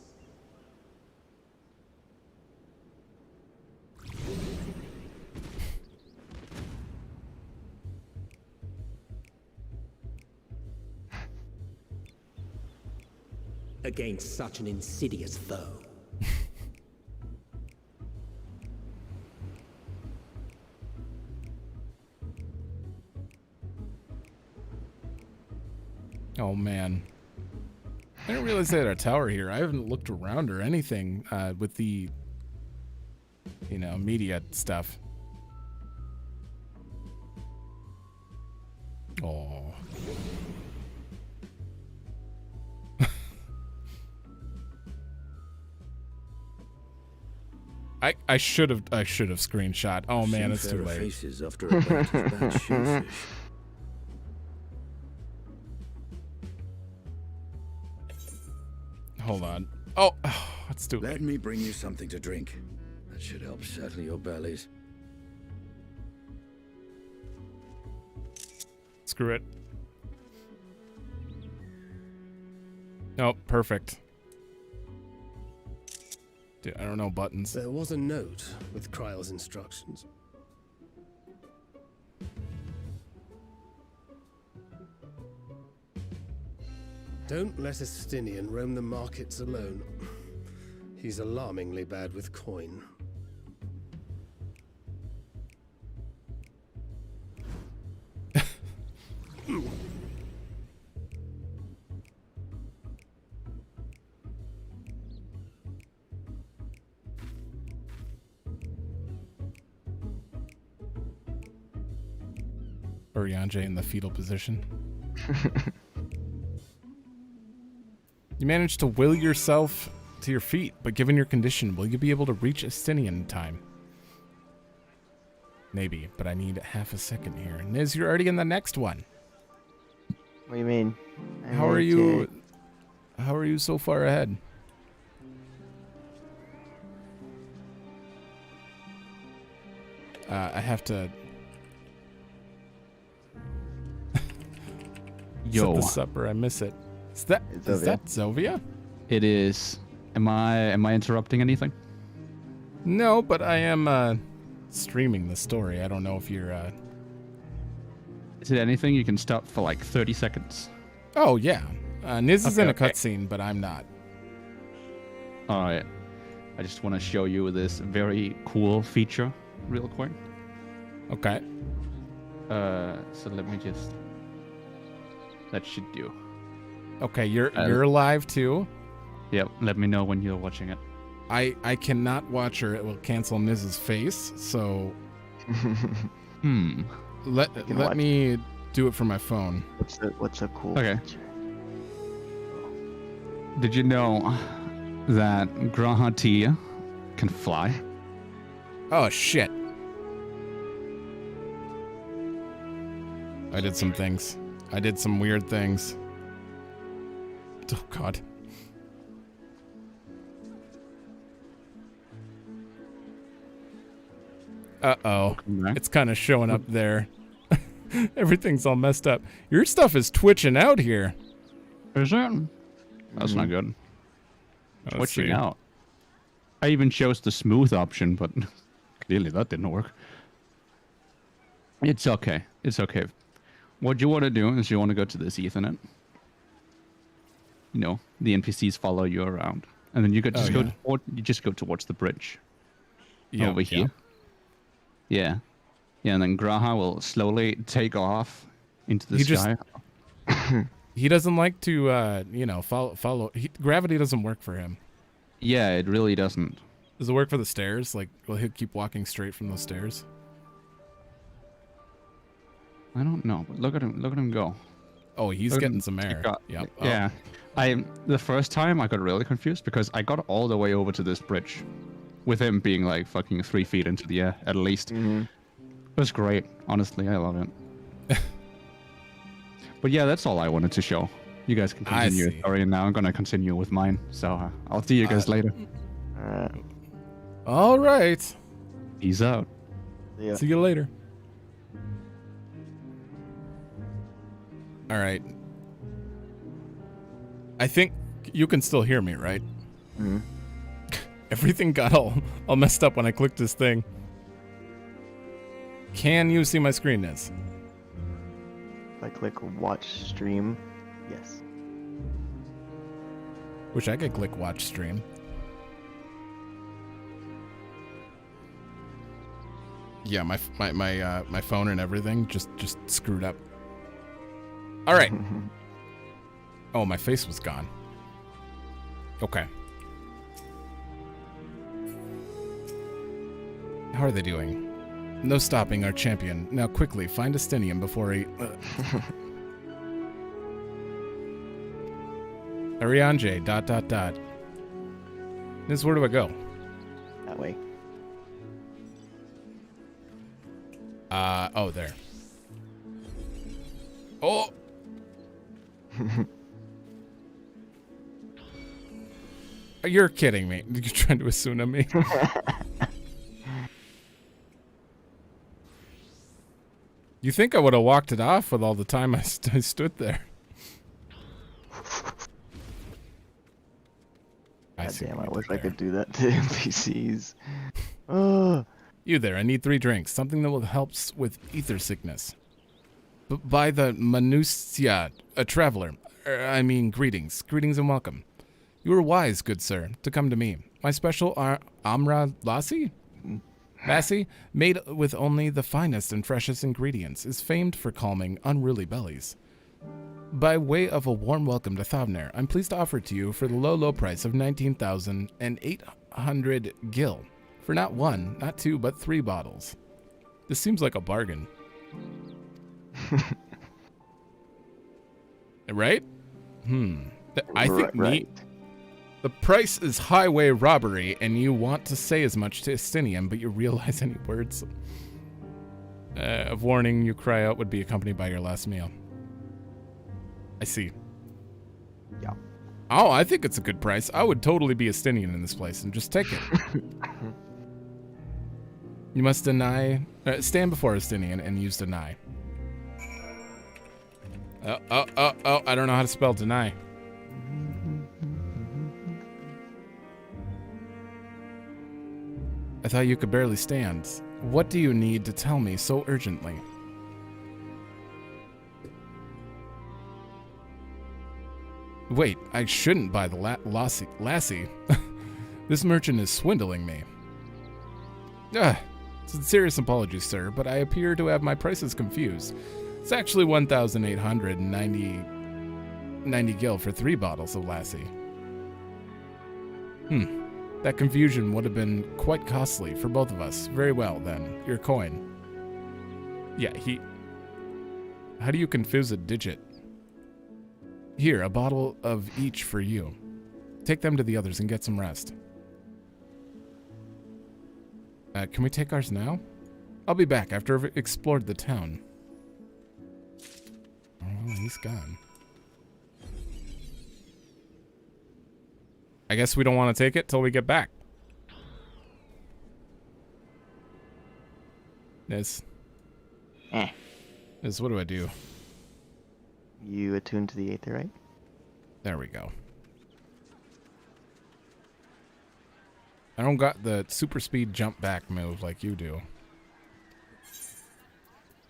Against such an insidious foe. Oh, man. I didn't realize they had a tower here. I haven't looked around or anything with the, you know, media stuff. Oh. I should have screenshot. Oh man, it's too late. Faces after a bout of bad shoefish. Hold on. Oh, it's too late. Let me bring you something to drink. That should help settle your bellies. Screw it. Oh, perfect. Dude, I don't know buttons. There was a note with Kryle's instructions. Don't let a Stinian roam the markets alone. He's alarmingly bad with coin. Oriange in the fetal position. You managed to will yourself to your feet, but given your condition, will you be able to reach Estinian in time? Maybe, but I need half a second here. Niz, you're already in the next one. What do you mean? How are you? How are you so far ahead? I have to Yo. set this up or I miss it. Is that Zovia? It is. Am I interrupting anything? No, but I am streaming the story. I don't know if you're Is it anything you can stop for like 30 seconds? Oh yeah. Niz is Okay, in a okay. cutscene, but I'm not. Alright. I just want to show you this very cool feature real quick. Okay. So let me just... That should do. Okay, you're live too? Yep, let me know when you're watching it. I cannot watch her. It will cancel Niz's face, so let me do it from my phone. What's a cool Okay. feature? Did you know that Grahati can fly? Oh shit. I did some things. I did some weird things. Oh god. Uh-oh. It's kind of showing up there. Everything's all messed up. Your stuff is twitching out here. Is it? That's not good. Let's Twitching see. out. I even chose the smooth option, but clearly that didn't work. It's okay. It's okay. What you want to do is you want to go to this Ethernet. You know, the NPCs follow you around, and then you could just go towards the bridge. Yeah, over here. Yeah, and then Graha will slowly take off into the sky. He doesn't like to, follow. Gravity doesn't work for him. Yeah, it really doesn't. Does it work for the stairs? Like, will he keep walking straight from those stairs? I don't know, but look at him. Look at him go. Oh, he's getting some air. Yep. Oh. Yeah. The first time I got really confused because I got all the way over to this bridge with him being like fucking 3 feet into the air at least. It was great. Honestly, I love it. But yeah, that's all I wanted to show. You guys can continue your story, and now I'm going to continue with mine. So I'll see you guys later. All right. Peace out. Yeah. See you later. All right. I think you can still hear me, right? Mm-hmm. Everything got all messed up when I clicked this thing. Can you see my screen, Niz? If I click watch stream, yes. Wish I could click watch stream. Yeah, my phone and everything just screwed up. All right. Oh, my face was gone. Okay. How are they doing? No stopping our champion. Now quickly, find Estinian before he... Arianje, ... Niz, where do I go? That way. Oh, there. Oh! You're kidding me. You're trying to assume me. You think I would have walked it off with all the time I stood there? see Damn, what I we wish did I there. could do that to NPCs. Oh. You there, I need 3 drinks. Something that will helps with ether sickness. By the Matsya, a traveler. I mean, greetings. Greetings and welcome. You were wise, good sir, to come to me. My special Amra Lassi? Lassi, made with only the finest and freshest ingredients, is famed for calming unruly bellies. By way of a warm welcome to Thavnair, I'm pleased to offer it to you for the low, low price of 19,800 gil. For not 1, not 2, but 3 bottles. This seems like a bargain. Right? I think right. The price is highway robbery, and you want to say as much to Estinian, but you realize any words of warning you cry out would be accompanied by your last meal. I see. Yeah. Oh, I think it's a good price. I would totally be Estinian in this place and just take it. You must stand before Estinian and use deny. Oh, I don't know how to spell deny. I thought you could barely stand. What do you need to tell me so urgently? Wait, I shouldn't buy the lassie. This merchant is swindling me. Serious apologies, sir, but I appear to have my prices confused. It's actually 1,890 gil for 3 bottles of lassie. That confusion would have been quite costly for both of us. Very well, then. Your coin. Yeah, how do you confuse a digit? Here, a bottle of each for you. Take them to the others and get some rest. Can we take ours now? I'll be back after I've explored the town. Oh, he's gone. I guess we don't want to take it till we get back. What do I do? You attune to the Aether, right? There we go. I don't got the super speed jump back move like you do.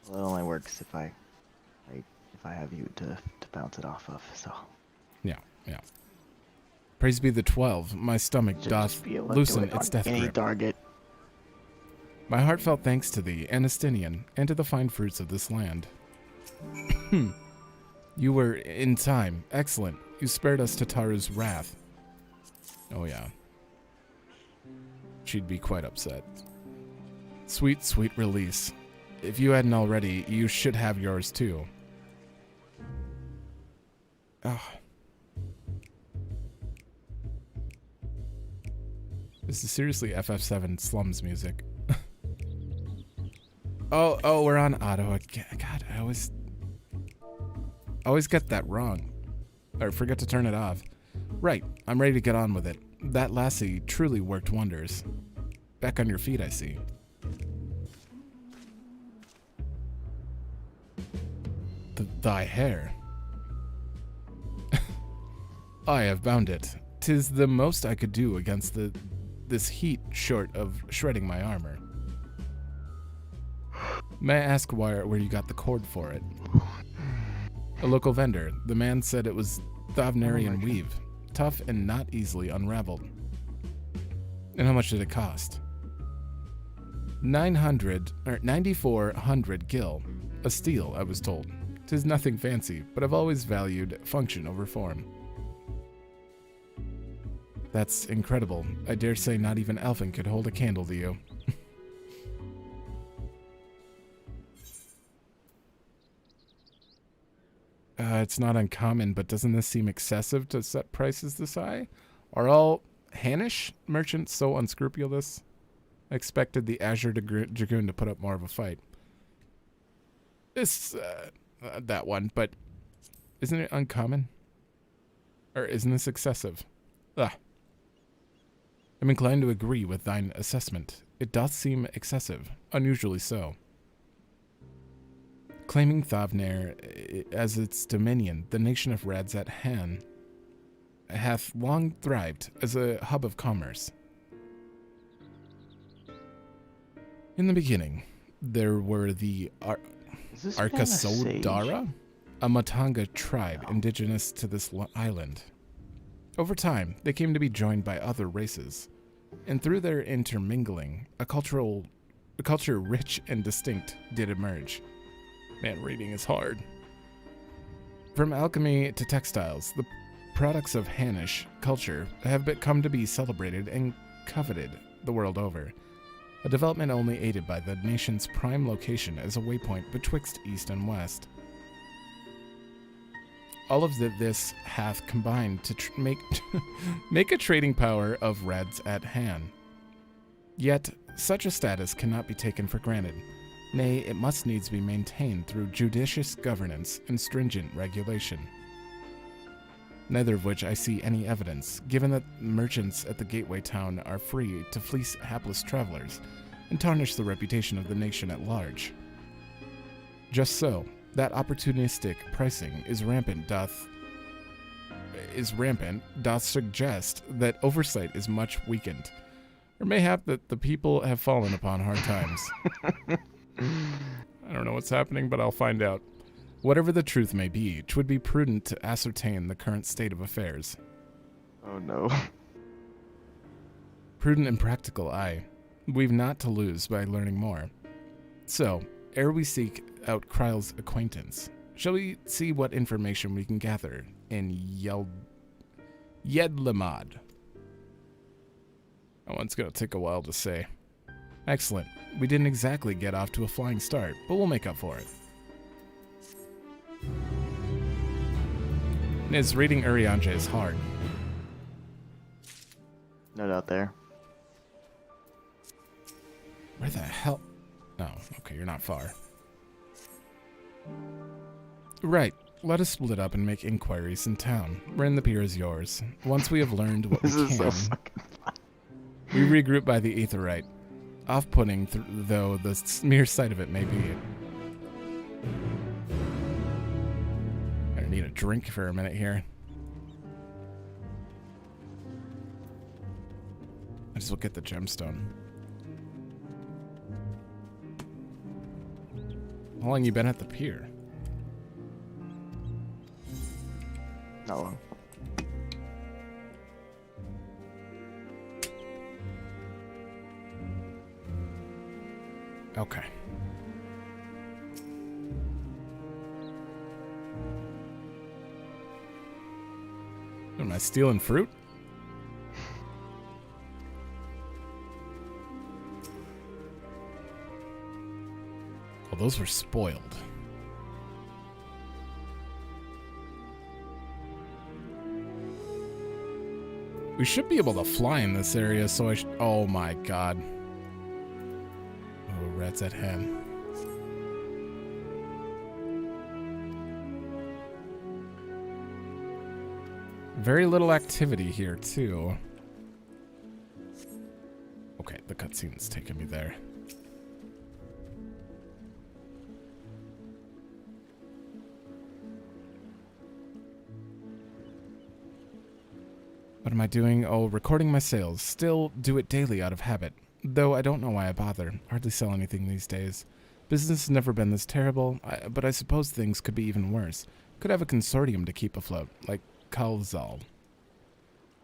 Well, it only works if I have you to bounce it off of, so. Yeah. Praise be the 12. My stomach doth loosen its death any grip. target. My heartfelt thanks to thee, Anastinian, and to the fine fruits of this land. You were in time. Excellent. You spared us Tataru's wrath. Oh yeah. She'd be quite upset. Sweet, sweet release. If you hadn't already, you should have yours too. Oh. This is seriously FF7 Slums music. Oh, we're on auto again. God, I always get that wrong. Or forget to turn it off. Right, I'm ready to get on with it. That lassie truly worked wonders. Back on your feet, I see. Thy hair. I have bound it. 'Tis the most I could do against this heat, short of shredding my armor. May I ask where you got the cord for it? A local vendor. The man said it was Thavnairian weave, tough and not easily unraveled. And how much did it cost? 9,400 gil. A steal, I was told. 'Tis nothing fancy, but I've always valued function over form. That's incredible. I dare say not even Elfin could hold a candle to you. It's not uncommon, but doesn't this seem excessive to set prices this high? Are all Hanish merchants so unscrupulous? I expected the Azure Dragoon to put up more of a fight. That one, but isn't it uncommon? Or isn't this excessive? I'm inclined to agree with thine assessment. It doth seem excessive, unusually so. Claiming Thavnair as its dominion, the nation of Radzat hath long thrived as a hub of commerce. In the beginning, there were the Arkasodara, a Matanga tribe indigenous to this island. Over time, they came to be joined by other races, and through their intermingling, a culture rich and distinct did emerge. Man, reading is hard. From alchemy to textiles, the products of Hanish culture have come to be celebrated and coveted the world over, a development only aided by the nation's prime location as a waypoint betwixt east and west. All of this hath combined to make a trading power of reds at hand. Yet, such a status cannot be taken for granted. Nay, it must needs be maintained through judicious governance and stringent regulation. Neither of which I see any evidence, given that merchants at the gateway town are free to fleece hapless travelers and tarnish the reputation of the nation at large. Just so, that opportunistic pricing is rampant doth suggest that oversight is much weakened, or mayhap that the people have fallen upon hard times. I don't know what's happening, but I'll find out. Whatever the truth may be, 'twould be prudent to ascertain the current state of affairs. Oh no. Prudent and practical, aye. We've not to lose by learning more. So, ere we seek out Kryle's acquaintance, shall we see what information we can gather in Yedlamad? Oh, it's gonna take a while to say. Excellent. We didn't exactly get off to a flying start, but we'll make up for it. Niz, reading Urianger is hard. No doubt there. Where the hell? Oh, okay, you're not far. Right. Let us split up and make inquiries in town. Ren the pier is yours. Once we have learned what we can, we regroup by the Aetherite. Off-putting, though the mere sight of it may be. I need a drink for a minute here. I just look at the gemstone. How long you been at the pier? Not long. Okay. Am I stealing fruit? Oh, those were spoiled. We should be able to fly in this area, so I oh my god. Oh, rats at hand. Very little activity here, too. Okay, the cutscene's taking me there. What am I doing? Oh, recording my sales. Still do it daily out of habit. Though I don't know why I bother. Hardly sell anything these days. Business has never been this terrible, but I suppose things could be even worse. Could have a consortium to keep afloat, like Kalzal.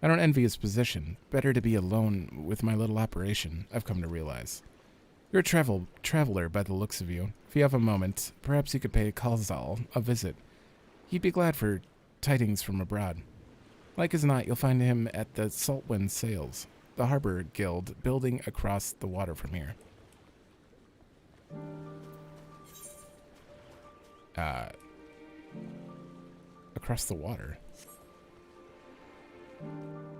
I don't envy his position. Better to be alone with my little operation, I've come to realize. You're a traveler by the looks of you. If you have a moment, perhaps you could pay Kalzal a visit. He'd be glad for tidings from abroad. Like as not, you'll find him at the Saltwind Sails, the harbor guild building across the water from here. Across the water?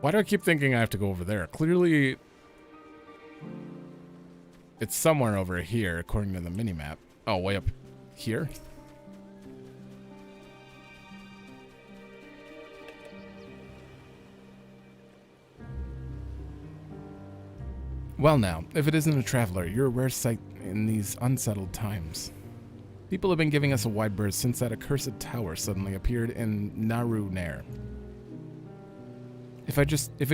Why do I keep thinking I have to go over there? Clearly, it's somewhere over here, according to the minimap. Oh, way up here? Well now, if it isn't a traveler, you're a rare sight in these unsettled times. People have been giving us a wide berth since that accursed tower suddenly appeared in Naru Nair. If it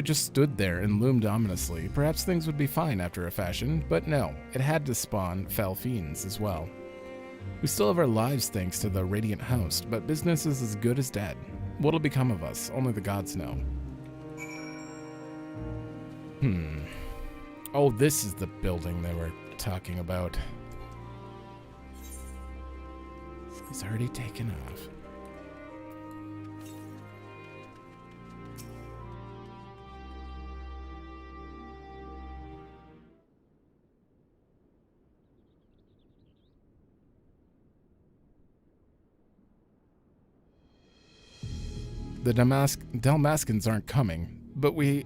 just stood there and loomed ominously, perhaps things would be fine after a fashion, but no, it had to spawn fell fiends as well. We still have our lives thanks to the Radiant Host, but business is as good as dead. What'll become of us, only the gods know. Oh, this is the building they were talking about. It's already taken off. The Dalmascans aren't coming, but we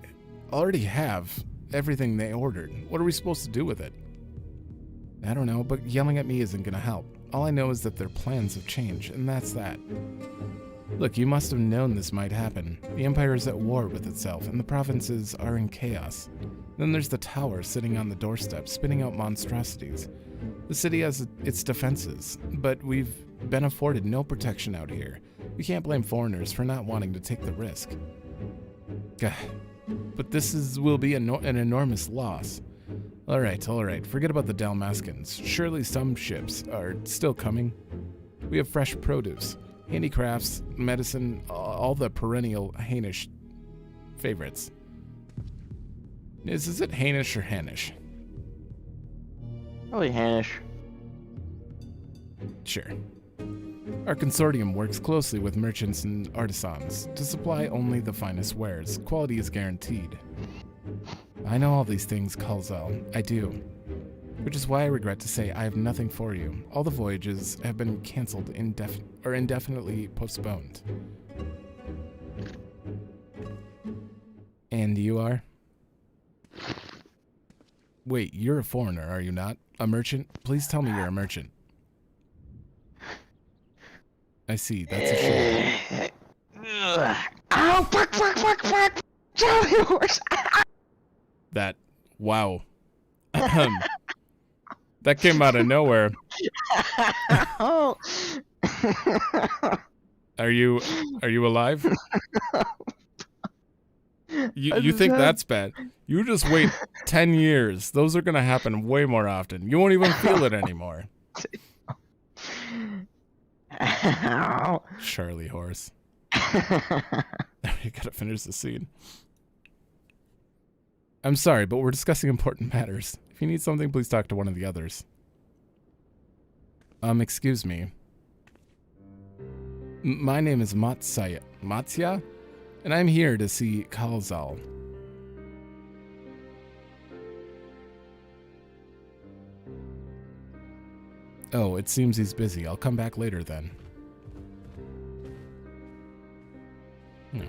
already have everything they ordered. What are we supposed to do with it? I don't know, but yelling at me isn't gonna help. All I know is that their plans have changed, and that's that. Look, you must have known this might happen. The Empire is at war with itself, and the provinces are in chaos. Then there's the tower sitting on the doorstep, spitting out monstrosities. The city has its defenses, but we've been afforded no protection out here. We can't blame foreigners for not wanting to take the risk. Gah. But this will be an enormous loss. All right. Forget about the Dalmascans. Surely some ships are still coming. We have fresh produce, handicrafts, medicine, all the perennial Hainish favorites. Is it Hainish or Hanish? Probably Hanish. Sure. Our consortium works closely with merchants and artisans to supply only the finest wares. Quality is guaranteed. I know all these things, Kalzal. I do. Which is why I regret to say I have nothing for you. All the voyages have been cancelled or indefinitely postponed. And you are? Wait, you're a foreigner, are you not? A merchant? Please tell me you're a merchant. I see, that's a shame. Ow, fuck! Charlie horse! That, wow. That came out of nowhere. Oh. Are you alive? You think that's bad? You just wait 10 years. Those are gonna happen way more often. You won't even feel it anymore. Ow. Charlie horse. You gotta finish the scene. I'm sorry, but we're discussing important matters. If you need something, please talk to one of the others. Excuse me. My name is Matsya, and I'm here to see Kalzal. Oh, it seems he's busy. I'll come back later then. No.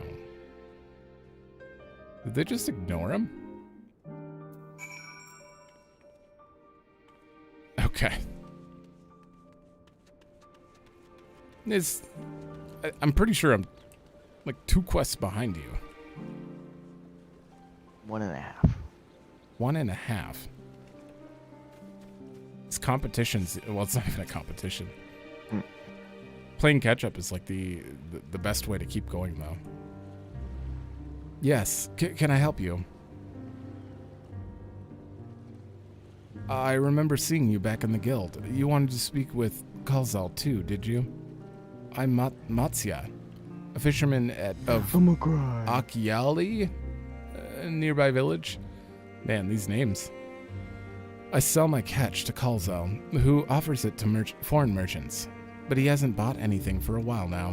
Did they just ignore him? Okay. I'm pretty sure I'm like 2 quests behind you. 1.5. 1.5. This competition's, well, it's not even a competition. Playing catch up is like the best way to keep going, though. Yes, can I help you? I remember seeing you back in the guild. You wanted to speak with Kalzal too, did you? I'm Matsya, a fisherman of Akyali, a nearby village. Man, these names. I sell my catch to Kalzal, who offers it to foreign merchants, but he hasn't bought anything for a while now.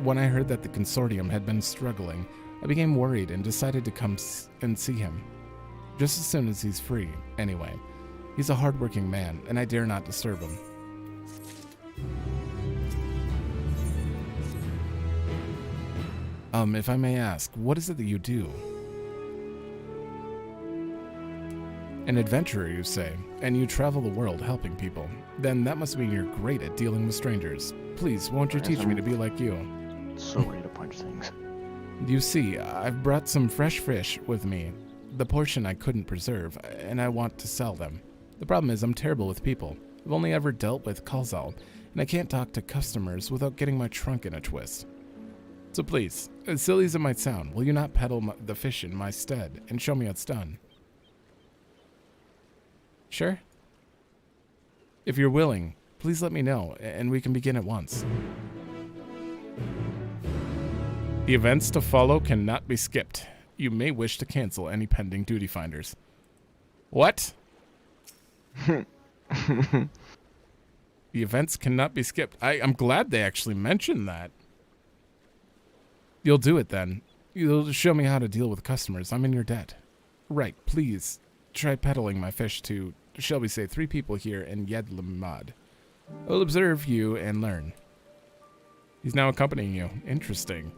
When I heard that the consortium had been struggling, I became worried and decided to come and see him. Just as soon as he's free, anyway. He's a hardworking man, and I dare not disturb him. If I may ask, what is it that you do? An adventurer, you say, and you travel the world helping people. Then that must mean you're great at dealing with strangers. Please, won't you teach me to be like you? So ready to punch things. You see, I've brought some fresh fish with me, the portion I couldn't preserve, and I want to sell them. The problem is I'm terrible with people. I've only ever dealt with Kalzal, and I can't talk to customers without getting my trunk in a twist. So please, as silly as it might sound, will you not peddle the fish in my stead and show me how it's done? Sure? If you're willing, please let me know, and we can begin at once. The events to follow cannot be skipped. You may wish to cancel any pending duty finders. What? The events cannot be skipped. I'm glad they actually mentioned that. You'll do it then. You'll show me how to deal with customers. I'm in your debt. Right, please. Try peddling my fish to, shall we say, 3 people here in Yedlamad. I'll observe you and learn. He's now accompanying you. Interesting.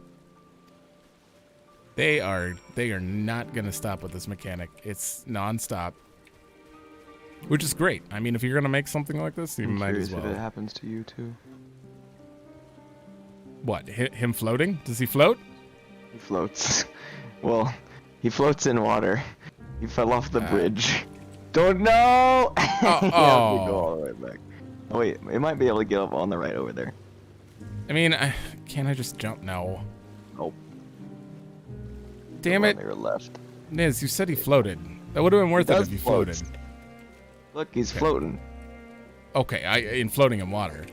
They are not going to stop with this mechanic. It's non-stop. Which is great. I mean, if you're going to make something like this, you might as well. If it happens to you too. What, him floating? Does he float? He floats. Well, he floats in water. He fell off the bridge. Don't know! Oh. He has to go all the way back. Oh wait, it might be able to get up on the right over there. I mean, can't I just jump? No. Nope. Damn it. On your left. Niz, you said he floated. That would have been worth it if he floated. Look, he's floating. Okay, in floating in water.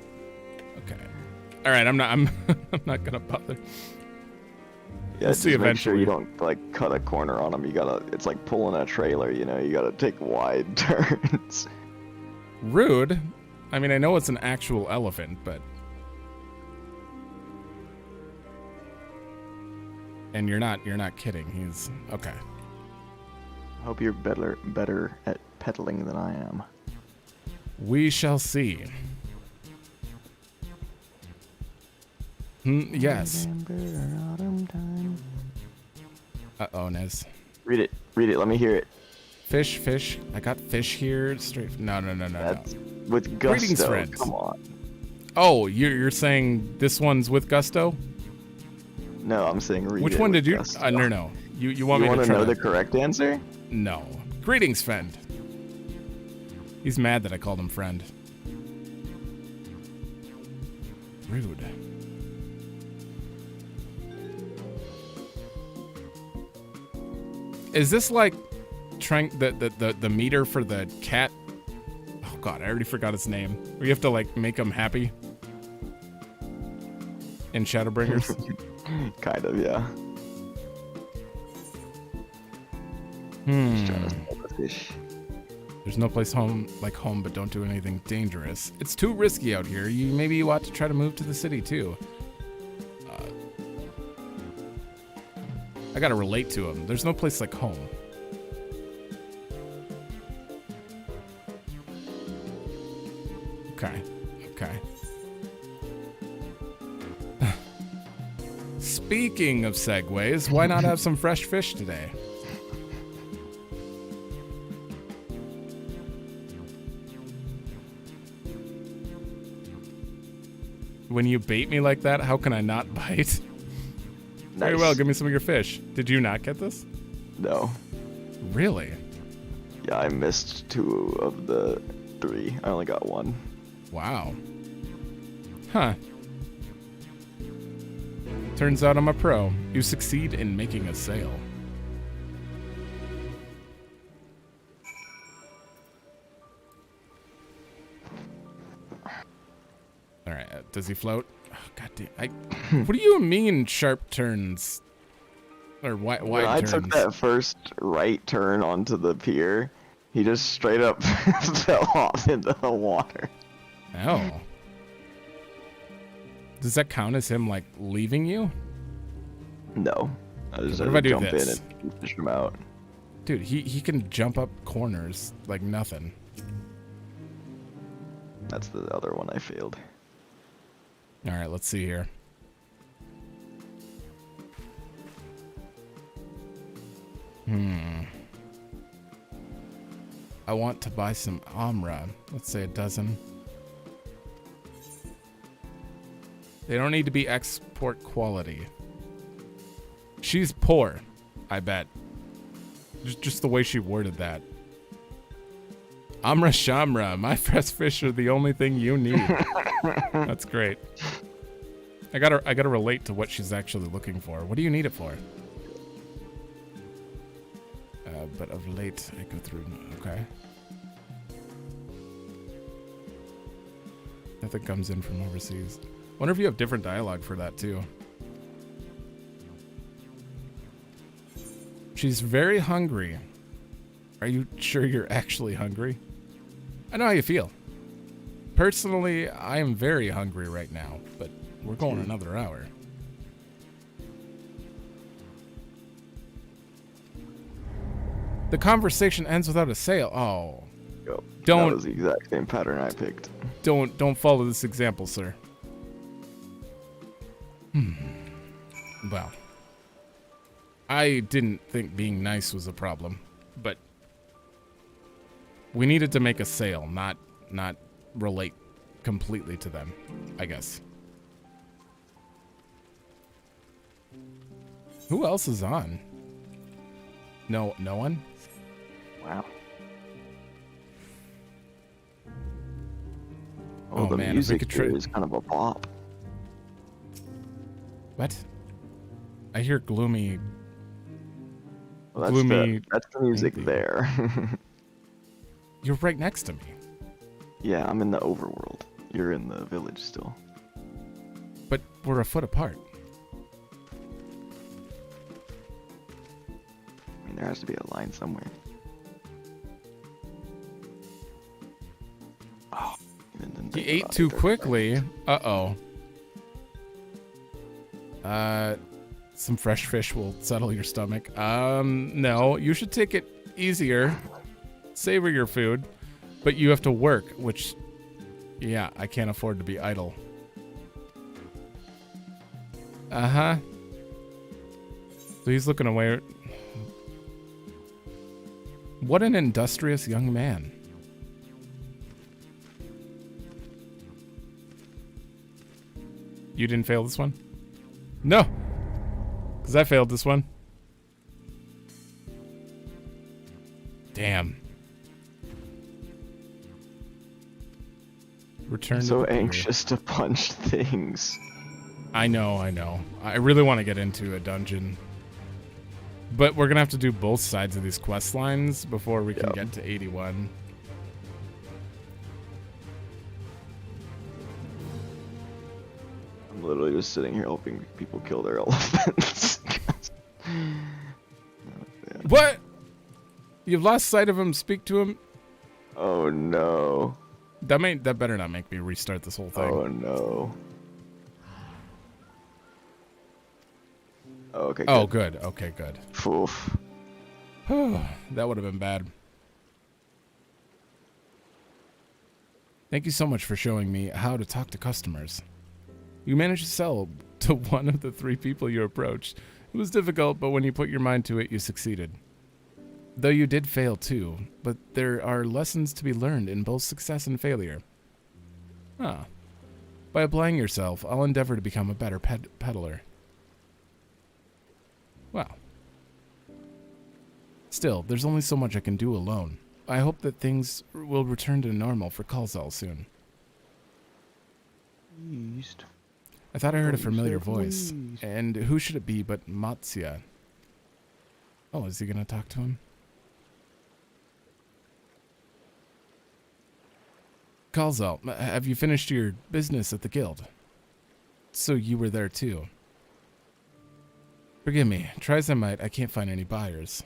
Okay. All right, I'm not gonna bother. Yeah, We'll see just make eventually. sure you don't like cut a corner on him. You gotta. It's like pulling a trailer. You know, you gotta take wide turns. Rude. I mean, I know it's an actual elephant, but. And you're not kidding. He's okay. I hope you're better at pedaling than I am. We shall see. Yes. Uh-oh, Nez. Read it. Let me hear it. Fish. I got fish here. Straight. No. That's with gusto. Greetings, friends. Come on. Oh, you're saying this one's with gusto? No, I'm saying read it. Which one did you? gusto. No. You want me to know the correct answer? No. Greetings, friend. He's mad that I called him friend. Rude. Is this like trying the meter for the cat? Oh god, I already forgot its name. Where you have to like make him happy in Shadowbringers? Kind of, yeah. Just trying to smell the fish. There's no place like home, but don't do anything dangerous. It's too risky out here. Maybe you ought to try to move to the city too. I gotta relate to him. There's no place like home. Okay. Speaking of segues, why not have some fresh fish today? When you bait me like that, how can I not bite? Nice. Very well, give me some of your fish. Did you not get this? No. Really? Yeah, I missed 2 of the 3. I only got 1. Wow. Huh. Turns out I'm a pro. You succeed in making a sale. Alright, does he float? Oh, God damn. What do you mean sharp turns? Or wide When I turns? took that first right turn onto the pier, he just straight up fell off into the water. Oh. Does that count as him, like, leaving you? No. I just What had if I to do jump this? in and fish him out. Dude, he can jump up corners like nothing. That's the other one I failed. Alright, let's see here. I want to buy some Amra. Let's say a dozen. They don't need to be export quality. She's poor, I bet. Just the way she worded that. Amra Shamra, my fresh fish are the only thing you need. That's great. I gotta relate to what she's actually looking for. What do you need it for? But of late, I go through... Okay. Nothing comes in from overseas. Wonder if you have different dialogue for that, too. She's very hungry. Are you sure you're actually hungry? I know how you feel. Personally, I am very hungry right now, but we're going another hour. The conversation ends without a sale. Oh. Yep. Don't. That was the exact same pattern I picked. Don't follow this example, sir. Well. I didn't think being nice was a problem, but we needed to make a sale, not relate completely to them, I guess. Who else is on? No one? Wow. Oh the man, music here is kind of a bop. What? I hear gloomy. Well, that's the music there. You're right next to me. Yeah, I'm in the overworld. You're in the village still. But we're a foot apart. I mean, there has to be a line somewhere. Oh, you ate too quickly. Uh-oh. Some fresh fish will settle your stomach. No, you should take it easier. Savor your food. But you have to work, which, yeah, I can't afford to be idle. Uh-huh. So he's looking away. What an industrious young man. You didn't fail this one? No! Because I failed this one. Damn. Return to so the anxious to punch things. I know. I really want to get into a dungeon. But we're going to have to do both sides of these quest lines before we can get to 81. I'm literally just sitting here helping people kill their elephants. What? You've lost sight of him. Speak to him. Oh no. That better not make me restart this whole thing. Oh no. Oh, okay. Oh, good. Okay, good. Oof. That would have been bad. Thank you so much for showing me how to talk to customers. You managed to sell to one of the 3 people you approached. It was difficult, but when you put your mind to it, you succeeded. Though you did fail too, but there are lessons to be learned in both success and failure. Ah. By applying yourself, I'll endeavor to become a better peddler. Wow. Still, there's only so much I can do alone. I hope that things will return to normal for Kalzal soon. East. I thought I heard a familiar voice. And who should it be but Matsya? Oh, is he gonna talk to him? Kalzal, have you finished your business at the guild? So you were there too. Forgive me, try as I might, I can't find any buyers.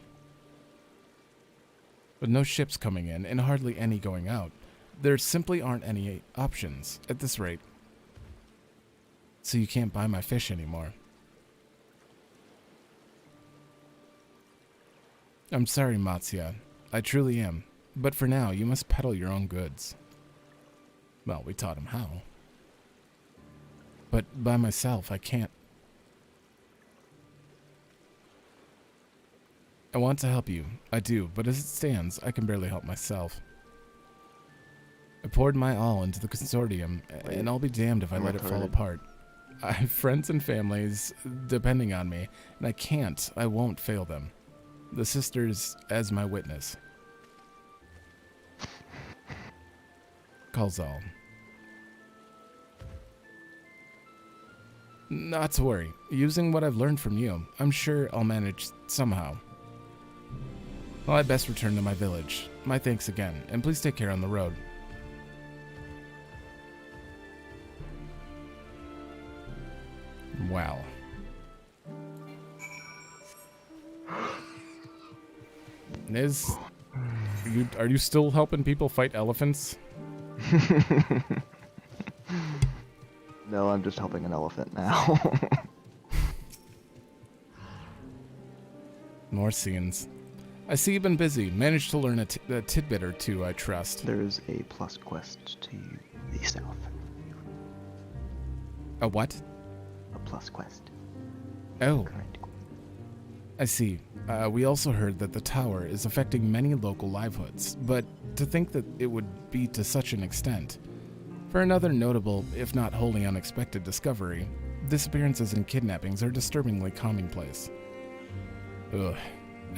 With no ships coming in and hardly any going out, there simply aren't any options at this rate. So you can't buy my fish anymore. I'm sorry, Matsya. I truly am. But for now, you must peddle your own goods. Well, we taught him how. But by myself, I can't. I want to help you. I do, but as it stands, I can barely help myself. I poured my all into the consortium, and I'll be damned if I let it fall apart. I have friends and families depending on me, and I won't fail them. The sisters as my witness. Kalzal. Not to worry. Using what I've learned from you, I'm sure I'll manage somehow. Well, I'd best return to my village. My thanks again, and please take care on the road. Wow. Niz, are you still helping people fight elephants? No, I'm just helping an elephant now. More scenes. I see you've been busy. Managed to learn a tidbit or two, I trust. There's a plus quest to the south. A what? A plus quest. Oh. I see. We also heard that the tower is affecting many local livelihoods, but to think that it would be to such an extent. For another notable, if not wholly unexpected discovery, disappearances and kidnappings are disturbingly commonplace. Ugh.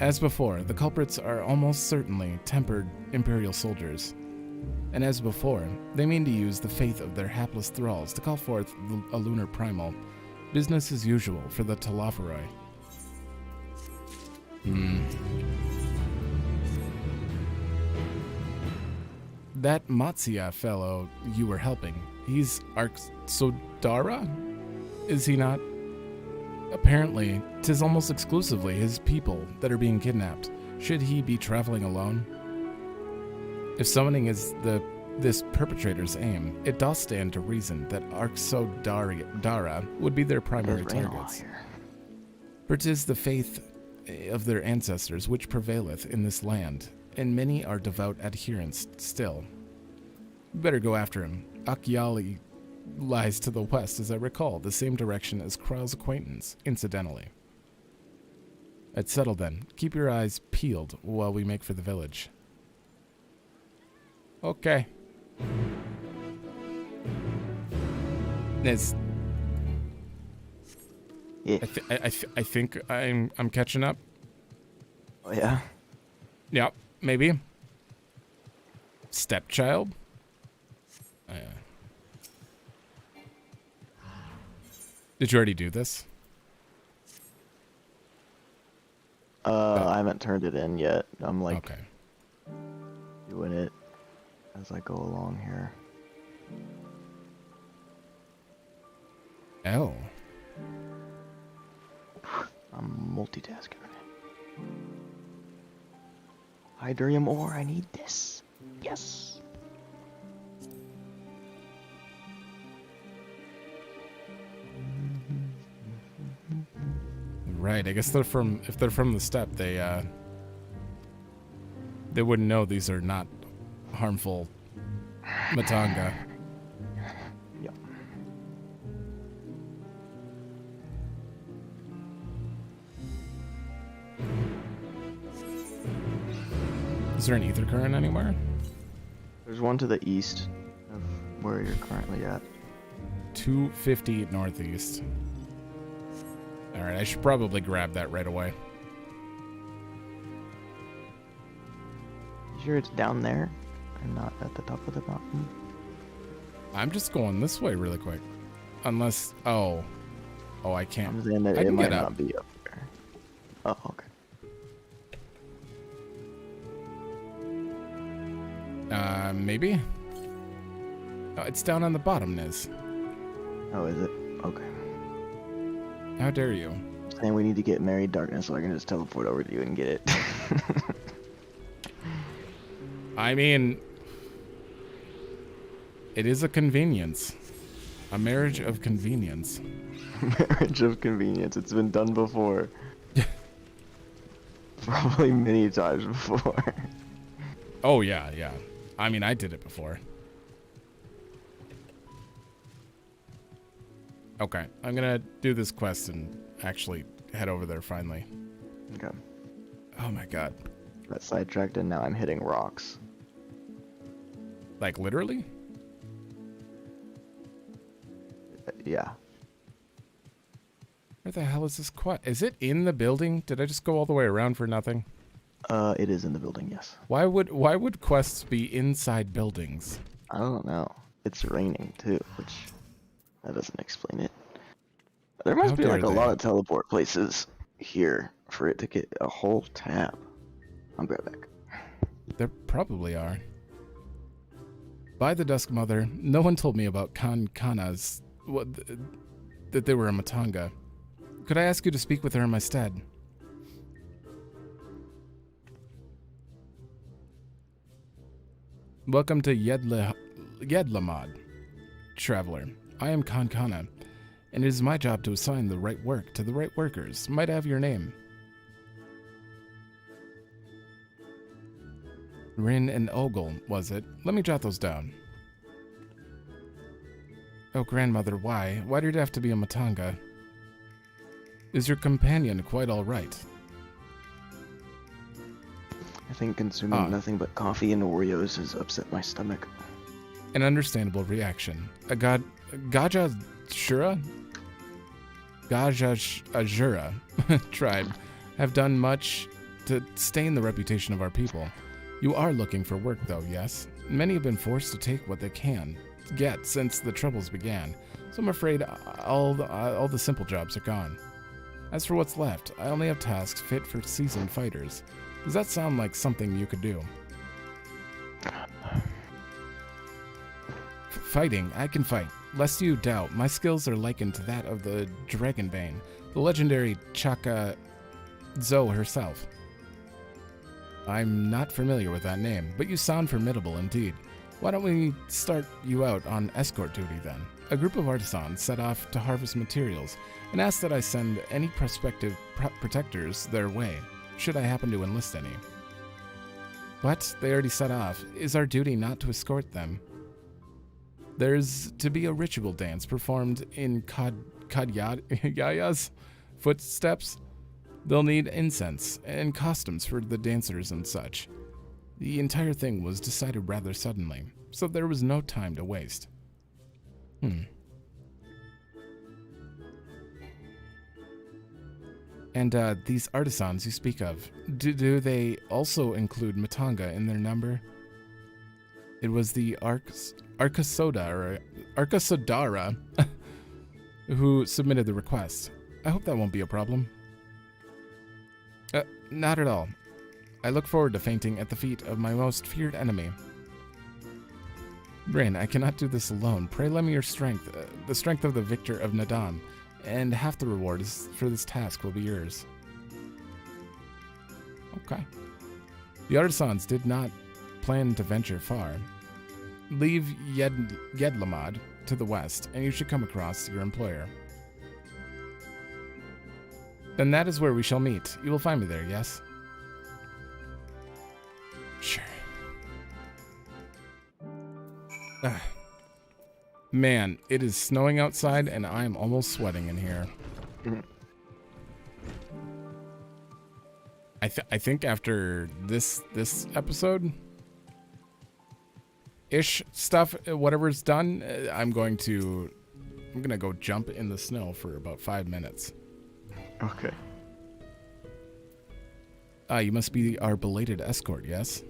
As before, the culprits are almost certainly tempered Imperial soldiers. And as before, they mean to use the faith of their hapless thralls to call forth a lunar primal. Business as usual for the Thalafroi. That Matsya fellow you were helping, he's Arxodara? Is he not? Apparently, 'tis almost exclusively his people that are being kidnapped. Should he be traveling alone? If summoning is this perpetrator's aim, it does stand to reason that Arxodara would be their primary targets. For 'tis the faith of their ancestors which prevaileth in this land, and many are devout adherents still. Better go after him. Akyali lies to the west, as I recall, the same direction as Kral's acquaintance, incidentally. It's settled then. Keep your eyes peeled while we make for the village. Okay. Niz. Yeah. I think I'm catching up. Oh yeah? Yep, maybe. Stepchild? Did you already do this? I haven't turned it in yet. I'm like okay. Doing it as I go along here. Oh. I'm multitasking. Hydarium ore, I need this. Yes. Right, I guess if they're from the steppe, they wouldn't know these are not harmful Matanga. Yep. Is there an ether current anywhere? There's one to the east of where you're currently at. 250 northeast. Alright, I should probably grab that right away. You sure it's down there and not at the top of the mountain? I'm just going this way really quick. Unless, oh, I can't. I'm saying that I it can might get up. not be up there. Oh, okay. Maybe? Oh, it's down on the bottom, Niz. Oh, is it? Okay. How dare you? Saying we need to get Married Darkness so I can just teleport over to you and get it. I mean, it is a convenience. A marriage of convenience. Marriage of convenience. It's been done before. Probably many times before. Oh, yeah, yeah. I mean, I did it before. Okay, I'm gonna do this quest and actually head over there finally. Okay. Oh my god. Got sidetracked and now I'm hitting rocks. Like literally? Yeah. Where the hell is this quest? Is it in the building? Did I just go all the way around for nothing? It is in the building, yes. Why would quests be inside buildings? I don't know. It's raining too, which that doesn't explain it. There must be dare like a they. lot of teleport places here for it to get a whole tab. I'll be right back. There probably are. By the Dusk Mother, no one told me about Kankanas, that they were a Matanga. Could I ask you to speak with her in my stead? Welcome to Yedlamad, traveler. I am Kankana, and it is my job to assign the right work to the right workers. Might I have your name? Rin and Ogle, was it? Let me jot those down. Oh, grandmother, why? Why did it have to be a Matanga? Is your companion quite all right? I think consuming nothing but coffee and Oreos has upset my stomach. An understandable reaction. Gaja Ajura tribe have done much to stain the reputation of our people. You are looking for work, though, yes? Many have been forced to take what they can get since the troubles began, so I'm afraid all the simple jobs are gone. As for what's left, I only have tasks fit for seasoned fighters. Does that sound like something you could do? Fighting, I can fight. Lest you doubt, my skills are likened to that of the Dragonbane, the legendary Chaka Zo herself. I'm not familiar with that name, but you sound formidable indeed. Why don't we start you out on escort duty then? A group of artisans set off to harvest materials and ask that I send any prospective protectors their way, should I happen to enlist any. What? They already set off. Is our duty not to escort them? There's to be a ritual dance performed in Kadyaya's footsteps. They'll need incense and costumes for the dancers and such. The entire thing was decided rather suddenly, so there was no time to waste. And these artisans you speak of, do they also include Matanga in their number? It was the Arkasodara who submitted the request. I hope that won't be a problem. Not at all. I look forward to fainting at the feet of my most feared enemy. Rain, I cannot do this alone. Pray lend me your strength, the strength of the victor of Nadan, and half the reward for this task will be yours. Okay. The artisans did not plan to venture far. Leave Yedlamad to the west, and you should come across your employer. Then that is where we shall meet. You will find me there, yes? Sure. Man, it is snowing outside, and I am almost sweating in here. I think after this episode ish stuff, whatever's done, I'm gonna go jump in the snow for about 5 minutes. Okay. You must be our belated escort, yes?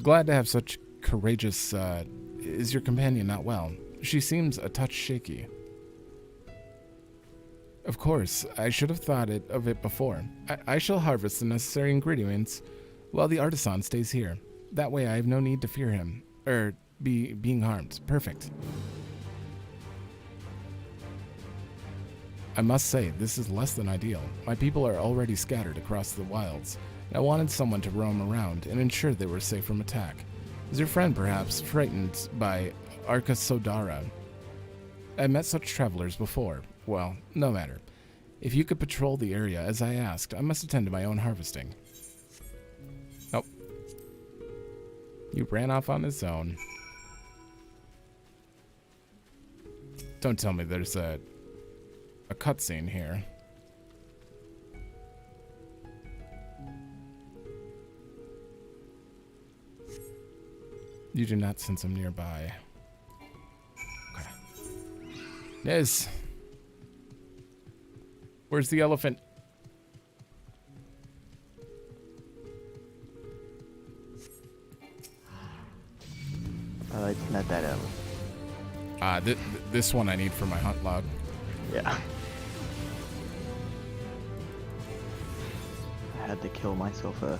Glad to have such courageous. Is your companion not well? She seems a touch shaky. Of course, I should have thought of it before. I shall harvest the necessary ingredients while the artisan stays here. That way I have no need to fear him, being harmed. Perfect. I must say, this is less than ideal. My people are already scattered across the wilds, and I wanted someone to roam around and ensure they were safe from attack. Is your friend perhaps frightened by Arkasodara? I met such travelers before. Well, no matter. If you could patrol the area as I asked, I must attend to my own harvesting. Nope. You ran off on his own. Don't tell me there's a cutscene here. You do not sense him nearby. Okay. Yes. Where's the elephant? It's not that elephant. This one I need for my hunt log. Yeah. I had to kill myself a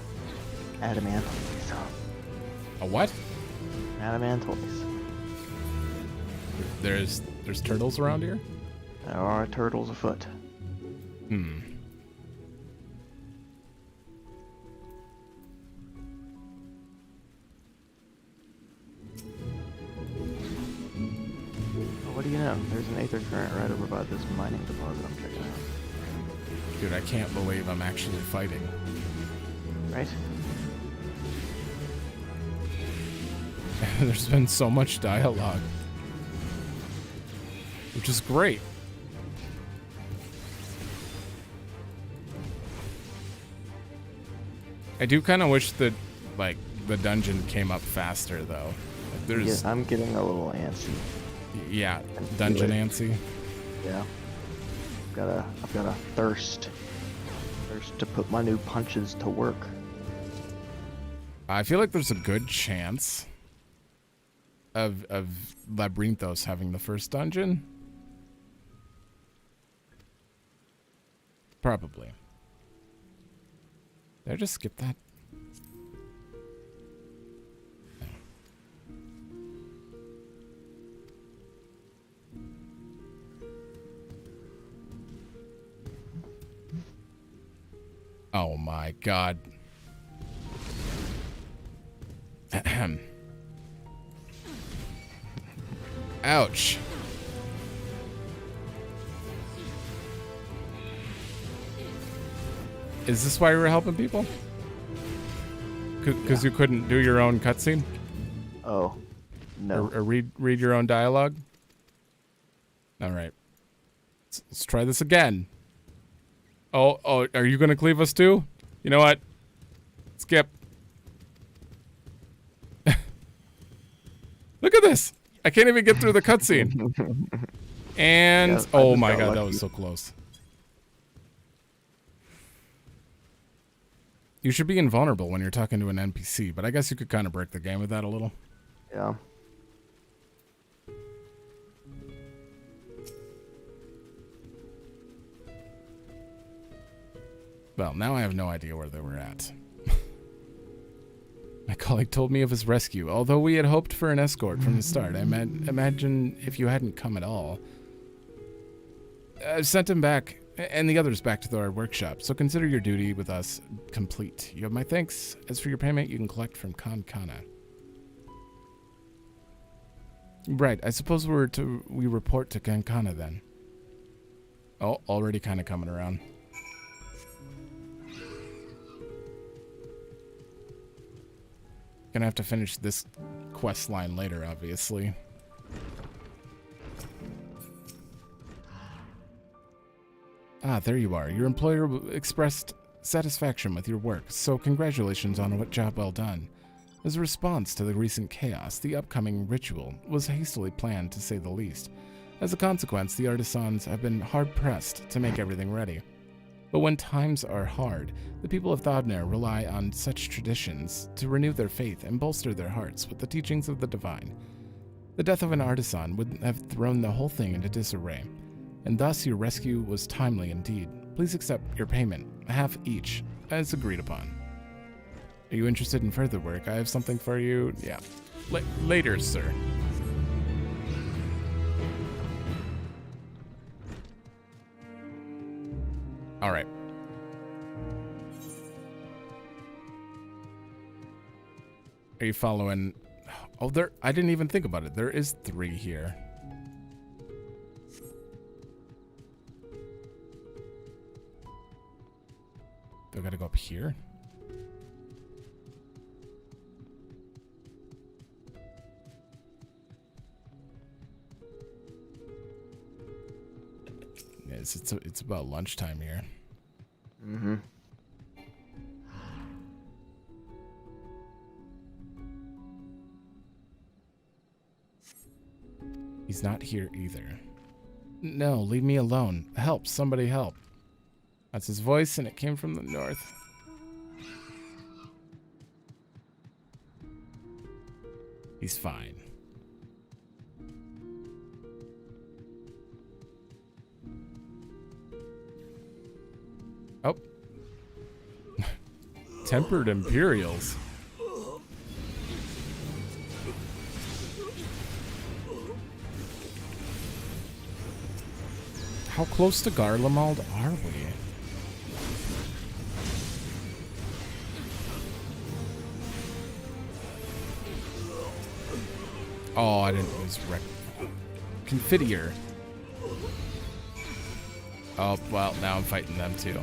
adamantoise. A what? Adamantoise. There's turtles around here? There are turtles afoot. Hmm. What do you know? There's an aether current right over by this mining deposit I'm checking out. Dude, I can't believe I'm actually fighting. Right? There's been so much dialogue. Which is great. I do kind of wish that, like, the dungeon came up faster, though. Like, there's... Yeah, I'm getting a little antsy. Yeah, dungeon antsy. Yeah. I've got a thirst to put my new punches to work. I feel like there's a good chance of Labyrinthos having the first dungeon. Probably. Did I just skip that? Oh my god. Ahem. Ouch. Is this why you were helping people? Because you couldn't do your own cutscene? Oh, no. Or read your own dialogue? Alright. Let's try this again. Oh, are you gonna cleave us too? You know what? Skip. Look at this! I can't even get through the cutscene. And Yeah, oh my god, that was so close. You should be invulnerable when you're talking to an NPC, but I guess you could kind of break the game with that a little. Yeah. Well, now I have no idea where they were at. My colleague told me of his rescue. Although we had hoped for an escort from the start, I imagine if you hadn't come at all. I've sent him back, and the others back to our workshop, so consider your duty with us complete. You have my thanks. As for your payment, you can collect from Kana. Right, I suppose we report to Kana then. Oh, already kind of coming around. Gonna have to finish this quest line later, obviously. Ah, there you are. Your employer expressed satisfaction with your work, so congratulations on what job well done. As a response to the recent chaos, the upcoming ritual was hastily planned, to say the least. As a consequence, the artisans have been hard-pressed to make everything ready. But when times are hard, the people of Thavnair rely on such traditions to renew their faith and bolster their hearts with the teachings of the divine. The death of an artisan would have thrown the whole thing into disarray, and thus your rescue was timely indeed. Please accept your payment, half each, as agreed upon. Are you interested in further work? I have something for you. Yeah. Later, sir. All right. Are you following? Oh, I didn't even think about it. There is 3 here. Do I gotta go up here? Yes, it's about lunchtime here. Mm-hmm. He's not here either. No, leave me alone. Help, somebody help. That's his voice, and it came from the north. He's fine. Oh. Tempered Imperials. How close to Garlemald are we? Oh, I didn't use Confiteor. Oh, well, now I'm fighting them too.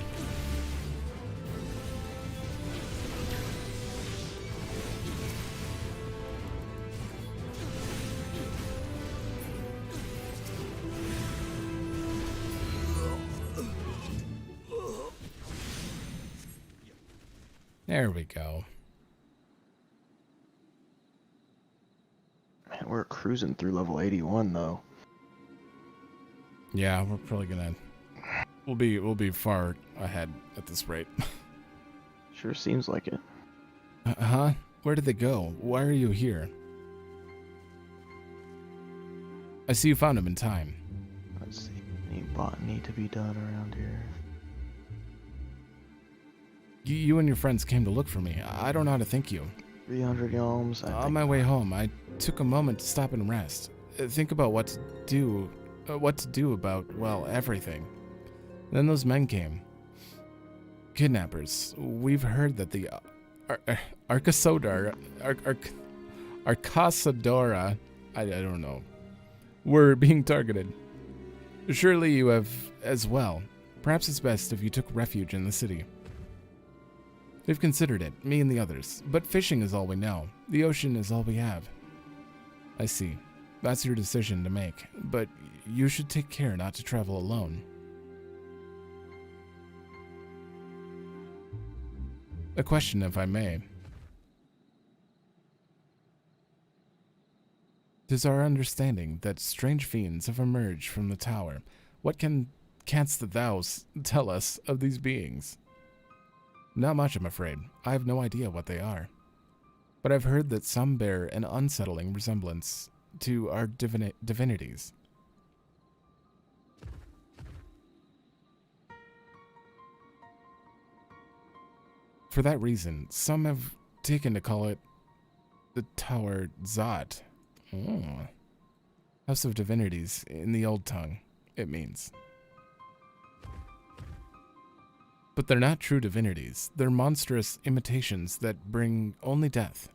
There we go. Man, we're cruising through level 81 though. Yeah, we're probably gonna we'll be far ahead at this rate. Sure seems like it. Huh? Where did they go? Why are you here? I see you found him in time. Let's see. Any botany to be done around here? You and your friends came to look for me. I don't know how to thank you. 300 yalms. On my way home, I took a moment to stop and rest. Think about what to do about, well, everything. Then those men came. Kidnappers. We've heard that the Arcasadora, I don't know, were being targeted. Surely you have as well. Perhaps it's best if you took refuge in the city. We've considered it, me and the others, but fishing is all we know. The ocean is all we have. I see. That's your decision to make, but you should take care not to travel alone. A question, if I may. Tis our understanding that strange fiends have emerged from the tower. What canst thou tell us of these beings? Not much, I'm afraid. I have no idea what they are. But I've heard that some bear an unsettling resemblance to our divinities. For that reason, some have taken to call it the Tower Zot. Oh. House of Divinities in the old tongue, it means. But they're not true divinities. They're monstrous imitations that bring only death.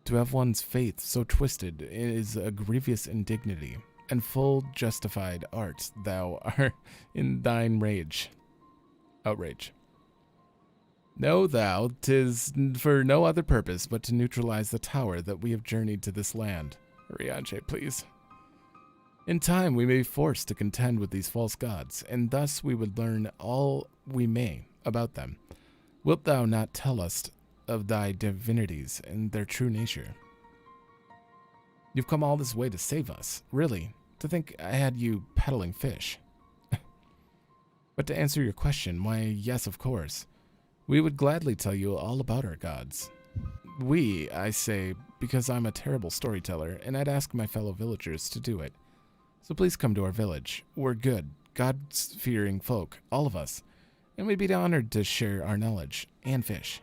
To have one's faith so twisted is a grievous indignity, and full justified art thou art in thine outrage. Know thou, 'tis for no other purpose but to neutralize the tower that we have journeyed to this land. Rianche, please. In time we may be forced to contend with these false gods, and thus we would learn all we may about them. Wilt thou not tell us of thy divinities and their true nature? You've come all this way to save us, really, to think I had you peddling fish. But to answer your question, why, yes, of course. We would gladly tell you all about our gods. We, I say, because I'm a terrible storyteller, and I'd ask my fellow villagers to do it. So please come to our village. We're good, God-fearing folk, all of us, and we'd be honored to share our knowledge and fish.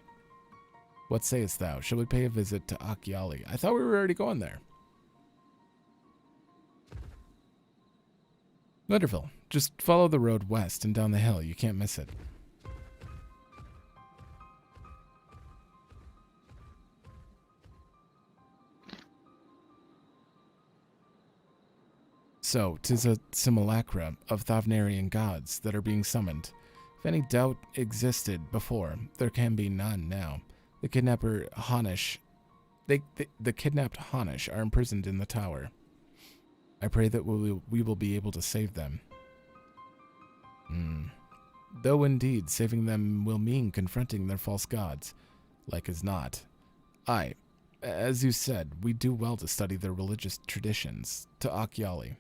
What sayest thou? Shall we pay a visit to Achiali? I thought we were already going there. Wonderful. Just follow the road west and down the hill. You can't miss it. So, 'tis a simulacra of Thavnarian gods that are being summoned. If any doubt existed before, there can be none now. The kidnapped Honish are imprisoned in the tower. I pray that we will be able to save them. Though indeed, saving them will mean confronting their false gods, like as not. Aye, as you said, we do well to study their religious traditions, to Achiali.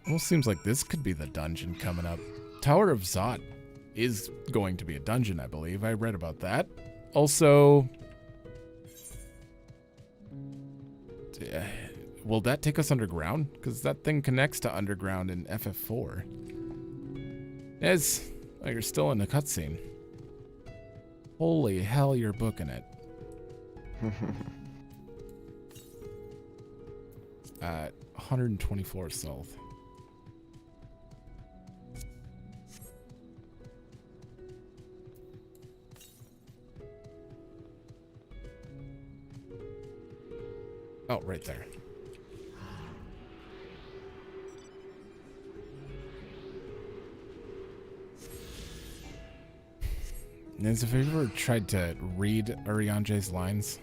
Well, seems like this could be the dungeon coming up. Tower of Zot is going to be a dungeon, I believe. I read about that. Also, will that take us underground? Because that thing connects to underground in FF4. As you're still in the cutscene. Holy hell, you're booking it. 124 stealth. Oh, right there. Nins, have you ever tried to read Urianger's lines?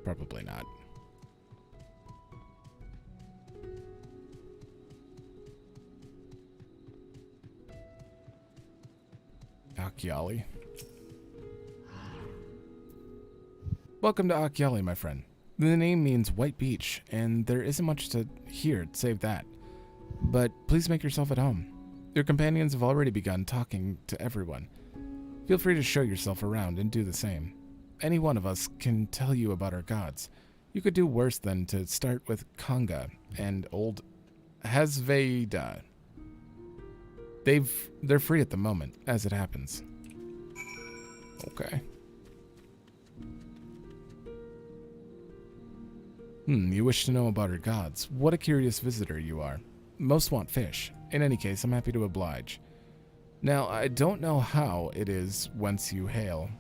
Probably not. Akyali. Welcome to Akyali, my friend. The name means white beach, and there isn't much to hear save that. But please make yourself at home. Your companions have already begun talking to everyone. Feel free to show yourself around and do the same. Any one of us can tell you about our gods. You could do worse than to start with Kanga and old Hasveda. They're free at the moment, as it happens. Okay. You wish to know about our gods. What a curious visitor you are. Most want fish. In any case, I'm happy to oblige. Now, I don't know how it is whence you hail.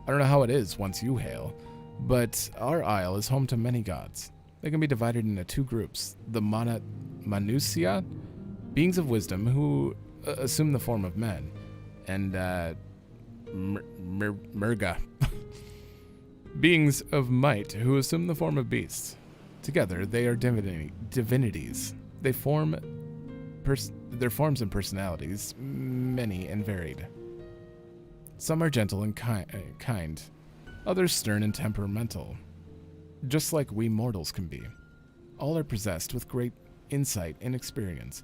I don't know how it is once you hail, but our isle is home to many gods. They can be divided into two groups. The Manusya, beings of wisdom who assume the form of men, and Murga, beings of might who assume the form of beasts. Together, they are divinities. They form their forms and personalities, many and varied. Some are gentle and kind, others stern and temperamental, just like we mortals can be. All are possessed with great insight and experience,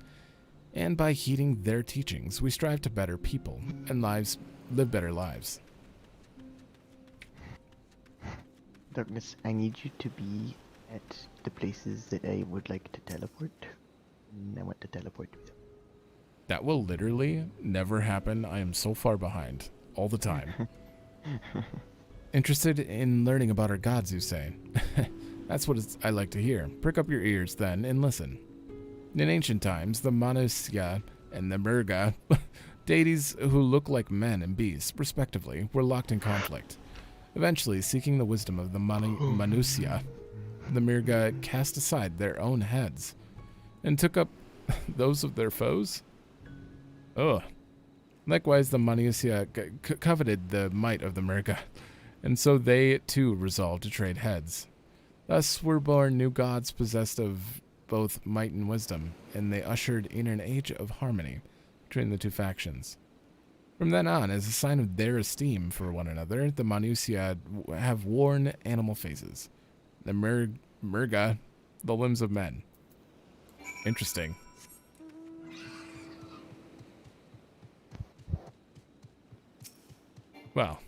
and by heeding their teachings, we strive to better people and live better lives. Darkness, I need you to be at the places that I would like to teleport. And I want to teleport to them. That will literally never happen. I am so far behind all the time. Interested in learning about our gods, you say? That's what I like to hear. Prick up your ears then and listen. In ancient times, the Manusya and the Murga, deities who look like men and beasts, respectively, were locked in conflict. Eventually, seeking the wisdom of the Manusya, the Murga cast aside their own heads and took up those of their foes. Ugh. Likewise, the Manusya coveted the might of the Murga, and so they too resolved to trade heads. Thus were born new gods possessed of both might and wisdom, and they ushered in an age of harmony between the two factions. From then on, as a sign of their esteem for one another, the Manusya have worn animal faces. The Murga, the limbs of men. Interesting. Well,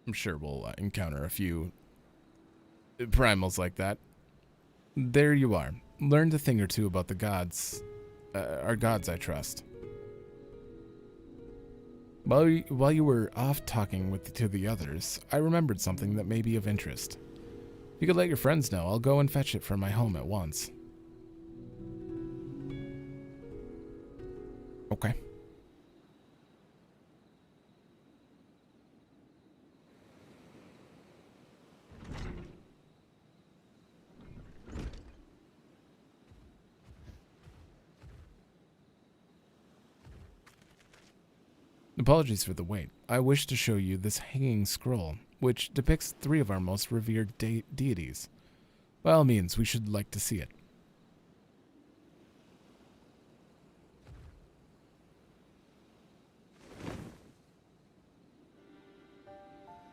I'm sure we'll encounter a few primals like that. There you are. Learned a thing or two about the gods. Our gods, I trust. While you were off talking to the others, I remembered something that may be of interest. If you could let your friends know, I'll go and fetch it from my home at once. Okay. Apologies for the wait. I wish to show you this hanging scroll, which depicts 3 of our most revered deities. By all means, we should like to see it.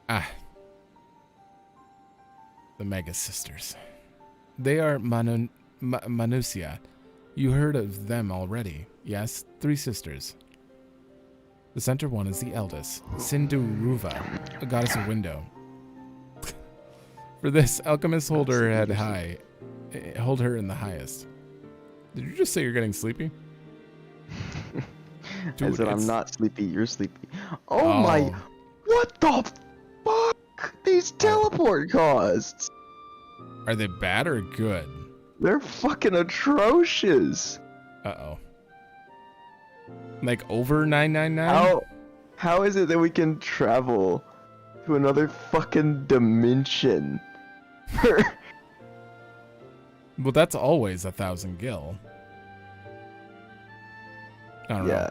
Ah. The Mega Sisters. They are Manusya. You heard of them already, yes? 3 sisters. The center one is the eldest, Sindaruva, a goddess of window. For this, alchemists hold her head high, hold her in the highest. Did you just say you're getting sleepy? Dude, I said I'm not sleepy, you're sleepy. Oh my, what the fuck? These teleport costs! Are they bad or good? They're fucking atrocious. Uh-oh. Like over 999? How is it that we can travel to another fucking dimension? Well, that's always 1,000 gil. I don't know.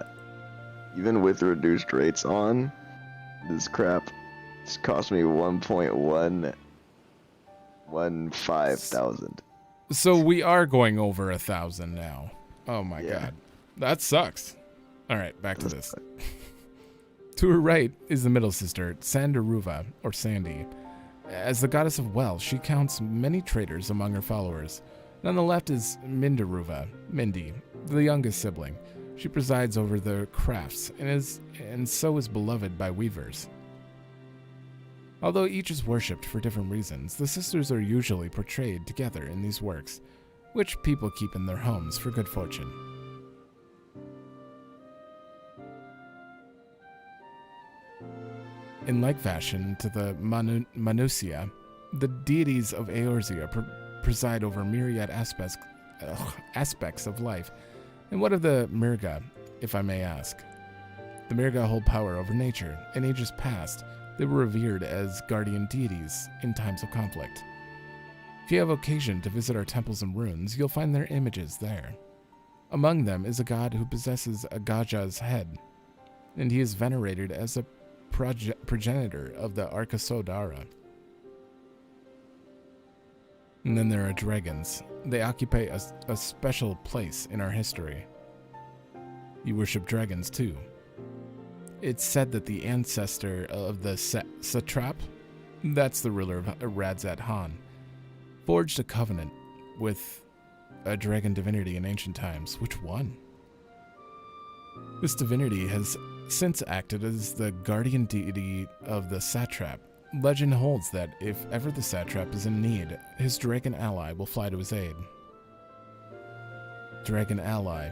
Even with reduced rates on, this crap just cost me 1.115 thousand. So we are going over 1,000 now. Oh my god. That sucks. Alright, back to this. To her right is the middle sister, Sandaruva, or Sandy. As the goddess of wealth, she counts many traders among her followers. And on the left is Mindaruva, Mindy, the youngest sibling. She presides over the crafts and so is beloved by weavers. Although each is worshipped for different reasons, the sisters are usually portrayed together in these works, which people keep in their homes for good fortune. In like fashion to the Manusia, the deities of Eorzea preside over myriad aspects of life. And what of the Mirga, if I may ask? The Mirga hold power over nature. In ages past, they were revered as guardian deities in times of conflict. If you have occasion to visit our temples and ruins, you'll find their images there. Among them is a god who possesses a Gaja's head, and he is venerated as a progenitor of the Arkasodara. And then there are dragons. They occupy a special place in our history. You worship dragons too. It's said that the ancestor of the satrap, that's the ruler of Radzat Han, forged a covenant with a dragon divinity in ancient times. Which one? This divinity has since acted as the guardian deity of the satrap. Legend holds that if ever the satrap is in need, his dragon ally will fly to his aid. Dragon ally.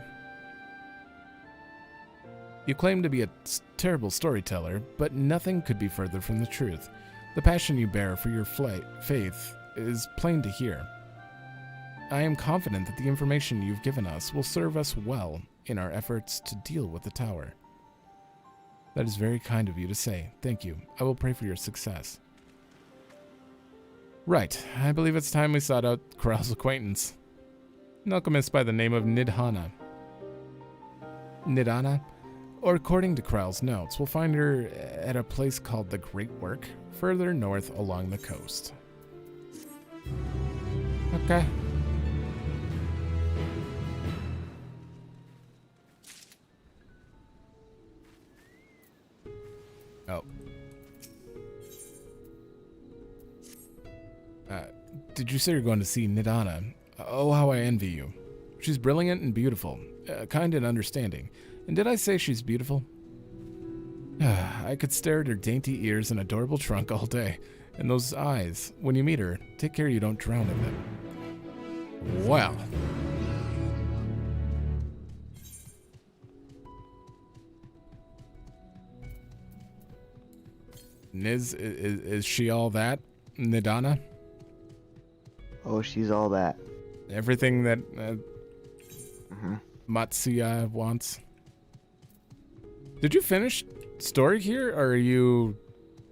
You claim to be a terrible storyteller, but nothing could be further from the truth. The passion you bear for your faith is plain to hear. I am confident that the information you've given us will serve us well in our efforts to deal with the tower. That is very kind of you to say. Thank you. I will pray for your success. Right. I believe it's time we sought out Corral's acquaintance. An alchemist by the name of Nidhana. Nidhana? Or according to Corral's notes, we'll find her at a place called the Great Work, further north along the coast. Okay. Oh. Did you say you're going to see Nidhana? Oh, how I envy you. She's brilliant and beautiful, kind and understanding. And did I say she's beautiful? I could stare at her dainty ears and adorable trunk all day. And those eyes, when you meet her, take care you don't drown in them. Well. Niz, is she all that? Nidhana? Oh, she's all that. Everything that Matsya wants. Did you finish story here, or are you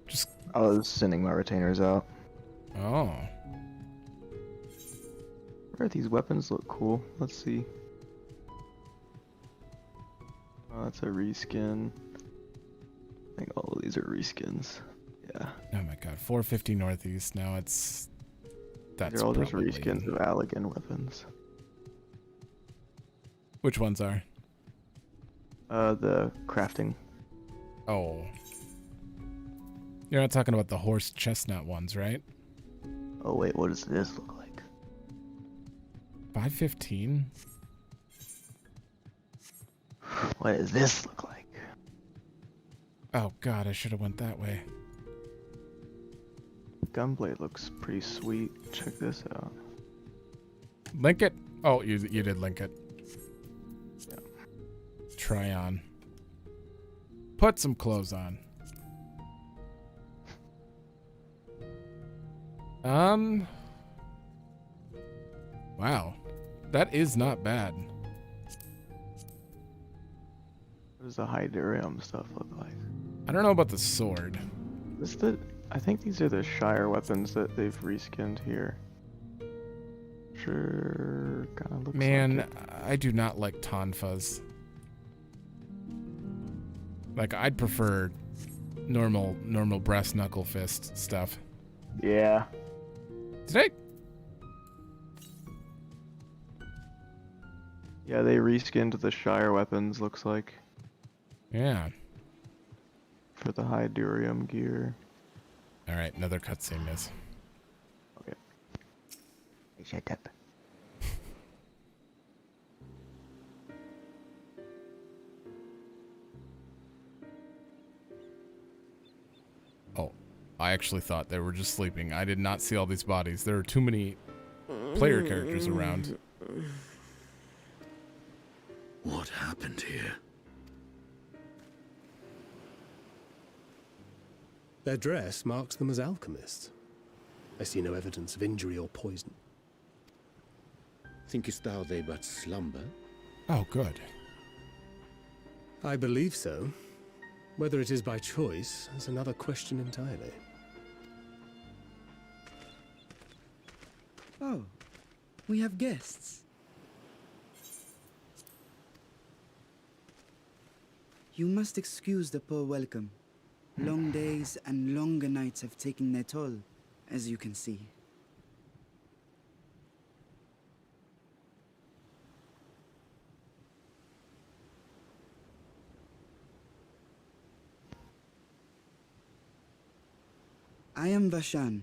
just... I was sending my retainers out. Oh. Where these weapons look cool. Let's see. Oh, that's a reskin. I think all of these are reskins. Yeah. Oh my god, 450 Northeast. Now it's... That's They're all just probably... reskins of Allegan weapons. Which ones are? The crafting. Oh. You're not talking about the horse chestnut ones, right? Oh wait, what does this look like? 515? What does this look like? Oh god, I should have went that way. Gunblade looks pretty sweet. Check this out. Link it. Oh, you did link it. Yeah. Try on. Put some clothes on. Wow. That is not bad. What does the Hydalaen stuff look like? I don't know about the sword. I think these are the Shire weapons that they've reskinned here. Sure, kind of looks Man, like it. I do not like Tonfas. Like, I'd prefer normal brass knuckle fist stuff. Yeah. Did I? Yeah, they reskinned the Shire weapons, looks like. Yeah. For the Hydalaen gear. Alright, another cutscene, miss. Okay. Shut up. Oh, I actually thought they were just sleeping. I did not see all these bodies. There are too many player characters around. What happened here? Their dress marks them as alchemists. I see no evidence of injury or poison. Thinkest thou they but slumber? Oh, good. I believe so. Whether it is by choice is another question entirely. Oh, we have guests. You must excuse the poor welcome. Long days and longer nights have taken their toll, as you can see. I am Vashan,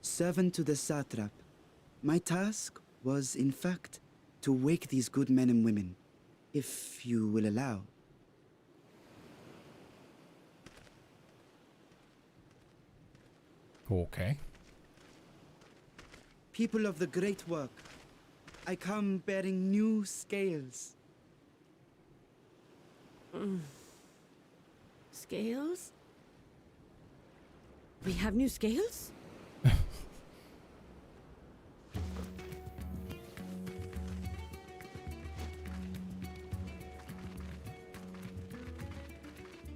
servant to the satrap. My task was, in fact, to wake these good men and women, if you will allow. Okay. People of the great work, I come bearing new scales. Scales? We have new scales?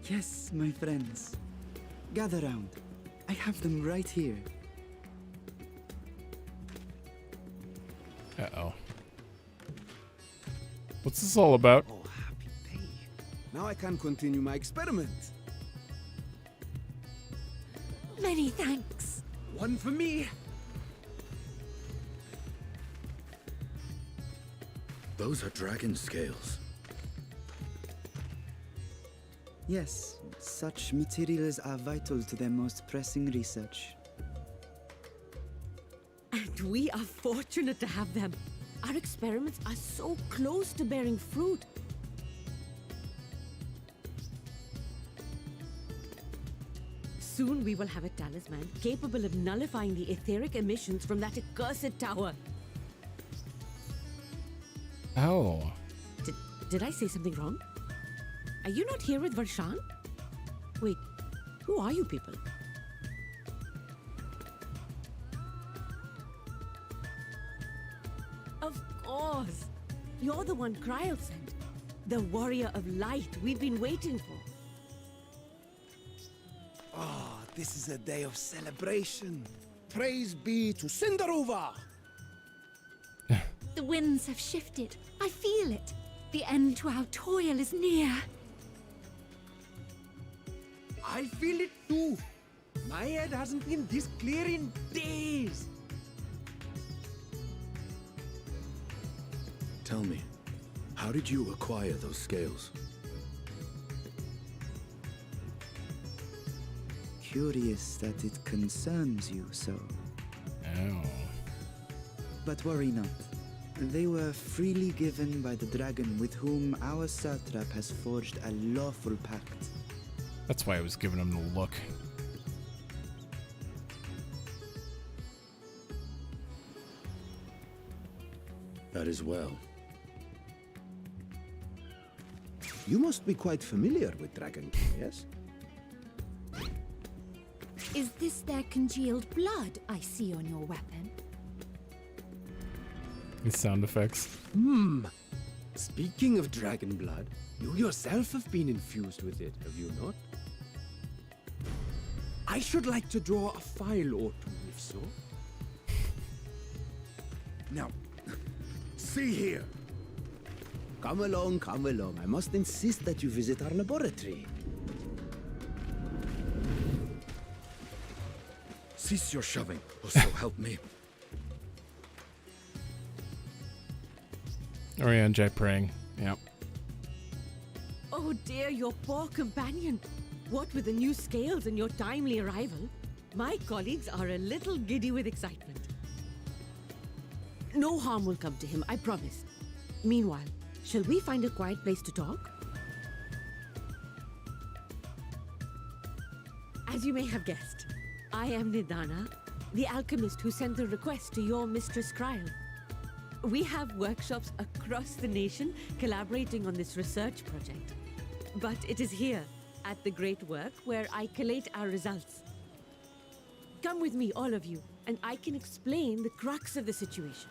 Yes, my friends. Gather round. I have them right here. Uh-oh. What's this all about? Oh, happy day. Now I can continue my experiment. Many thanks. One for me. Those are dragon scales. Yes, such materials are vital to their most pressing research. And we are fortunate to have them. Our experiments are so close to bearing fruit. Soon we will have a talisman capable of nullifying the etheric emissions from that accursed tower. Oh. Did I say something wrong? Are you not here with Varshan? Wait, who are you people? Of course! You're the one Kryl sent. The warrior of light we've been waiting for. Oh, this is a day of celebration. Praise be to Cinderova! The winds have shifted. I feel it. The end to our toil is near. I feel it too. My head hasn't been this clear in days. Tell me, how did you acquire those scales? Curious that it concerns you so. Oh. But worry not. They were freely given by the dragon with whom our satrap has forged a lawful pact. That's why I was giving him the look. That is well. You must be quite familiar with Dragon King, yes? Is this their congealed blood I see on your weapon? These sound effects. Speaking of dragon blood, you yourself have been infused with it, have you not? I should like to draw a file or two, if so. Now, see here. Come along, come along. I must insist that you visit our laboratory. Cease your shoving, or so help me. Orianjai praying. Yep. Oh dear, your poor companion. What with the new scales and your timely arrival, my colleagues are a little giddy with excitement. No harm will come to him, I promise. Meanwhile, shall we find a quiet place to talk? As you may have guessed, I am Nidana, the alchemist who sent the request to your Mistress Kryl. We have workshops across the nation collaborating on this research project. But it is here, at the Great Work, where I collate our results. Come with me, all of you, and I can explain the crux of the situation.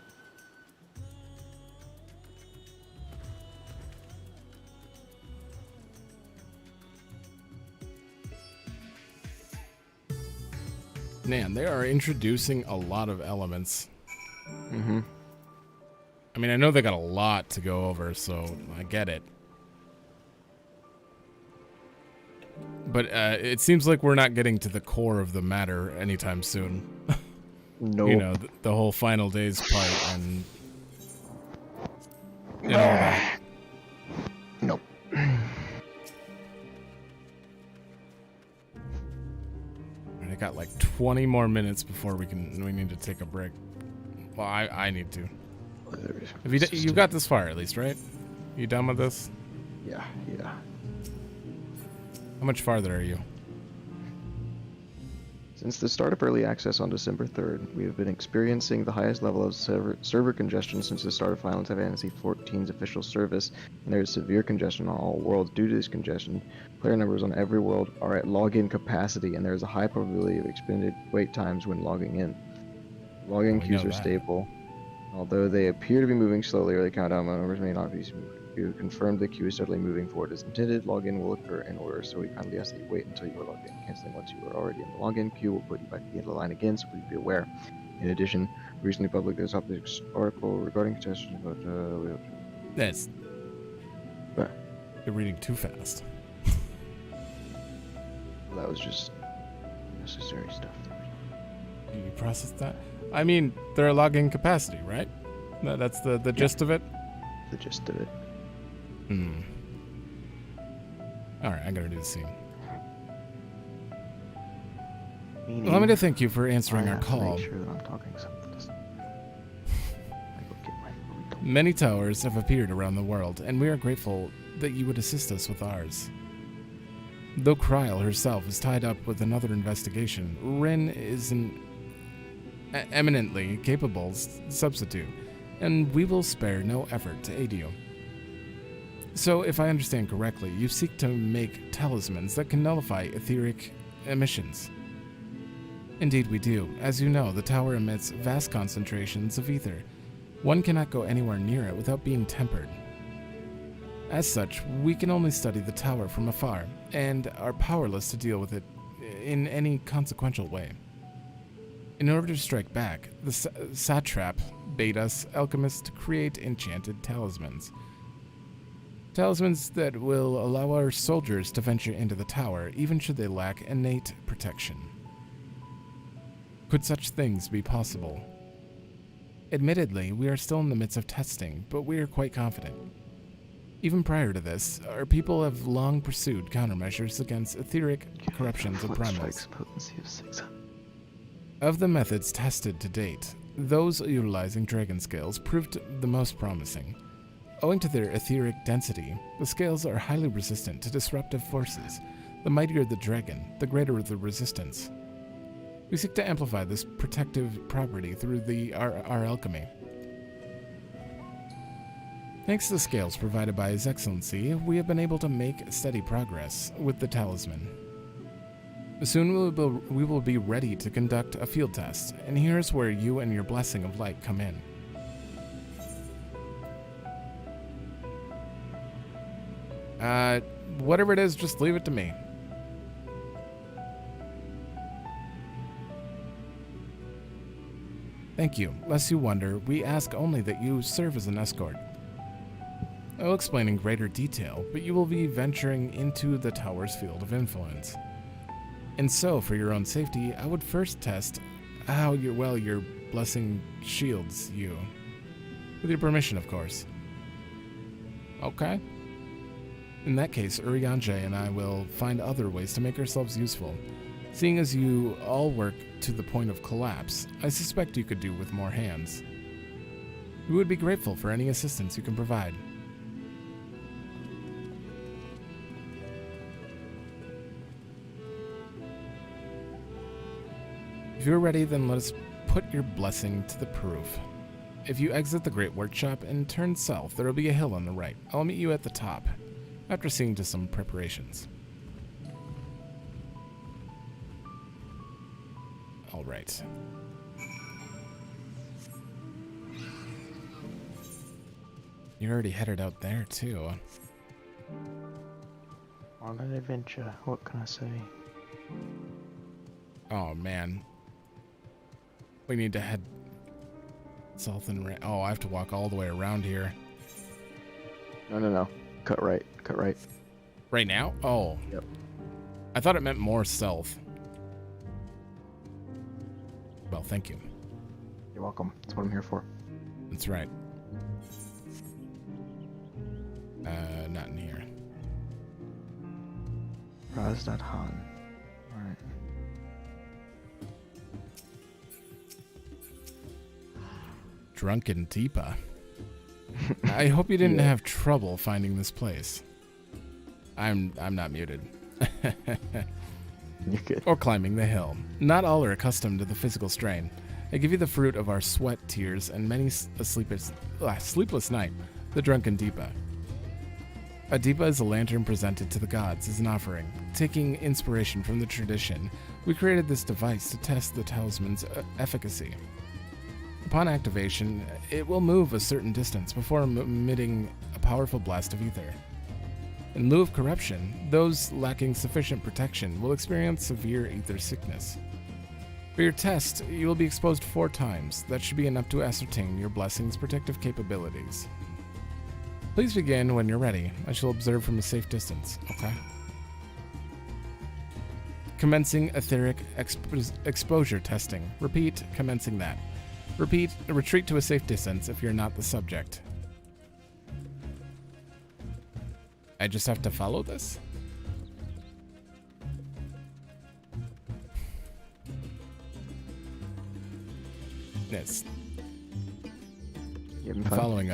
Man, they are introducing a lot of elements. Mm-hmm. I mean, I know they got a lot to go over, so I get it. But it seems like we're not getting to the core of the matter anytime soon. No. You know, the whole final days part and all that. Nope. I got like 20 more minutes before we need to take a break. Well, I need to. Have you got this far at least, right? You done with this? Yeah. How much farther are you? Since the start of early access on December 3rd, we have been experiencing the highest level of server congestion since the start of Final Fantasy XIV's official service, and there is severe congestion on all worlds. Due to this congestion, player numbers on every world are at login capacity, and there is a high probability of extended wait times when logging in. Login queues are stable. Although they appear to be moving slowly, or the countdown numbers may not be smooth. We have confirmed the queue is steadily moving forward as intended. Login will occur in order, so we kindly ask that you wait until you are logged in. Canceling once you are already in the login queue will put you back at the end of the line again, so please be aware. In addition, recently published this article regarding congestion, but That's... What? You're reading too fast. Well, that was just necessary stuff. You processed that? I mean, they're a login capacity, right? That's the gist of it? The gist of it. Alright, I gotta do the scene. Meaning, Allow me to thank you for answering our call. Make sure that I'm talking something. Many towers have appeared around the world, and we are grateful that you would assist us with ours. Though Kryl herself is tied up with another investigation, Rin is an eminently capable substitute, and we will spare no effort to aid you. So, if I understand correctly, you seek to make talismans that can nullify etheric emissions. Indeed we do. As you know, the tower emits vast concentrations of ether. One cannot go anywhere near it without being tempered. As such, we can only study the tower from afar, and are powerless to deal with it in any consequential way. In order to strike back, the satrap bade us alchemists to create enchanted talismans. Talismans that will allow our soldiers to venture into the tower, even should they lack innate protection. Could such things be possible? Admittedly, we are still in the midst of testing, but we are quite confident. Even prior to this, our people have long pursued countermeasures against etheric corruptions of primals. Of the methods tested to date, those utilizing dragon scales proved the most promising. Owing to their etheric density, the scales are highly resistant to disruptive forces, The mightier the dragon, the greater the resistance. We seek to amplify this protective property through our alchemy. Thanks to the scales provided by His Excellency, we have been able to make steady progress with the talisman. Soon we will be ready to conduct a field test, and here's where you and your blessing of light come in. Whatever it is, just leave it to me. Thank you. Lest you wonder, we ask only that you serve as an escort. I'll explain in greater detail, but you will be venturing into the tower's field of influence. And so, for your own safety, I would first test how your blessing shields you. With your permission, of course. Okay. In that case, Urianger and I will find other ways to make ourselves useful. Seeing as you all work to the point of collapse, I suspect you could do with more hands. We would be grateful for any assistance you can provide. If you're ready, then let us put your blessing to the proof. If you exit the Great Workshop and turn south, there will be a hill on the right. I'll meet you at the top, after seeing to some preparations. All right. You're already headed out there, too. On an adventure, what can I say? Oh, man. We need to head south and oh, I have to walk all the way around here. No. Cut right. Right now? Oh. Yep. I thought it meant more south. Well, thank you. You're welcome. That's what I'm here for. That's right. Not in here. Raz.han. Alright. Drunken Deepa. I hope you didn't have trouble finding this place. I'm not muted. You're good. Or climbing the hill. Not all are accustomed to the physical strain. I give you the fruit of our sweat, tears, and many a sleepless night, the Drunken Deepa. A Deepa is a lantern presented to the gods as an offering. Taking inspiration from the tradition, we created this device to test the talisman's efficacy. Upon activation, it will move a certain distance before emitting a powerful blast of ether. In lieu of corruption, those lacking sufficient protection will experience severe ether sickness. For your test, you will be exposed 4 times. That should be enough to ascertain your blessing's protective capabilities. Please begin when you're ready. I shall observe from a safe distance, okay? Commencing etheric exposure testing. Repeat, commencing that. Repeat, retreat to a safe distance if you're not the subject. I just have to follow this? Yes. I'm following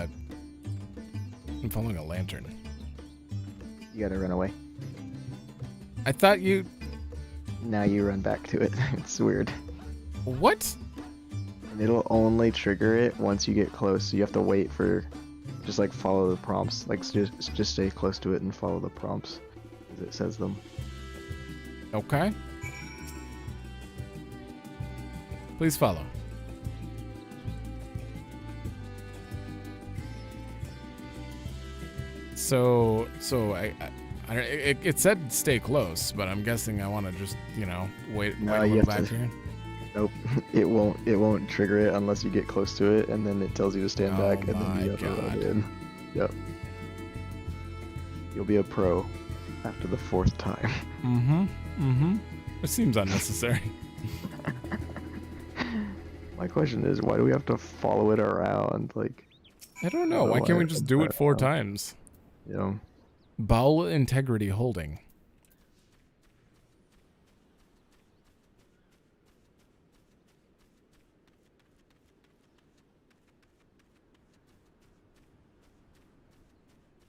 a lantern. You gotta run away. I thought you... Now you run back to it. It's weird. What? And it'll only trigger it once you get close, so you have to wait for... Just like follow the prompts. Like just stay close to it and follow the prompts as it says them. Okay. Please follow. So it said stay close, but I'm guessing I want to just, wait a little back here. Nope, it won't trigger it unless you get close to it, and then it tells you to stand back, and then you have to run in. Yep. You'll be a pro after the 4th time. It seems unnecessary. My question is, why do we have to follow it around? Like, I don't know. Why can't we just do it 4 times? Yeah. Bowel integrity holding.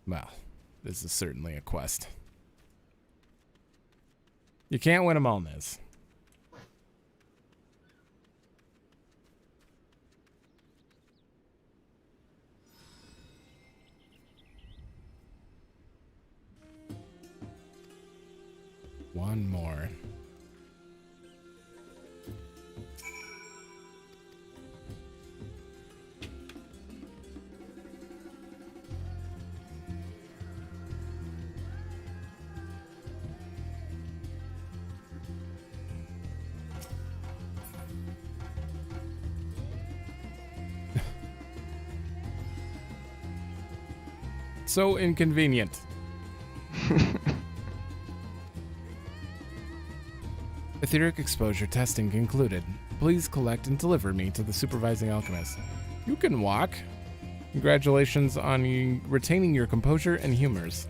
Well, this is certainly a quest. You can't win them all, Niz. One more. So inconvenient. Etheric exposure testing concluded. Please collect and deliver me to the supervising alchemist. You can walk. Congratulations on retaining your composure and humors.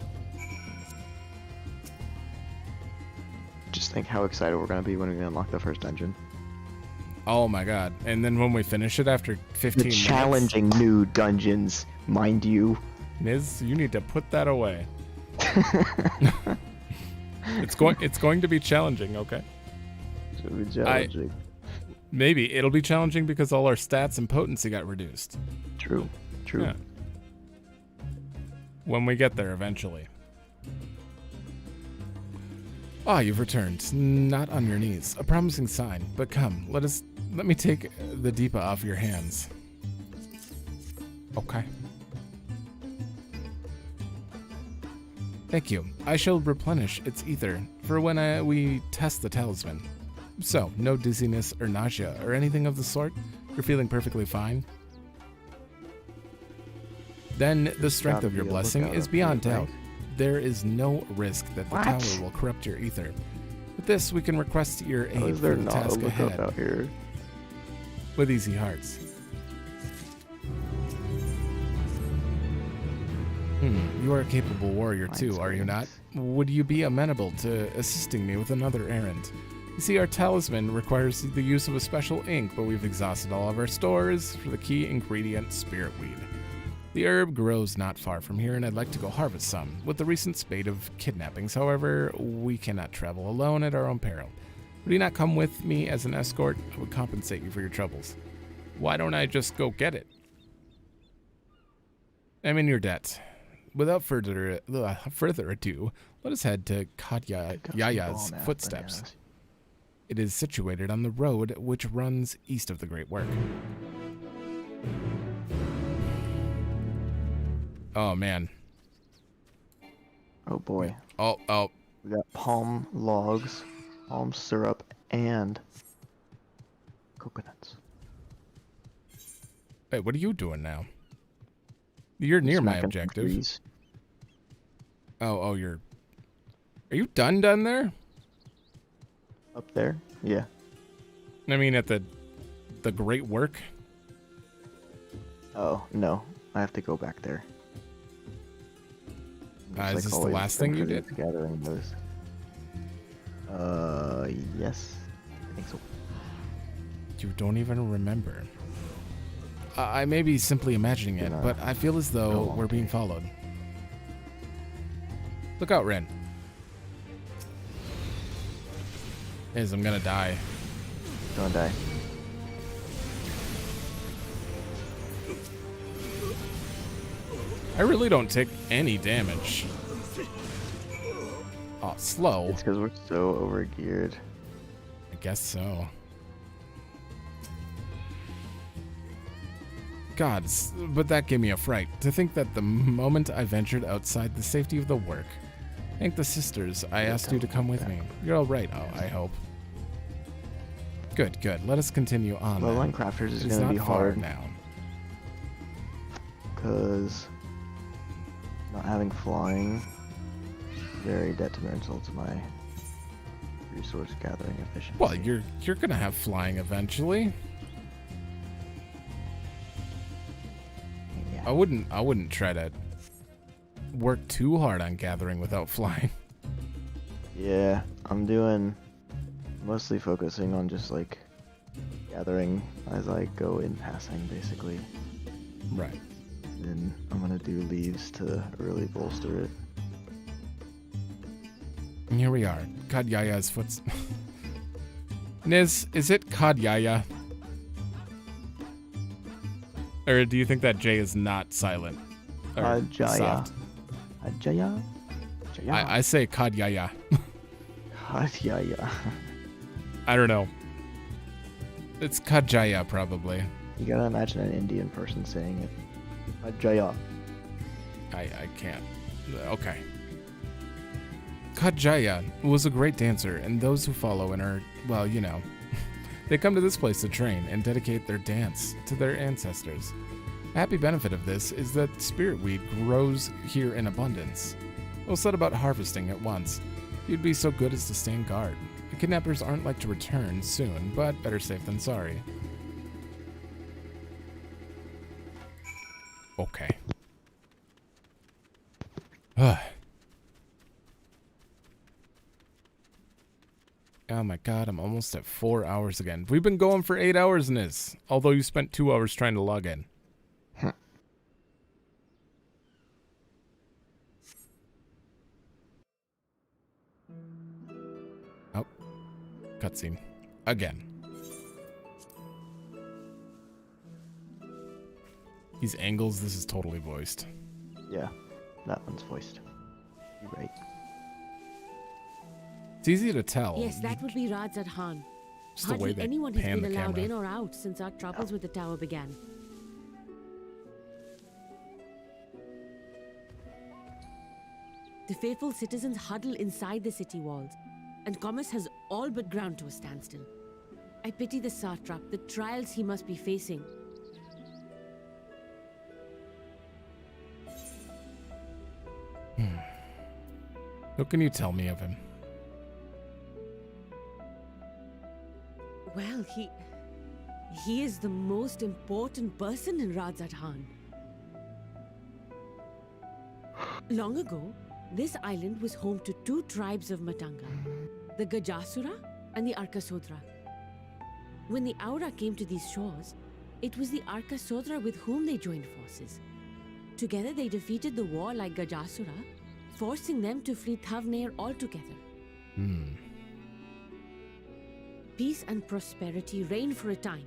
Just think how excited we're going to be when we unlock the first dungeon. Oh my god. And then when we finish it after 15 minutes. Challenging new dungeons, mind you. Miz, you need to put that away. It's going to be challenging, okay? It'll be challenging. Maybe it'll be challenging because all our stats and potency got reduced. True. Yeah. When we get there eventually. Ah, you've returned. Not on your knees. A promising sign. But come, let me take the Deepa off your hands. Okay. Thank you. I shall replenish its ether for when we test the talisman. So, no dizziness or nausea or anything of the sort? You're feeling perfectly fine? Then the strength of your blessing is beyond doubt. There is no risk that the tower will corrupt your ether. With this, we can request your aid for the task ahead. Out here? With easy hearts. You are a capable warrior too, are you not? Would you be amenable to assisting me with another errand? You see, our talisman requires the use of a special ink, but we've exhausted all of our stores for the key ingredient, spirit weed. The herb grows not far from here, and I'd like to go harvest some. With the recent spate of kidnappings, however, we cannot travel alone at our own peril. Would you not come with me as an escort? I would compensate you for your troubles. Why don't I just go get it? I'm in your debt. Without further ado, let us head to Yaya's footsteps. It is situated on the road which runs east of the Great Work. Oh, man. Oh, boy. Oh. We got palm logs, palm syrup, and coconuts. Hey, what are you doing now? You're near my objective. Oh, are you done there? Up there? Yeah. I mean, at the Great Work? Oh, no. I have to go back there. Is this the last thing you did? Gathering those. Yes. I think so. You don't even remember. I may be simply imagining it, but I feel as though we're being followed. Look out, Ren. I'm gonna die. Don't die. I really don't take any damage. Oh, slow. It's because we're so overgeared. I guess so. Gods, but that gave me a fright. To think that the moment I ventured outside the safety of the work. Thank the sisters, I asked you to come with me. You're all right, I hope. Good. Let us continue on. Lowline Crafters is going to be hard now. Because not having flying is very detrimental to my resource gathering efficiency. Well, you're going to have flying eventually. Yeah. I wouldn't try to work too hard on gathering without flying. Yeah, I'm mostly focusing on just like gathering as I go in passing, basically. Right. Then I'm gonna do leaves to really bolster it. And here we are. Kadyaya's foot. Niz, is it Kadyaya? Or do you think that J is not silent? Or Jaya. soft? Jaya? I say Kadyaya. Kadyaya. I don't know. It's Kajaya, probably. You gotta imagine an Indian person saying it. Jaya. I can't. Okay. Kajaya was a great dancer, and those who follow in her, well, you know, they come to this place to train and dedicate their dance to their ancestors. A happy benefit of this is that spirit weed grows here in abundance. We'll set about harvesting at once. You'd be so good as to stand guard. The kidnappers aren't like to return soon, but better safe than sorry. Okay. Oh my god, I'm almost at 4 hours again. We've been going for 8 hours in this, although you spent 2 hours trying to log in. Oh, cutscene. Again. These angles, this is totally voiced. Yeah, that one's voiced. You're right. It's easy to tell. Yes, that would be Radzad Han. Just the way Hardly they anyone has pan been the allowed camera. in or out since our troubles with the tower began. The faithful citizens huddle inside the city walls, and commerce has all but ground to a standstill. I pity the satrap, the trials he must be facing. What can you tell me of him? Well, he is the most important person in Radzad Han. Long ago, this island was home to two tribes of Matanga, the Gajasura and the Arkasodra. When the Aura came to these shores, it was the Arkasodra with whom they joined forces. Together they defeated the warlike Gajasura, forcing them to flee Thavnair altogether. Peace and prosperity reigned for a time,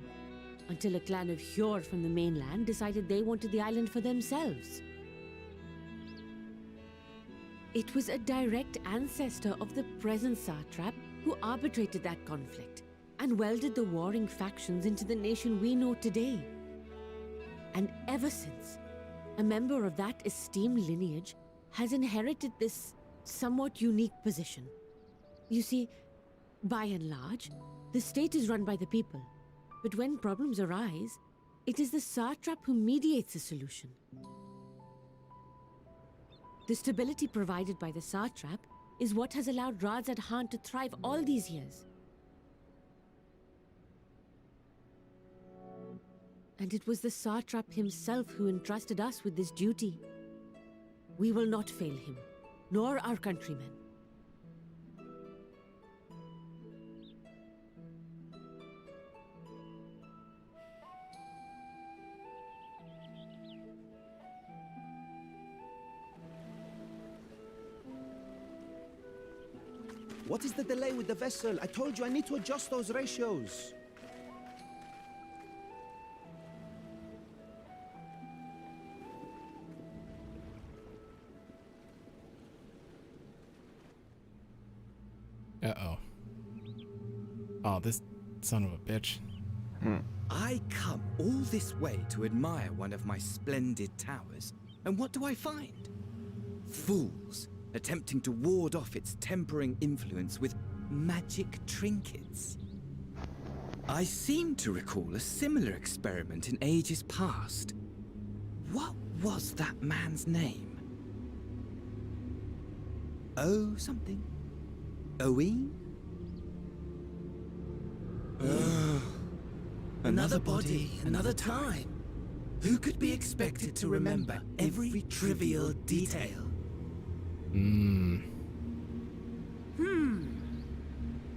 until a clan of Hjor from the mainland decided they wanted the island for themselves. It was a direct ancestor of the present satrap who arbitrated that conflict and welded the warring factions into the nation we know today. And ever since, a member of that esteemed lineage has inherited this somewhat unique position. You see, by and large, the state is run by the people, but when problems arise, it is the satrap who mediates a solution. The stability provided by the satrap is what has allowed Radzad Han to thrive all these years. And it was the satrap himself who entrusted us with this duty. We will not fail him, nor our countrymen. What is the delay with the vessel? I told you I need to adjust those ratios. Uh-oh. Oh, this son of a bitch. I come all this way to admire one of my splendid towers, and what do I find? Fools attempting to ward off its tempering influence with magic trinkets. I seem to recall a similar experiment in ages past. What was that man's name? Oh, something. Owen? Another body, another time. Who could be expected to remember every trivial detail?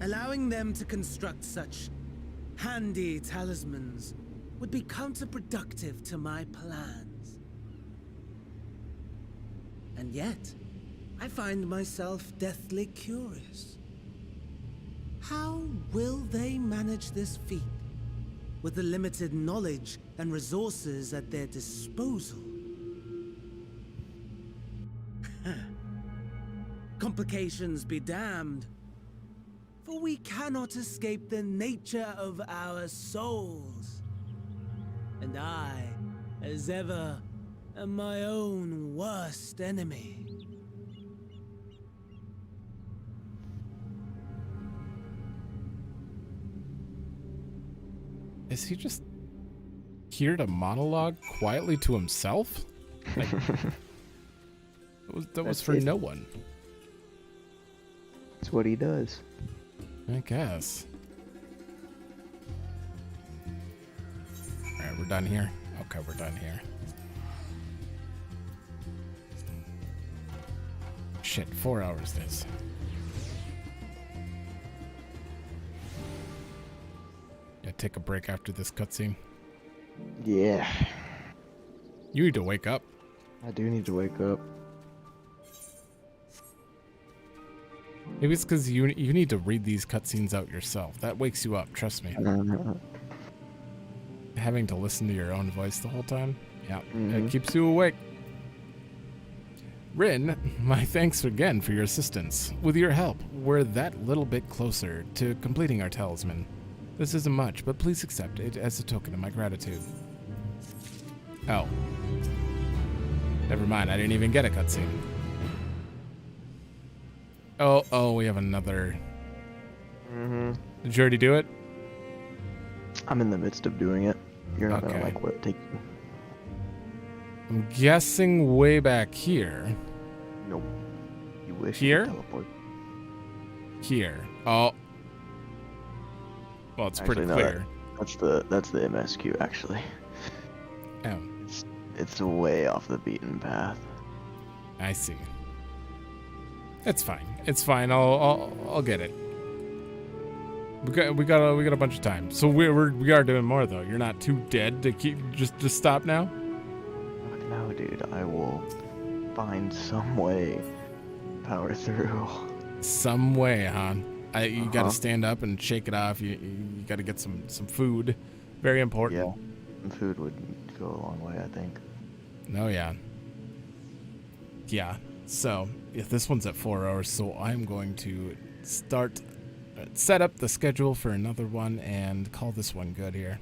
Allowing them to construct such handy talismans would be counterproductive to my plans. And yet, I find myself deathly curious. How will they manage this feat with the limited knowledge and resources at their disposal? Complications be damned, for we cannot escape the nature of our souls. And I, as ever, am my own worst enemy. Is he just here to monologue quietly to himself? Like, that was for no one. That's what he does. I guess. Alright, we're done here. Okay, we're done here. Shit, 4 hours this. Yeah, take a break after this cutscene. Yeah. You need to wake up. I do need to wake up. Maybe it's because you need to read these cutscenes out yourself. That wakes you up, trust me. Having to listen to your own voice the whole time, yeah, it keeps you awake. Rin, my thanks again for your assistance. With your help, we're that little bit closer to completing our talisman. This isn't much, but please accept it as a token of my gratitude. Oh. Never mind, I didn't even get a cutscene. Oh, we have another. Did you already do it? I'm in the midst of doing it. You're not gonna like what it takes you. I'm guessing way back here. Nope. You wish here? you could teleport. Here. Oh. Well, it's Actually, pretty no, clear. That's the MSQ actually. Oh. It's way off the beaten path. I see. It's fine. It's fine. I'll get it. We got a bunch of time. So we are doing more though. You're not too dead to keep just stop now? No, dude. I will find some way to power through. Some way, huh? You got to stand up and shake it off. You got to get some food. Very important. Yeah. Some food would go a long way, I think. Oh yeah. Yeah. So, if this one's at 4 hours, so I'm going to set up the schedule for another one and call this one good here.